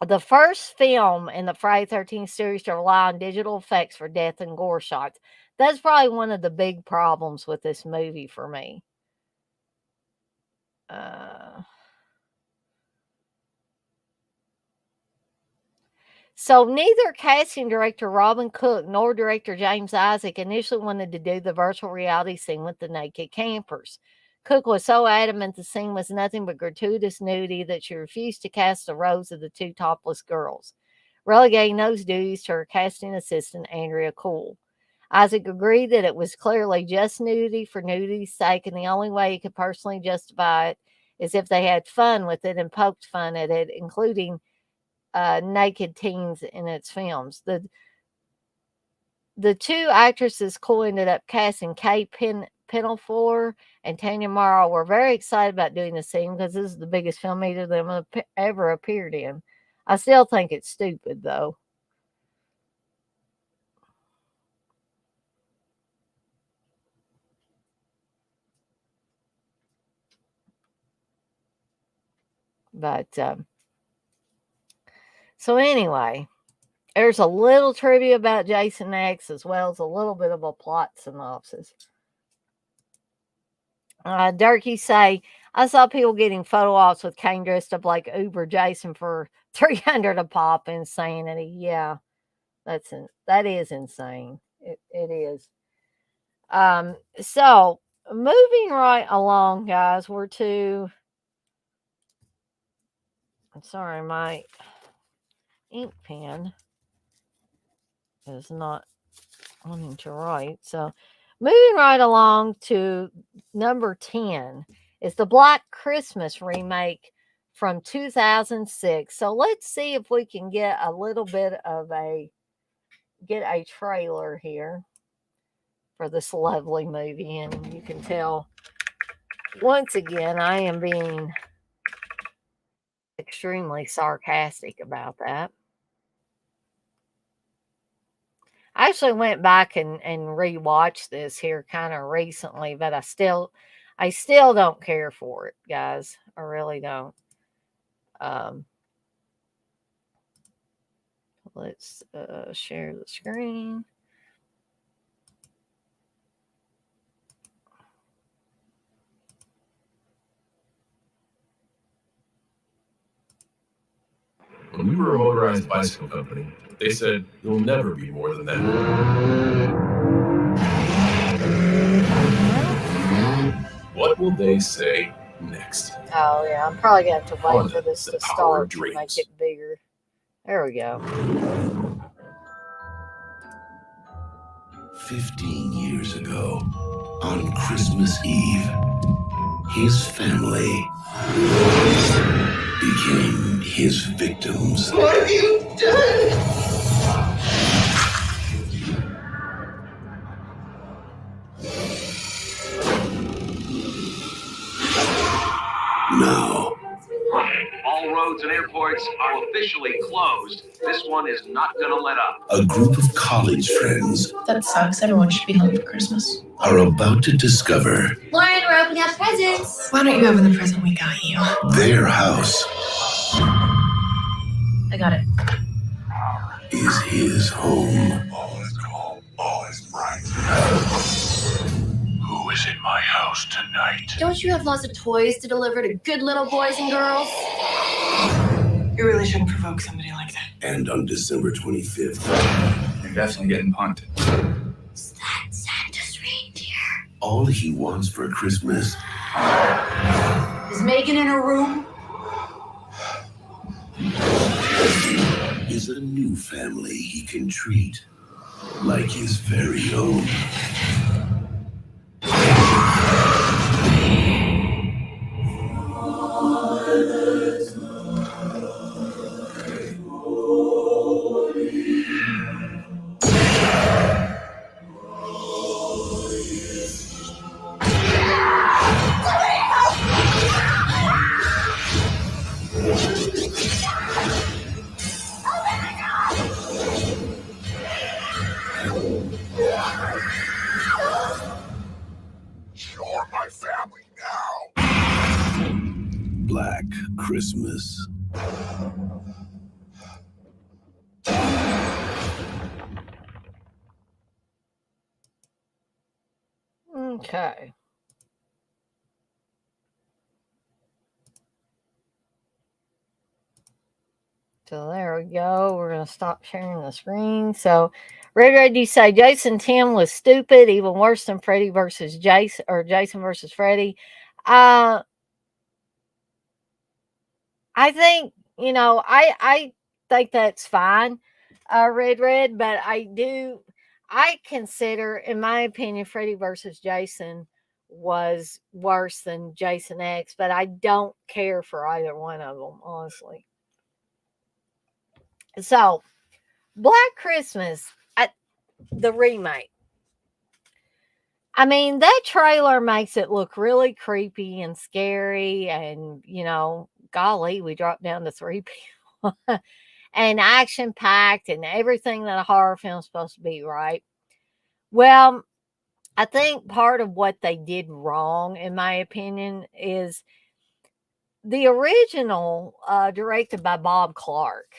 The first film in the Friday the 13th series to rely on digital effects for death and gore shots. That's probably one of the big problems with this movie for me. So neither casting director Robin Cook nor director James Isaac initially wanted to do the virtual reality scene with the naked campers. Cook was so adamant the scene was nothing but gratuitous nudity that she refused to cast the roles of the two topless girls, relegating those duties to her casting assistant, Andrea Cool. Isaac agreed that it was clearly just nudity for nudity's sake, and the only way he could personally justify it is if they had fun with it and poked fun at it, including naked teens in its films. The two actresses Cool ended up casting, Kay Pinafore and Tanya Morrow, were very excited about doing the scene because this is the biggest film either of them have ever appeared in. I still think it's stupid, though. But, so anyway, there's a little trivia about Jason X as well as a little bit of a plot synopsis. Dirk, you say, I saw people getting photo ops with Kane dressed up like Uber Jason for $300 a pop. Insanity. Yeah, that is insane. It is. So moving right along, guys, I'm sorry, my ink pen is not wanting to write. So moving right along to number 10 is the Black Christmas remake from 2006. So let's see if we can get a little bit of a trailer here for this lovely movie. And you can tell, once again, I am being extremely sarcastic about that. I actually went back and rewatched this here kind of recently, but I still don't care for it, guys. I really don't. Let's share the screen. When we were a motorized bicycle company, they said, you'll never be more than that. What will they say next? Oh, yeah. I'm probably going to have to wait Honda, for this the to power of start to make dreams. it bigger. There we go. 15 years ago, on Christmas Eve, his family became his victims. What have you done? Now, All roads and airports are officially closed. This one is not gonna let up. a group of college friends That sucks. Everyone should be home for Christmas. are about to discover Lauren, we're opening up presents. Why don't you open the present we got you? their house I got it. is his home. All is calm, all is bright. Who is in my house tonight? Don't you have lots of toys to deliver to good little boys and girls? You really shouldn't provoke somebody like that. And on December 25th, You're definitely getting punted. Is that Santa's reindeer? all he wants for Christmas Is Megan in her room? is a new family he can treat like his very own. You're my family now. Black Christmas. Okay. So there we go. We're going to stop sharing the screen. So, Red, you say Jason 10 was stupid, even worse than Freddy versus Jason, or Jason versus Freddy. I think, I think that's fine, Red, but I consider, in my opinion, Freddy versus Jason was worse than Jason X, but I don't care for either one of them, honestly. So, Black Christmas, the remake. I mean, that trailer makes it look really creepy and scary, and golly, we dropped down to 3 people, and action packed, and everything that a horror film's supposed to be, right? Well, I think part of what they did wrong, in my opinion, is the original, directed by Bob Clark,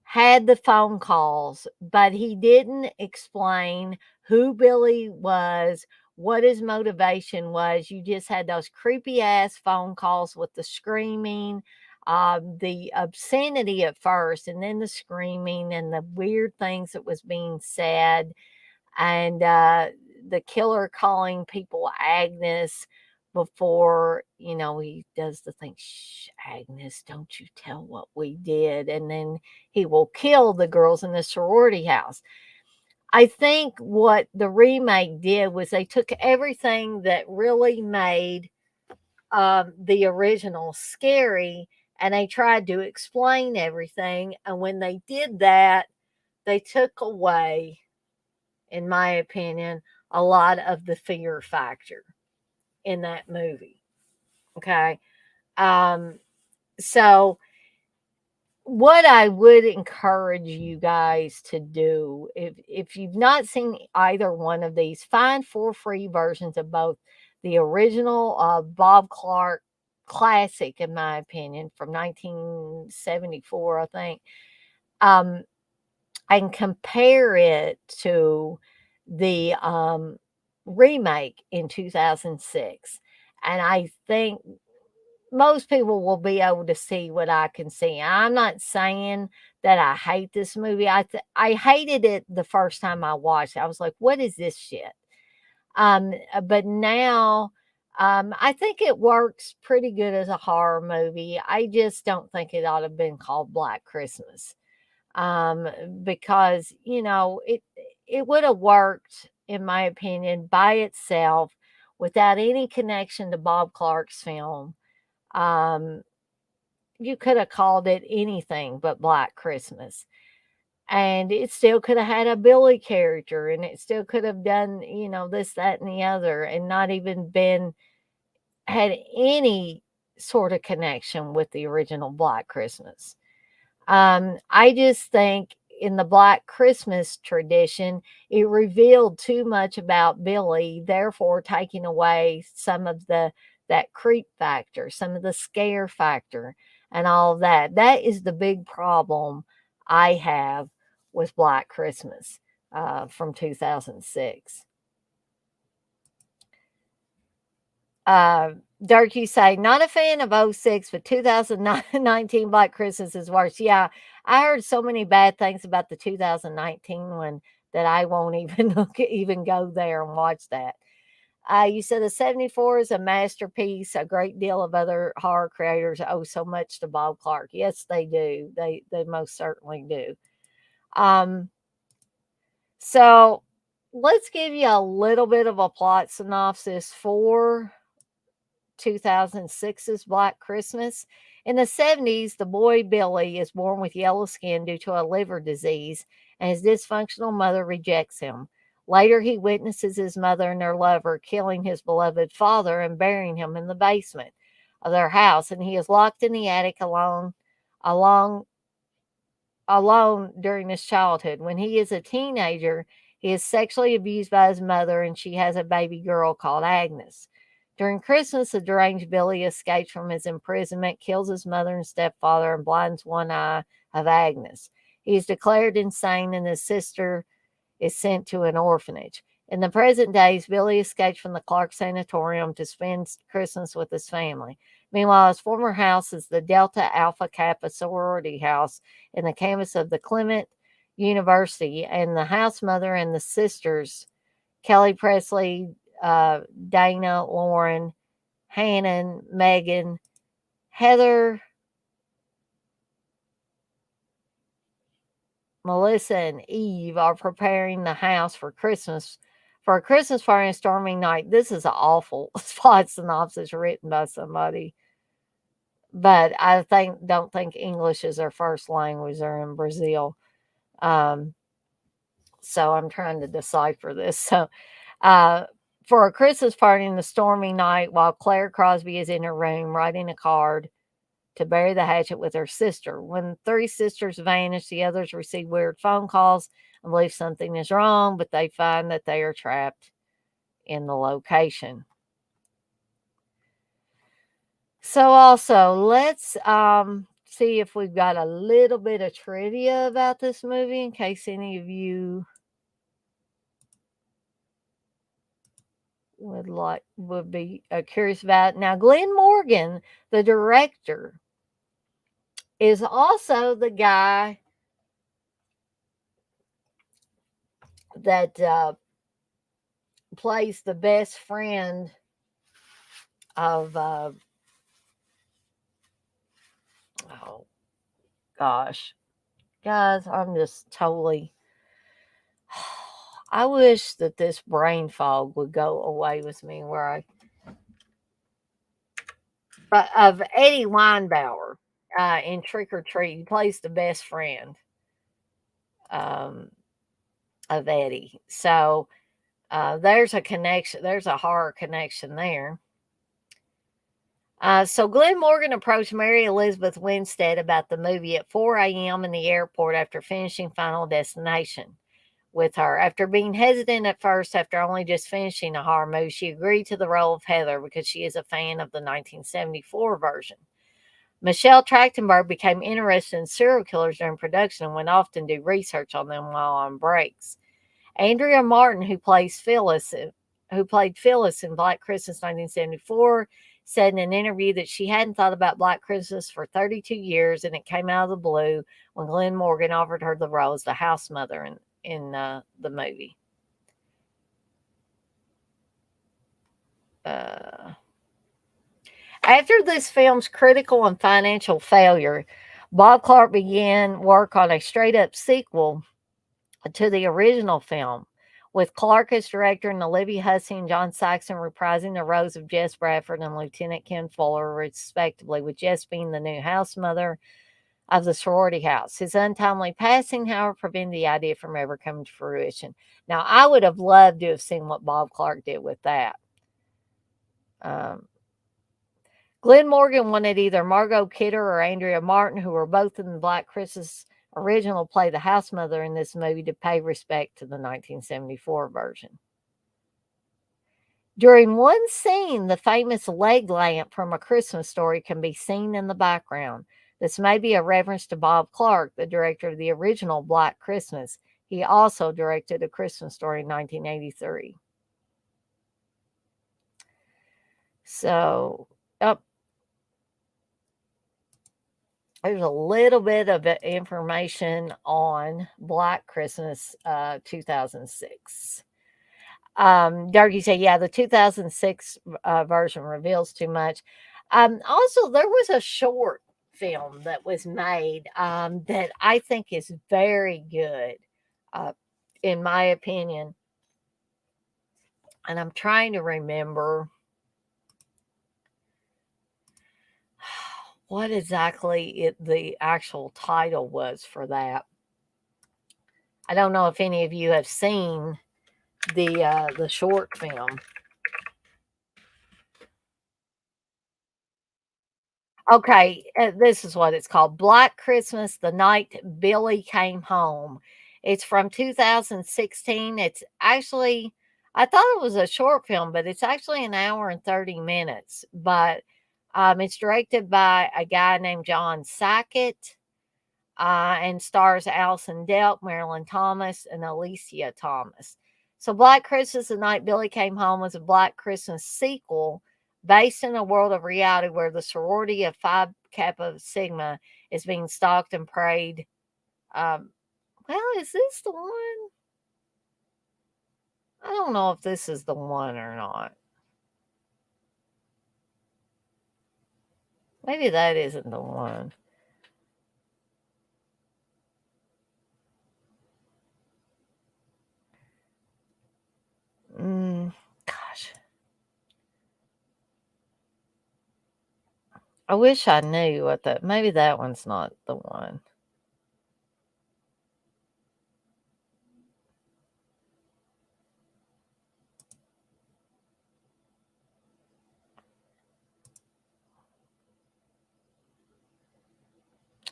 had the phone calls, but he didn't explain who Billy was, what his motivation was. You just had those creepy ass phone calls with the screaming, the obscenity at first, and then the screaming and the weird things that was being said, and the killer calling people Agnes before he does the thing, shh, Agnes, don't you tell what we did, and then he will kill the girls in the sorority house. I think what the remake did was they took everything that really made the original scary, and they tried to explain everything, and when they did that, they took away, in my opinion, a lot of the fear factor in that movie. Okay. So what I would encourage you guys to do, if you've not seen either one of these, find 4 free versions of both the original Bob Clark classic, in my opinion, from 1974, I think, and compare it to the remake in 2006. And I think most people will be able to see what I can see. I'm not saying that I hate this movie. I hated it the first time I watched it. I was like, what is this shit? But now I think it works pretty good as a horror movie. I just don't think it ought to have been called Black Christmas. Because it would have worked, in my opinion, by itself without any connection to Bob Clark's film. Um, you could have called it anything but Black Christmas. And it still could have had a Billy character, and it still could have done, this, that, and the other, and not even had any sort of connection with the original Black Christmas. I just think in the Black Christmas tradition, it revealed too much about Billy, therefore taking away some of that creep factor, some of the scare factor, and all that. That is the big problem I have with Black Christmas from 2006. Dirk, you say, not a fan of '06, but 2019 Black Christmas is worse. Yeah, I heard so many bad things about the 2019 one that I won't even go there and watch that. You said the 74 is a masterpiece. A great deal of other horror creators owe so much to Bob Clark. Yes, they do. They most certainly do. So let's give you a little bit of a plot synopsis for 2006's Black Christmas. In the 70s, the boy Billy is born with yellow skin due to a liver disease, and his dysfunctional mother rejects him. Later, he witnesses his mother and their lover killing his beloved father and burying him in the basement of their house, and he is locked in the attic along alone during his childhood. When he is a teenager, he is sexually abused by his mother, and she has a baby girl called Agnes. During Christmas, the deranged Billy escapes from his imprisonment, kills his mother and stepfather, and blinds one eye of Agnes. He is declared insane, and his sister is sent to an orphanage. In the present days, Billy escapes from the Clark Sanatorium to spend Christmas with his family. Meanwhile, his former house is the Delta Alpha Kappa sorority house in the campus of the Clement University, and the house mother and the sisters, Kelly Presley, Dana, Lauren, Hannon, Megan, Heather, Melissa, and Eve, are preparing the house for Christmas. For a Christmas party and stormy night. This is an awful plot synopsis written by somebody. But I don't think English is their first language. They're in Brazil. So I'm trying to decipher this. So for a Christmas party in the stormy night, while Claire Crosby is in her room writing a card to bury the hatchet with her sister. When three sisters vanish, the others receive weird phone calls and believe something is wrong, but they find that they are trapped in the location. So also, let's see if we've got a little bit of trivia about this movie in case any of you would be curious about it. Now, Glenn Morgan, the director, is also the guy that plays the best friend of oh gosh, guys, I'm just totally I wish that this brain fog would go away with me but of Eddie Weinbauer in Trick or Treat. He plays the best friend of Eddie. So there's a connection. There's a horror connection there. So Glenn Morgan approached Mary Elizabeth Winstead about the movie at 4 a.m. in the airport after finishing Final Destination with her. After being hesitant at first, after only just finishing a horror movie, she agreed to the role of Heather because she is a fan of the 1974 version. Michelle Trachtenberg became interested in serial killers during production and went off to do research on them while on breaks. Andrea Martin, who played Phyllis in Black Christmas 1974, said in an interview that she hadn't thought about Black Christmas for 32 years, and it came out of the blue when Glenn Morgan offered her the role as the house mother in the movie. After this film's critical and financial failure, Bob Clark began work on a straight-up sequel to the original film, with Clark as director and Olivia Hussey and John Saxon reprising the roles of Jess Bradford and Lieutenant Ken Fuller, respectively, with Jess being the new house mother of the sorority house. His untimely passing, however, prevented the idea from ever coming to fruition. Now, I would have loved to have seen what Bob Clark did with that. Glenn Morgan wanted either Margot Kidder or Andrea Martin, who were both in the Black Christmas original, play the house mother in this movie to pay respect to the 1974 version. During one scene, the famous leg lamp from A Christmas Story can be seen in the background. This may be a reference to Bob Clark, the director of the original Black Christmas. He also directed A Christmas Story in 1983. So, there's a little bit of information on Black Christmas 2006. Darky said, yeah, the 2006 version reveals too much. Also, there was a short film that was made that I think is very good, in my opinion. And I'm trying to remember what exactly the actual title was for that. I don't know if any of you have seen the short film. Okay, this is what it's called: Black Christmas, the Night Billy Came Home. It's from 2016. It's actually, I thought it was a short film, but it's actually an hour and 30 minutes. But it's directed by a guy named John Sackett, and stars Allison Delp, Marilyn Thomas, and Alicia Thomas. So, Black Christmas, the Night Billy Came Home was a Black Christmas sequel based in a world of reality where the sorority of Phi Kappa Sigma is being stalked and preyed. Well, is this the one? I don't know if this is the one or not. Maybe that isn't the one. Gosh. I wish I knew what that. Maybe that one's not the one.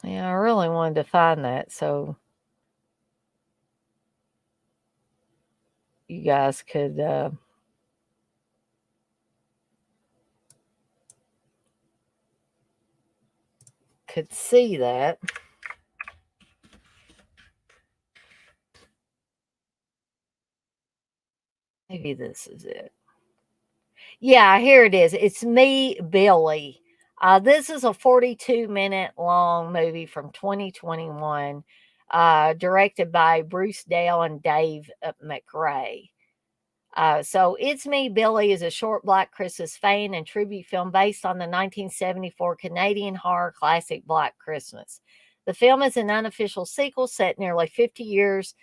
Yeah, I really wanted to find that so you guys could see that. Maybe this is it. Yeah, here it is. It's Me, Billy. This is a 42-minute long movie from 2021, directed by Bruce Dale and Dave McRae. So, It's Me, Billy is a short Black Christmas fan and tribute film based on the 1974 Canadian horror classic Black Christmas. The film is an unofficial sequel set nearly 50 years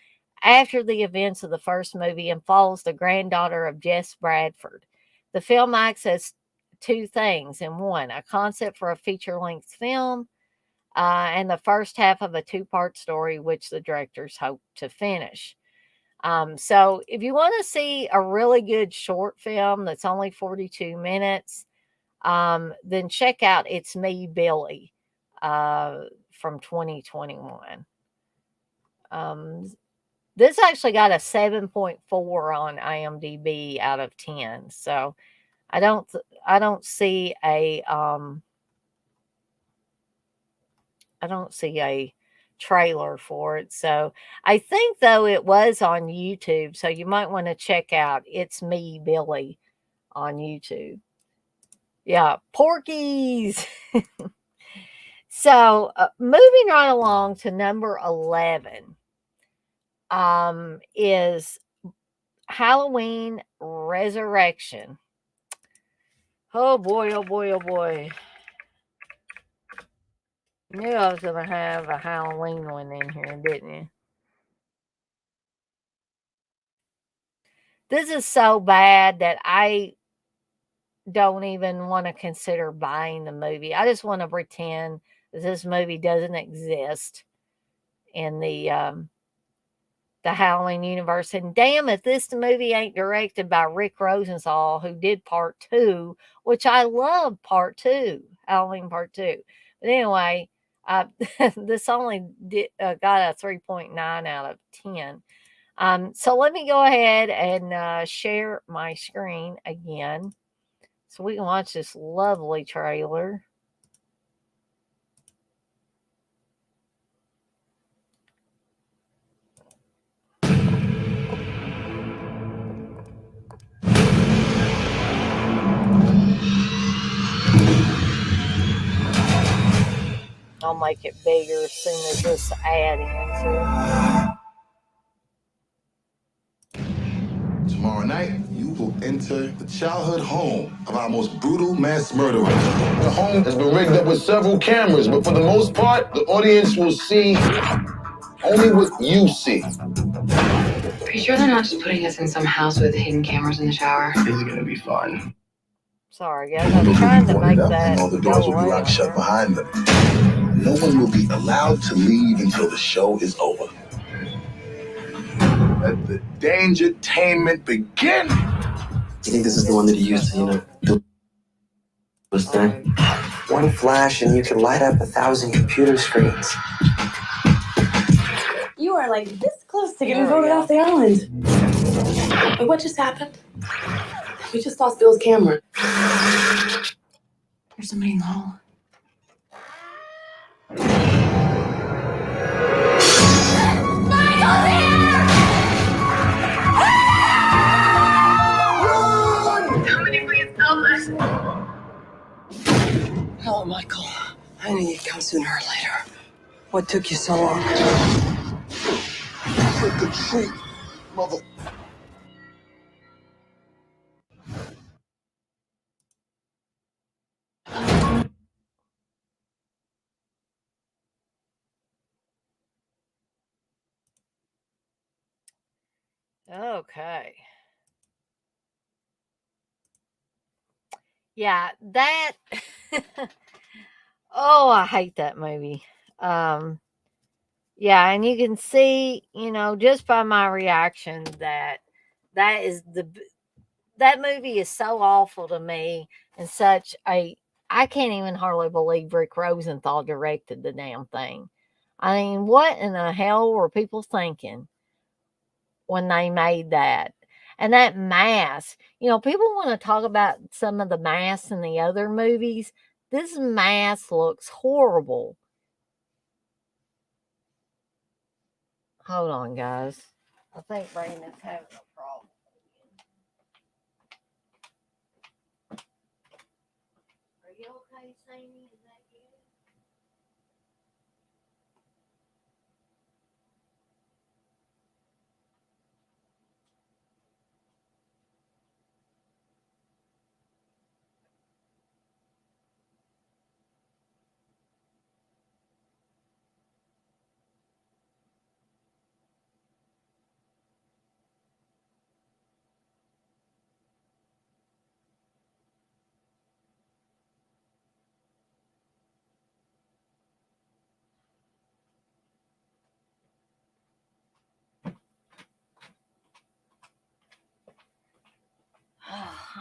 after the events of the first movie and follows the granddaughter of Jess Bradford. The film acts as two things in one: a concept for a feature length film, and the first half of a two-part story, which the directors hope to finish. So if you want to see a really good short film that's only 42 minutes, then check out It's Me, Billy, from 2021. This actually got a 7.4 on IMDb out of 10. So I don't see a trailer for it. So I think though it was on YouTube, so you might want to check out It's Me, Billy on YouTube. Yeah, Porkies. So moving right along to number 11 is Halloween Resurrection. Oh boy, oh boy, oh boy. You knew I was going to have a Halloween one in here, didn't you? This is so bad that I don't even want to consider buying the movie. I just want to pretend that this movie doesn't exist in the Halloween universe. And damn if this movie ain't directed by Rick Rosenthal, who did part 2, which I love part 2, Halloween part 2. But anyway, this only got a 3.9 out of 10. So let me go ahead and share my screen again so we can watch this lovely trailer. I'll make it bigger as soon as this ad ends here. Tomorrow night, you will enter the childhood home of our most brutal mass murderer. The home has been rigged up with several cameras, but for the most part, the audience will see only what you see. Are you sure they're not just putting us in some house with hidden cameras in the shower? It's gonna be fun. Sorry, guys. I'm trying to make that And all the doors go will be away locked on shut there. behind them. No one will be allowed to leave until the show is over. Let the dangertainment begin. You think this is the one that he used to, do this thing? One flash and you can light up 1,000 computer screens. You are like this close to getting voted off the island. Wait, what just happened? We just lost Bill's camera. There's somebody in the hall. Somebody please help us. Hello, Michael. I knew you'd come sooner or later. What took you so long? Trick or treat, mother. Okay. Yeah, that oh, I hate that movie. Yeah, and you can see, just by my reaction that is that movie is so awful to me and such a I can't even hardly believe Rick Rosenthal directed the damn thing. I mean, what in the hell were people thinking when they made that? And that mask, people want to talk about some of the masks in the other movies. This mask looks horrible. Hold on, guys. I think Brandon's having a problem. Are you okay, Sammy? Is that good?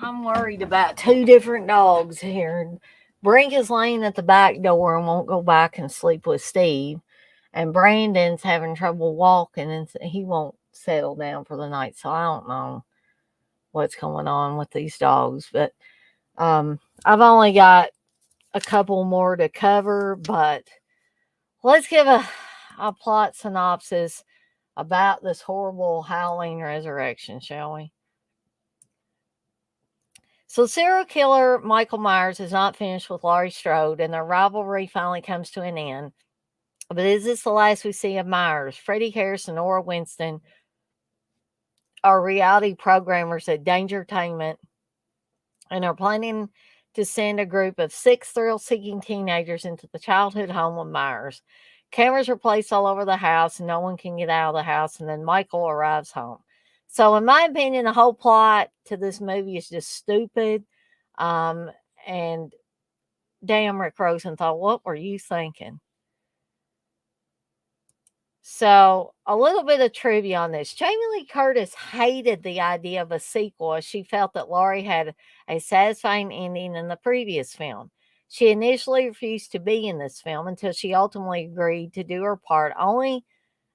I'm worried about 2 different dogs here. Brink is laying at the back door and won't go back and sleep with Steve. And Brandon's having trouble walking and he won't settle down for the night. So I don't know what's going on with these dogs. But I've only got a couple more to cover. But let's give a plot synopsis about this horrible Halloween resurrection, shall we? So serial killer Michael Myers is not finished with Laurie Strode, and their rivalry finally comes to an end. But is this the last we see of Myers? Freddie Harris and Nora Winston are reality programmers at Dangertainment and are planning to send a group of 6 thrill-seeking teenagers into the childhood home of Myers. Cameras are placed all over the house, and no one can get out of the house, and then Michael arrives home. So, in my opinion, the whole plot to this movie is just stupid. And damn, Rick Rosenthal, what were you thinking? So, a little bit of trivia on this. Jamie Lee Curtis hated the idea of a sequel as she felt that Laurie had a satisfying ending in the previous film. She initially refused to be in this film until she ultimately agreed to do her part only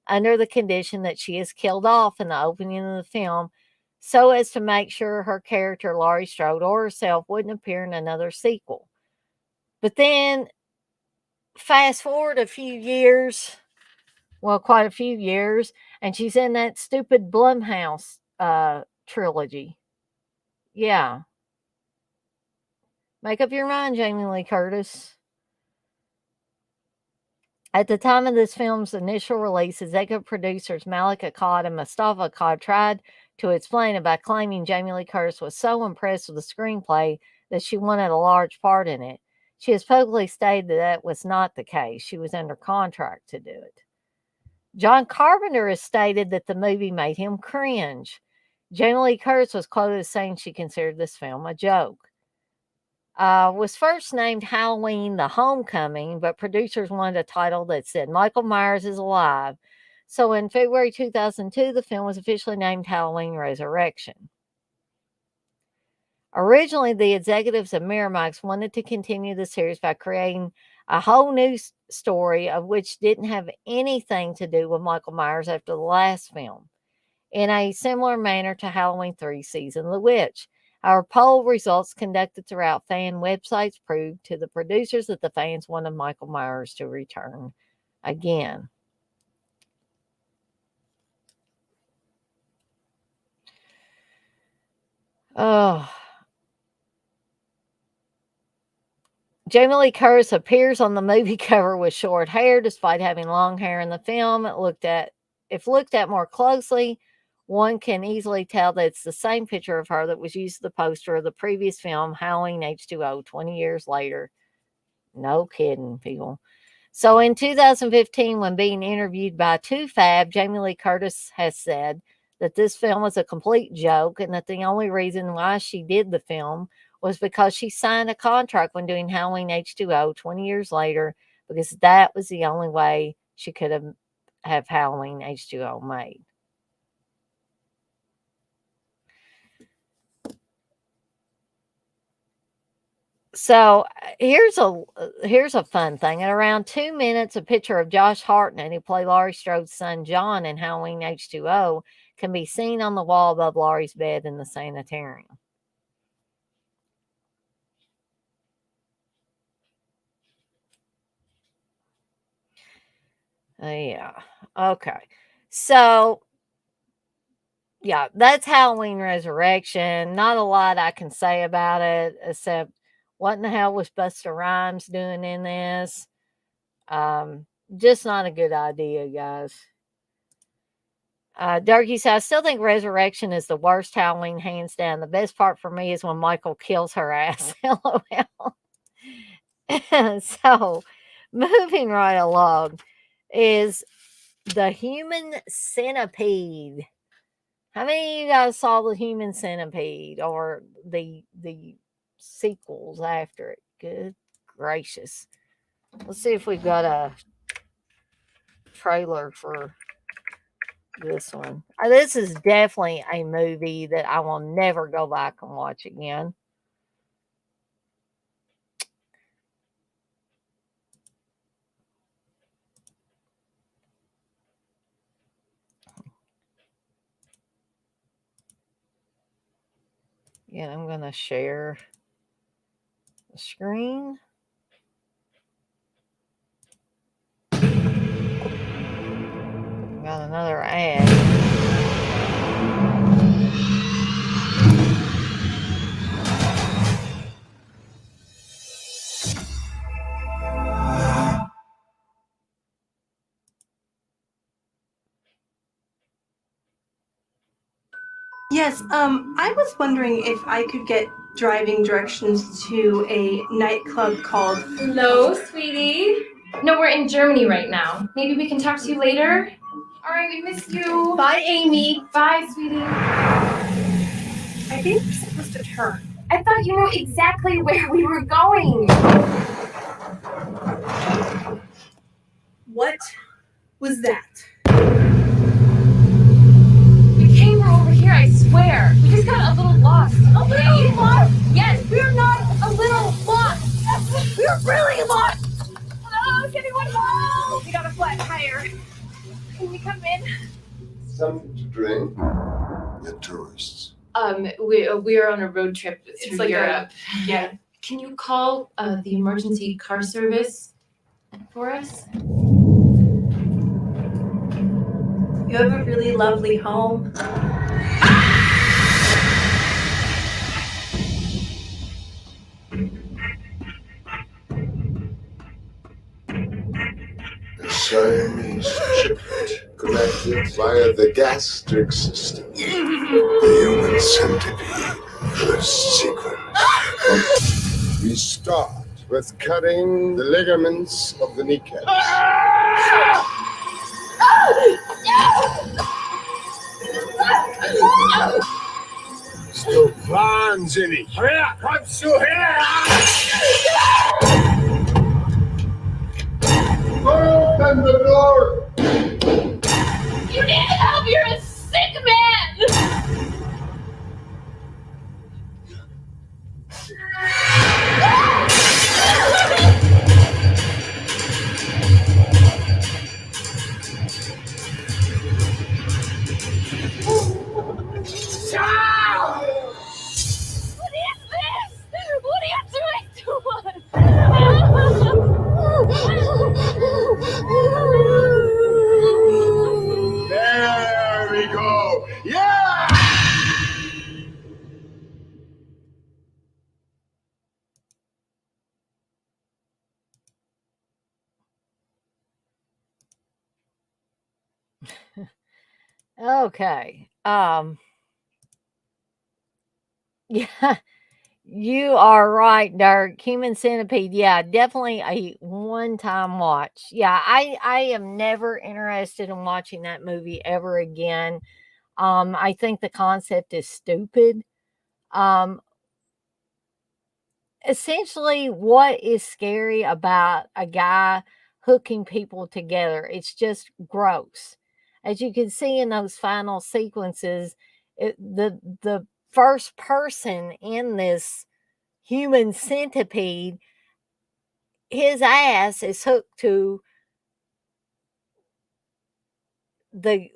under the condition that she is killed off in the opening of the film so as to make sure her character, Laurie Strode, or herself wouldn't appear in another sequel. But then, fast forward a few years, well, quite a few years, and she's in that stupid Blumhouse trilogy. Yeah. Make up your mind, Jamie Lee Curtis. At the time of this film's initial release, executive producers Malik Akkad and Mustafa Akkad tried to explain it by claiming Jamie Lee Curtis was so impressed with the screenplay that she wanted a large part in it. She has publicly stated that was not the case. She was under contract to do it. John Carpenter has stated that the movie made him cringe. Jamie Lee Curtis was quoted as saying she considered this film a joke. Was first named Halloween the Homecoming, but producers wanted a title that said Michael Myers is alive. So in February 2002, the film was officially named Halloween Resurrection. Originally, the executives of Miramax wanted to continue the series by creating a whole new story of which didn't have anything to do with Michael Myers after the last film, in a similar manner to Halloween 3 Season of the Witch. Our poll results conducted throughout fan websites proved to the producers that the fans wanted Michael Myers to return again. Oh. Jamie Lee Curtis appears on the movie cover with short hair, despite having long hair in the film. If looked at more closely, one can easily tell that it's the same picture of her that was used as the poster of the previous film, Halloween H2O, 20 years later. No kidding, people. So in 2015, when being interviewed by TooFab, Jamie Lee Curtis has said that this film was a complete joke and that the only reason why she did the film was because she signed a contract when doing Halloween H2O 20 years later, because that was the only way she could have Halloween H2O made. So here's a fun thing. At around 2 minutes, a picture of Josh Hartnett, who played Laurie Strode's son John in Halloween H2O, can be seen on the wall above Laurie's bed in the sanitarium. Yeah. Okay. So, yeah, that's Halloween Resurrection. Not a lot I can say about it, except what in the hell was Busta Rhymes doing in this? Just not a good idea, guys. Darky said, I still think Resurrection is the worst Halloween, hands down. The best part for me is when Michael kills her ass. LOL. So, moving right along is the Human Centipede. How many of you guys saw the Human Centipede or the sequels after it? Good gracious. Let's see if we've got a trailer for this one. This is definitely a movie that I will never go back and watch again. Yeah, I'm going to share the screen. Got another ad. Yes, I was wondering if I could get driving directions to a nightclub called... Hello, sweetie. No, we're in Germany right now. Maybe we can talk to you later? All right, we miss you. Bye, Amy. Bye, sweetie. I think we're supposed to turn. I thought you knew exactly where we were going. What was that? We came from over here, I swear. We just got a little lost. A little lost? Yes, we're not a little lost. We're really lost. Oh, can anyone help? We got a flat tire. Can we come in? Something to drink? You're tourists. We are on a road trip through like Europe. Yeah. Can you call the emergency car service for us? You have a really lovely home. A Siamese triplet connected via the gastric system. The human centipede first sequence. We start with cutting the ligaments of the kneecaps. Still wahnsinnig. Wer kommst du her? Open the door! You need help! You're a sick man! What is this? What are you doing to us? There we go! Yeah! Okay. Yeah, you are right, Dirk. Human Centipede. Yeah, definitely a one-time watch. Yeah, I am never interested in watching that movie ever again. I think the concept is stupid. Um, Essentially, what is scary about a guy hooking people together? It's just gross. As you can see in those final sequences, the first person in this human centipede, his ass is hooked to the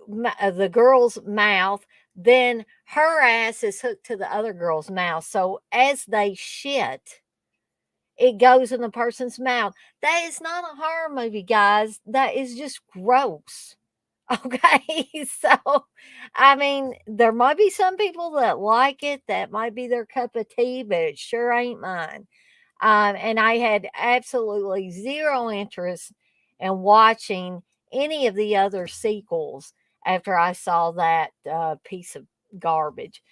girl's mouth, then her ass is hooked to the other girl's mouth. So as they shit, it goes in the person's mouth. That is not a horror movie, guys. That is just gross. Okay. So, I mean, there might be some people that like it, that might be their cup of tea, but it sure ain't mine. And I had absolutely zero interest in watching any of the other sequels after I saw that piece of garbage.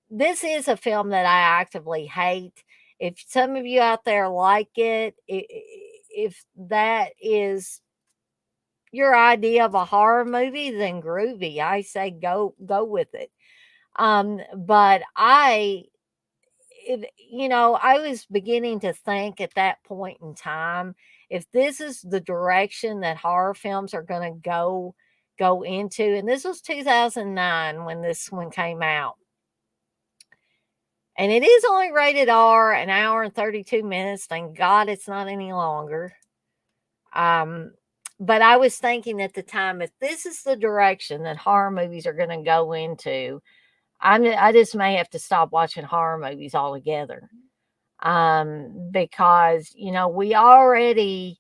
This is a film that I actively hate. If some of you out there like it, if that is your idea of a horror movie, then groovy. I say go with it. But I was beginning to think at that point in time, if this is the direction that horror films are going to go into, and this was 2009 when this one came out, and it is only rated R, an hour and 32 minutes. Thank God it's not any longer. But I was thinking at the time, if this is the direction that horror movies are going to go into, I just may have to stop watching horror movies altogether. Because we already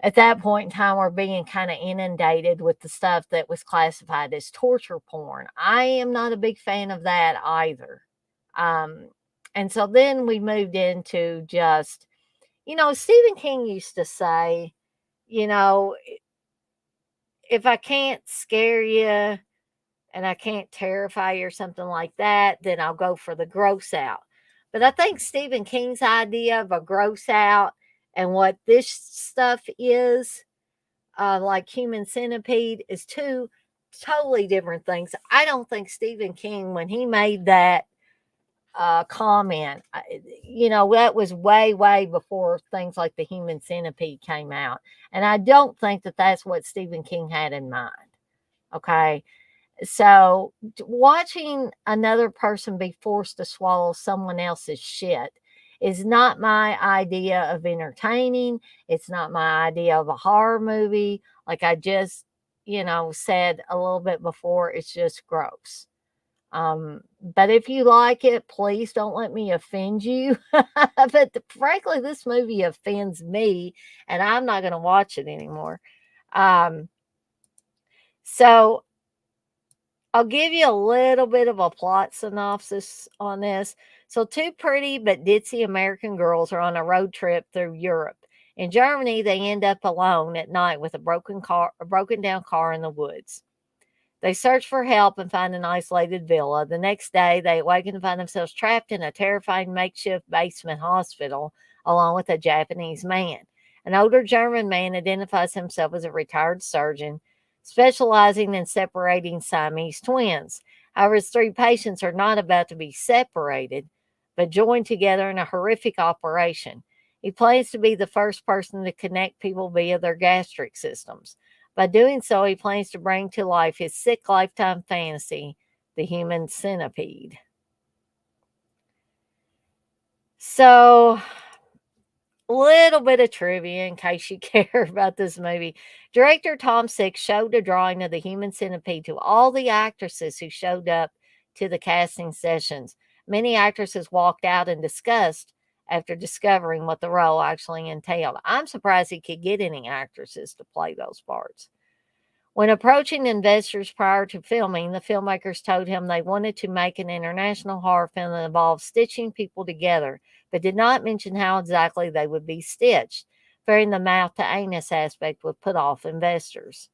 at that point in time were being kind of inundated with the stuff that was classified as torture porn. I am not a big fan of that either. Um, and so then we moved into just, Stephen King used to say, you know, if I can't scare you and I can't terrify you or something like that, then I'll go for the gross out. But I think Stephen King's idea of a gross out and what this stuff is, like Human Centipede, is two totally different things. I don't think Stephen King, when he made that comment, that was way, way before things like the Human Centipede came out. And I don't think that that's what Stephen King had in mind. Okay. So watching another person be forced to swallow someone else's shit is not my idea of entertaining. It's not my idea of a horror movie. Like I just, said a little bit before, it's just gross. But if you like it, please don't let me offend you. But frankly, this movie offends me, and I'm not going to watch it anymore. Um, so I'll give you a little bit of a plot synopsis on this. So, two pretty but ditzy American girls are on a road trip through Europe. In Germany, they end up alone at night with a broken down car in the woods. They search for help and find an isolated villa. The next day, they awaken and find themselves trapped in a terrifying makeshift basement hospital along with a Japanese man. An older German man identifies himself as a retired surgeon specializing in separating Siamese twins. However, his three patients are not about to be separated, but joined together in a horrific operation. He plans to be the first person to connect people via their gastric systems. By doing so, he plans to bring to life his sick lifetime fantasy, the human centipede. So, a little bit of trivia in case you care about this movie. Director Tom Six showed a drawing of the human centipede to all the actresses who showed up to the casting sessions. Many actresses walked out in disgust after discovering what the role actually entailed. I'm surprised he could get any actresses to play those parts. When approaching investors prior to filming, the filmmakers told him they wanted to make an international horror film that involved stitching people together, but did not mention how exactly they would be stitched, fearing the mouth to anus aspect would put off investors.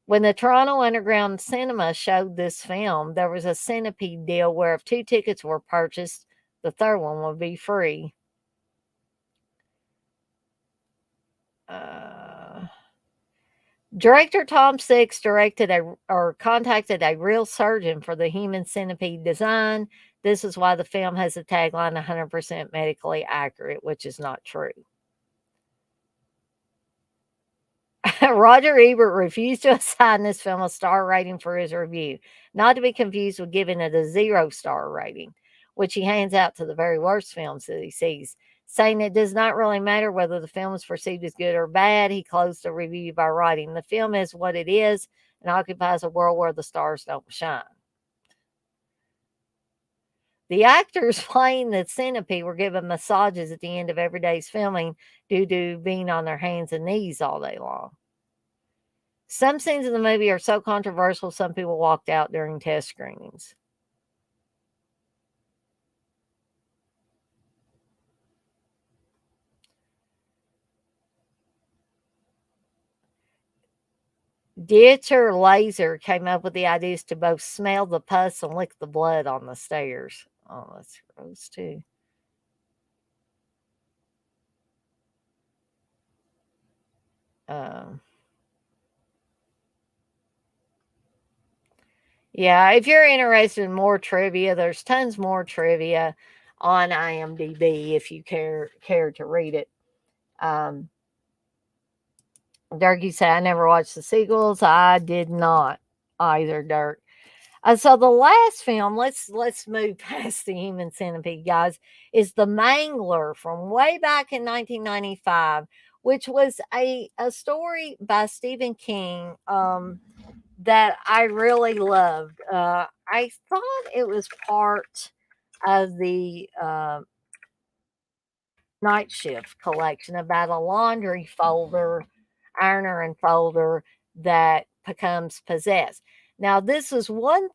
When the Toronto Underground Cinema showed this film, there was a centipede deal where if 2 tickets were purchased, the third one would be free. Director Tom Six contacted a real surgeon for the human centipede design. This is why the film has a tagline 100% medically accurate, which is not true. Roger Ebert refused to assign this film a star rating for his review, not to be confused with giving it a 0-star rating, which he hands out to the very worst films that he sees. Saying it does not really matter whether the film is perceived as good or bad, he closed the review by writing, "The film is what it is and occupies a world where the stars don't shine." The actors playing the centipede were given massages at the end of every day's filming due to being on their hands and knees all day long. Some scenes in the movie are so controversial, some people walked out during test screenings. Dieter Laser came up with the ideas to both smell the pus and lick the blood on the stairs. Oh, that's gross too. Yeah, if you're interested in more trivia, there's tons more trivia on IMDb if you care to read it. Dirk, you say I never watched the sequels. I did not either, Dirk. So the last film, let's move past the Human Centipede, guys, is The Mangler from way back in 1995, which was a story by Stephen King that I really loved. I thought it was part of the Night Shift collection about a laundry ironer and folder that becomes possessed. Now, this is one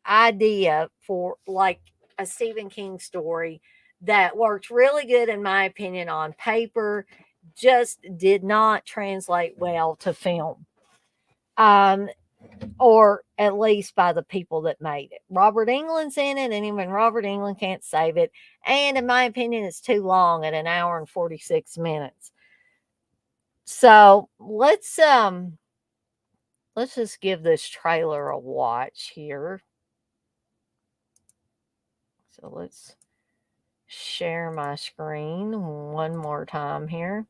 idea for like a Stephen King story that worked really good, in my opinion, on paper, just did not translate well to film. Or at least by the people that made it. Robert England's in it, and even Robert England can't save it. And in my opinion, it's too long at an hour and 46 minutes. So let's just give this trailer a watch here. So let's share my screen one more time here.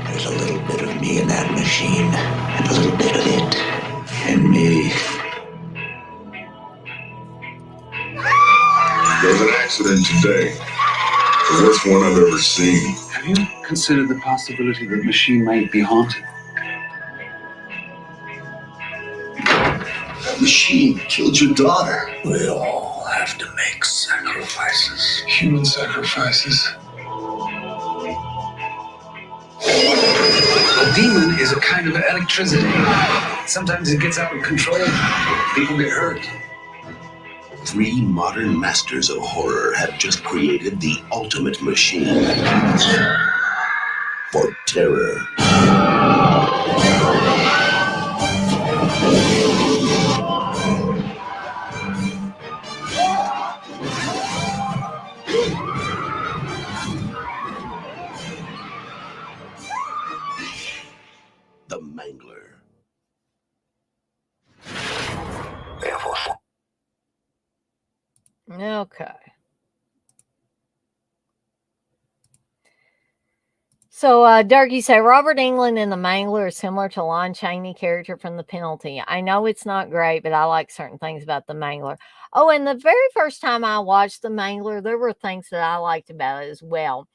There's a little bit of me in that machine, and a little bit of it in me. There's an accident today. The worst one I've ever seen. Have you considered the possibility that the machine might be haunted? That machine killed your daughter. We all have to make sacrifices. Human sacrifices. A demon is a kind of electricity. Sometimes it gets out of control. People get hurt. 3 modern masters of horror have just created the ultimate machine for terror. The Mangler. Okay. So, Dirk, you say Robert Englund in The Mangler is similar to Lon Chaney character from The Penalty. I know it's not great, but I like certain things about The Mangler. Oh, and the very first time I watched The Mangler, there were things that I liked about it as well.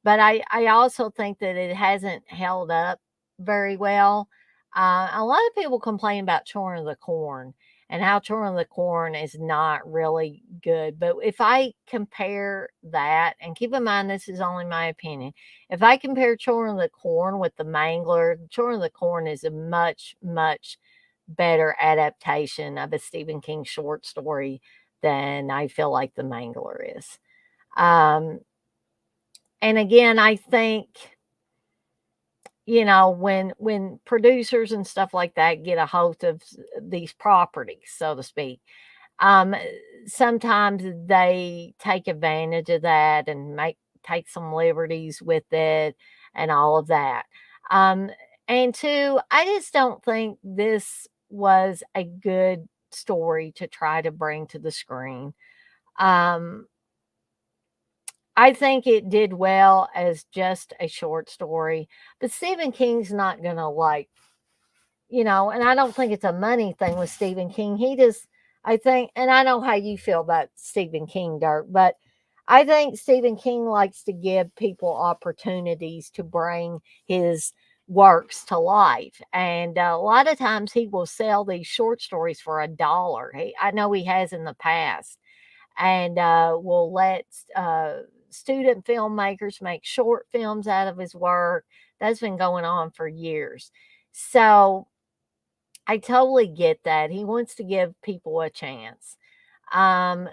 But I also think that it hasn't held up very well. A lot of people complain about Children of the Corn and how Children of the Corn is not really good. But if I compare that, and keep in mind this is only my opinion, if I compare Children of the Corn with The Mangler, Children of the Corn is a much, much better adaptation of a Stephen King short story than I feel like The Mangler is. Um, and again, I think, when producers and stuff like that get a hold of these properties, so to speak, um, sometimes they take advantage of that and take some liberties with it and all of that. Um, and two, I just don't think this was a good story to try to bring to the screen. Um, I think it did well as just a short story, but Stephen King's not gonna and I don't think it's a money thing with Stephen King. I think, and I know how you feel about Stephen King, Dirk, but I think Stephen King likes to give people opportunities to bring his works to life. And a lot of times he will sell these short stories for $1. I know he has in the past, and will let student filmmakers make short films out of his work. That's been going on for years. So I totally get that. He wants to give people a chance. Um,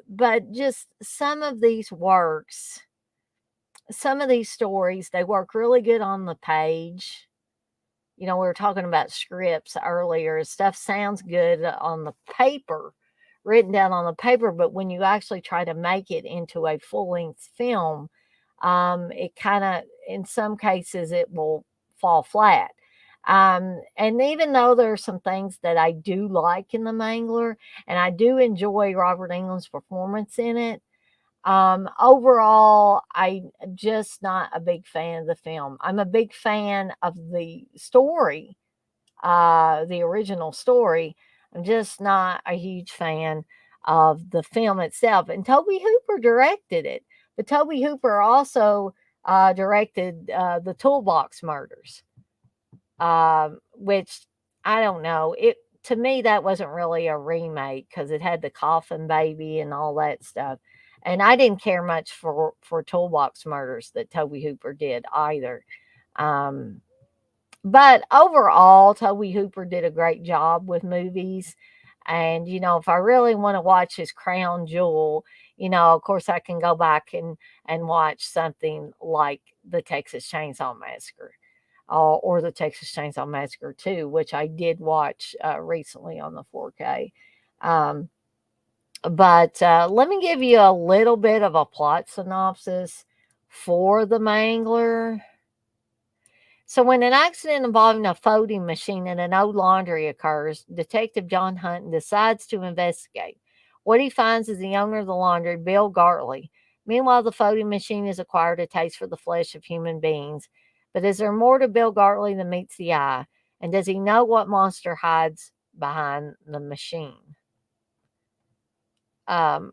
but just some of these stories, they work really good on the page. We were talking about scripts earlier. Stuff sounds good on the paper, written down on the paper, but when you actually try to make it into a full length film, it kind of, in some cases, it will fall flat. And even though there are some things that I do like in The Mangler, and I do enjoy Robert Englund's performance in it, overall, I'm just not a big fan of the film. I'm a big fan of the story, the original story. I'm just not a huge fan of the film itself. And Toby Hooper directed it, but Toby Hooper also directed the Toolbox Murders, which I don't know. It To me that wasn't really a remake because it had the coffin baby and all that stuff. And I didn't care much for Toolbox Murders that Toby Hooper did either. Um, But overall, Toby Hooper did a great job with movies. And, if I really want to watch his crown jewel, of course I can go back and watch something like the Texas Chainsaw Massacre, or the Texas Chainsaw Massacre 2, which I did watch recently on the 4K. Um, but let me give you a little bit of a plot synopsis for The Mangler. So, when an accident involving a folding machine in an old laundry occurs, Detective John Hunt decides to investigate. What he finds is the owner of the laundry, Bill Gartley. Meanwhile, the folding machine has acquired a taste for the flesh of human beings. But is there more to Bill Gartley than meets the eye? And does he know what monster hides behind the machine? Um,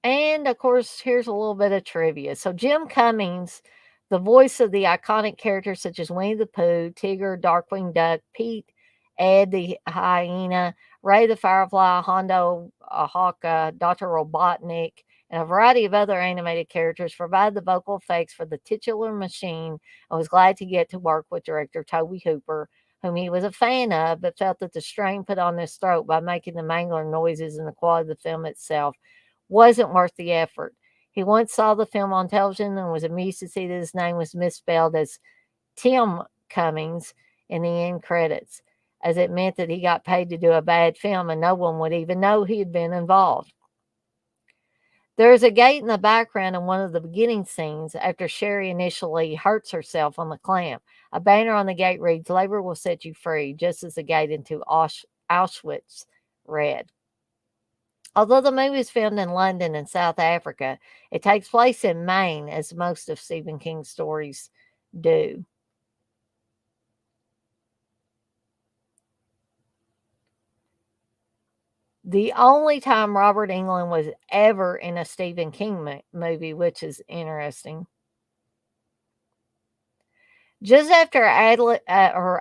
And of course, here's a little bit of trivia. So, Jim Cummings, the voice of the iconic characters such as Winnie the Pooh, Tigger, Darkwing Duck, Pete, Ed the Hyena, Ray the Firefly, Hondo Hawk, Dr. Robotnik, and a variety of other animated characters, provided the vocal effects for the titular machine, and was glad to get to work with director Toby Hooper, whom he was a fan of, but felt that the strain put on his throat by making the mangler noises and the quality of the film itself wasn't worth the effort. He once saw the film on television and was amused to see that his name was misspelled as Tim Cummings in the end credits, as it meant that he got paid to do a bad film and no one would even know he had been involved. There is a gate in the background in one of the beginning scenes after Sherry initially hurts herself on the clamp. A banner on the gate reads, "Labor will set you free," just as the gate into Auschwitz read. Although the movie is filmed in London and South Africa, it takes place in Maine, as most of Stephen King's stories do. The only time Robert Englund was ever in a Stephen King movie, which is interesting. Just after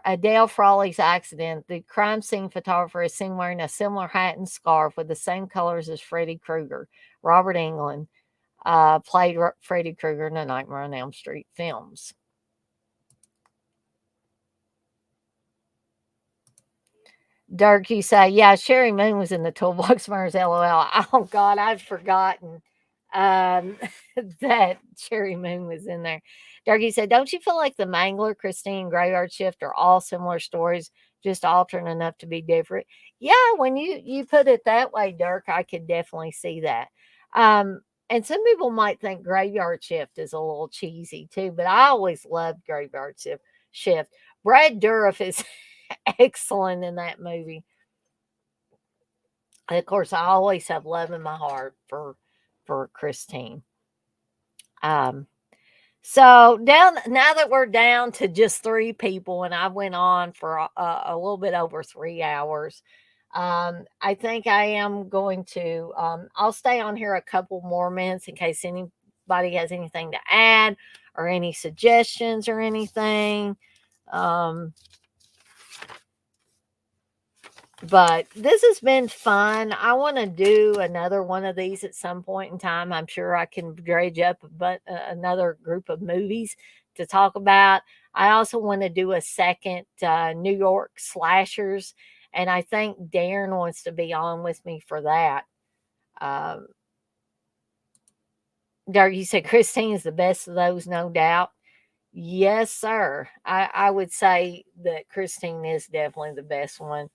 Adele Frawley's accident, the crime scene photographer is seen wearing a similar hat and scarf with the same colors as Freddy Krueger. Robert Englund played Freddy Krueger in the Nightmare on Elm Street films. Dirk, you say, yeah, Sherry Moon was in the Toolbox Murders, LOL. Oh, God, I've forgotten um, that Sherry Moon was in there. Dirk, said, don't you feel like The Mangler, Christine, Graveyard Shift are all similar stories, just alternate enough to be different? Yeah, when you put it that way, Dirk, I could definitely see that. And some people might think Graveyard Shift is a little cheesy too, but I always loved Graveyard Shift. Brad Dourif is excellent in that movie. And of course, I always have love in my heart for Christine. Um, so now that we're down to just three people, and I went on for a little bit over 3 hours. I think I am going to. I'll stay on here a couple more minutes in case anybody has anything to add or any suggestions or anything. But this has been fun. I want to do another one of these at some point in time. I'm sure I can dredge up another group of movies to talk about. I also want to do a second New York slashers, and I think Darren wants to be on with me for that. Um, Dark, you said Christine is the best of those, no doubt. Yes, sir. I would say that Christine is definitely the best one.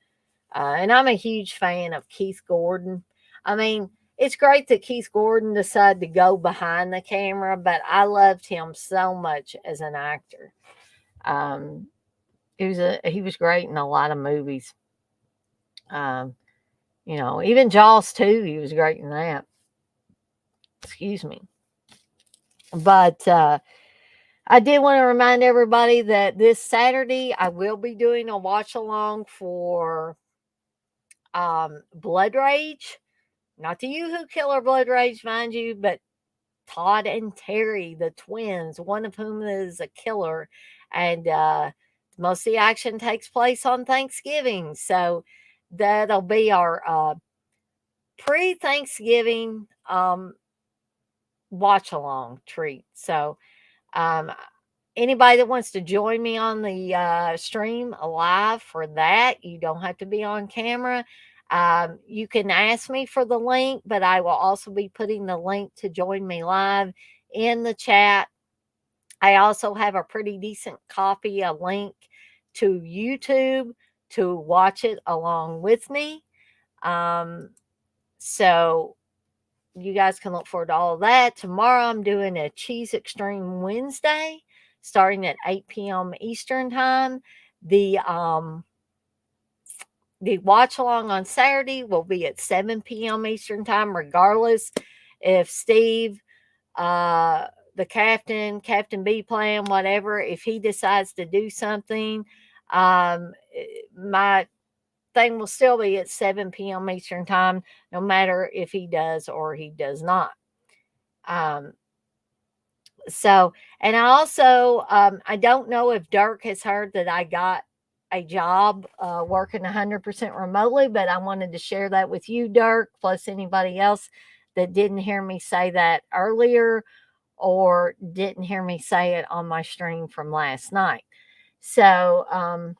And I'm a huge fan of Keith Gordon. I mean, it's great that Keith Gordon decided to go behind the camera, but I loved him so much as an actor. Um, he was great in a lot of movies. Um, even Jaws 2, he was great in that. Excuse me. But I did want to remind everybody that this Saturday I will be doing a watch along for Blood Rage. Not the Yoo-Hoo Killer Blood Rage, mind you, but Todd and Terry, the twins, one of whom is a killer. And most of the action takes place on Thanksgiving. So that'll be our pre-Thanksgiving watch along treat. So um, Anybody that wants to join me on the stream live for that, you don't have to be on camera. You can ask me for the link, but I will also be putting the link to join me live in the chat. I also have a pretty decent copy, a link to YouTube to watch it along with me. So you guys can look forward to all of that. Tomorrow I'm doing a Cheese Extreme Wednesday starting at 8 p.m. Eastern time. The watch along on Saturday will be at 7 p.m. Eastern time, regardless if Steve, the Captain B plan, whatever, if he decides to do something, my thing will still be at 7 p.m. Eastern time, no matter if he does or he does not. So, and I also, I don't know if Dirk has heard that I got a job working 100% remotely, but I wanted to share that with you, Dirk, plus anybody else that didn't hear me say that earlier or didn't hear me say it on my stream from last night. So,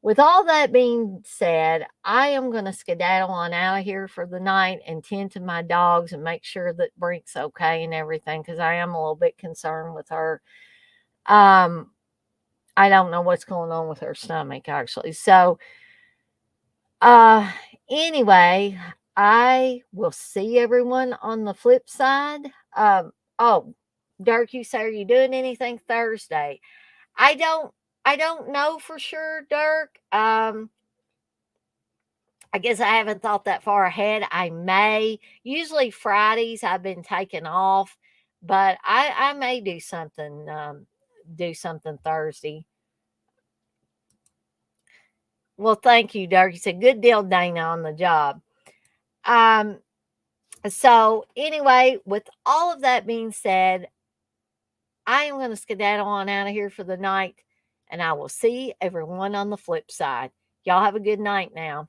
with all that being said, I am going to skedaddle on out of here for the night and tend to my dogs and make sure that Brink's okay and everything, because I am a little bit concerned with her. I don't know what's going on with her stomach, actually. So, anyway, I will see everyone on the flip side. Oh, Dirk, you say, are you doing anything Thursday? I don't know for sure, Dirk. I guess I haven't thought that far ahead. I may. Usually Fridays I've been taking off, but I may do something Thursday. Well, thank you, Dirk. You said good deal, Dana, on the job. So anyway, with all of that being said, I am going to skedaddle on out of here for the night, and I will see everyone on the flip side. Y'all have a good night now.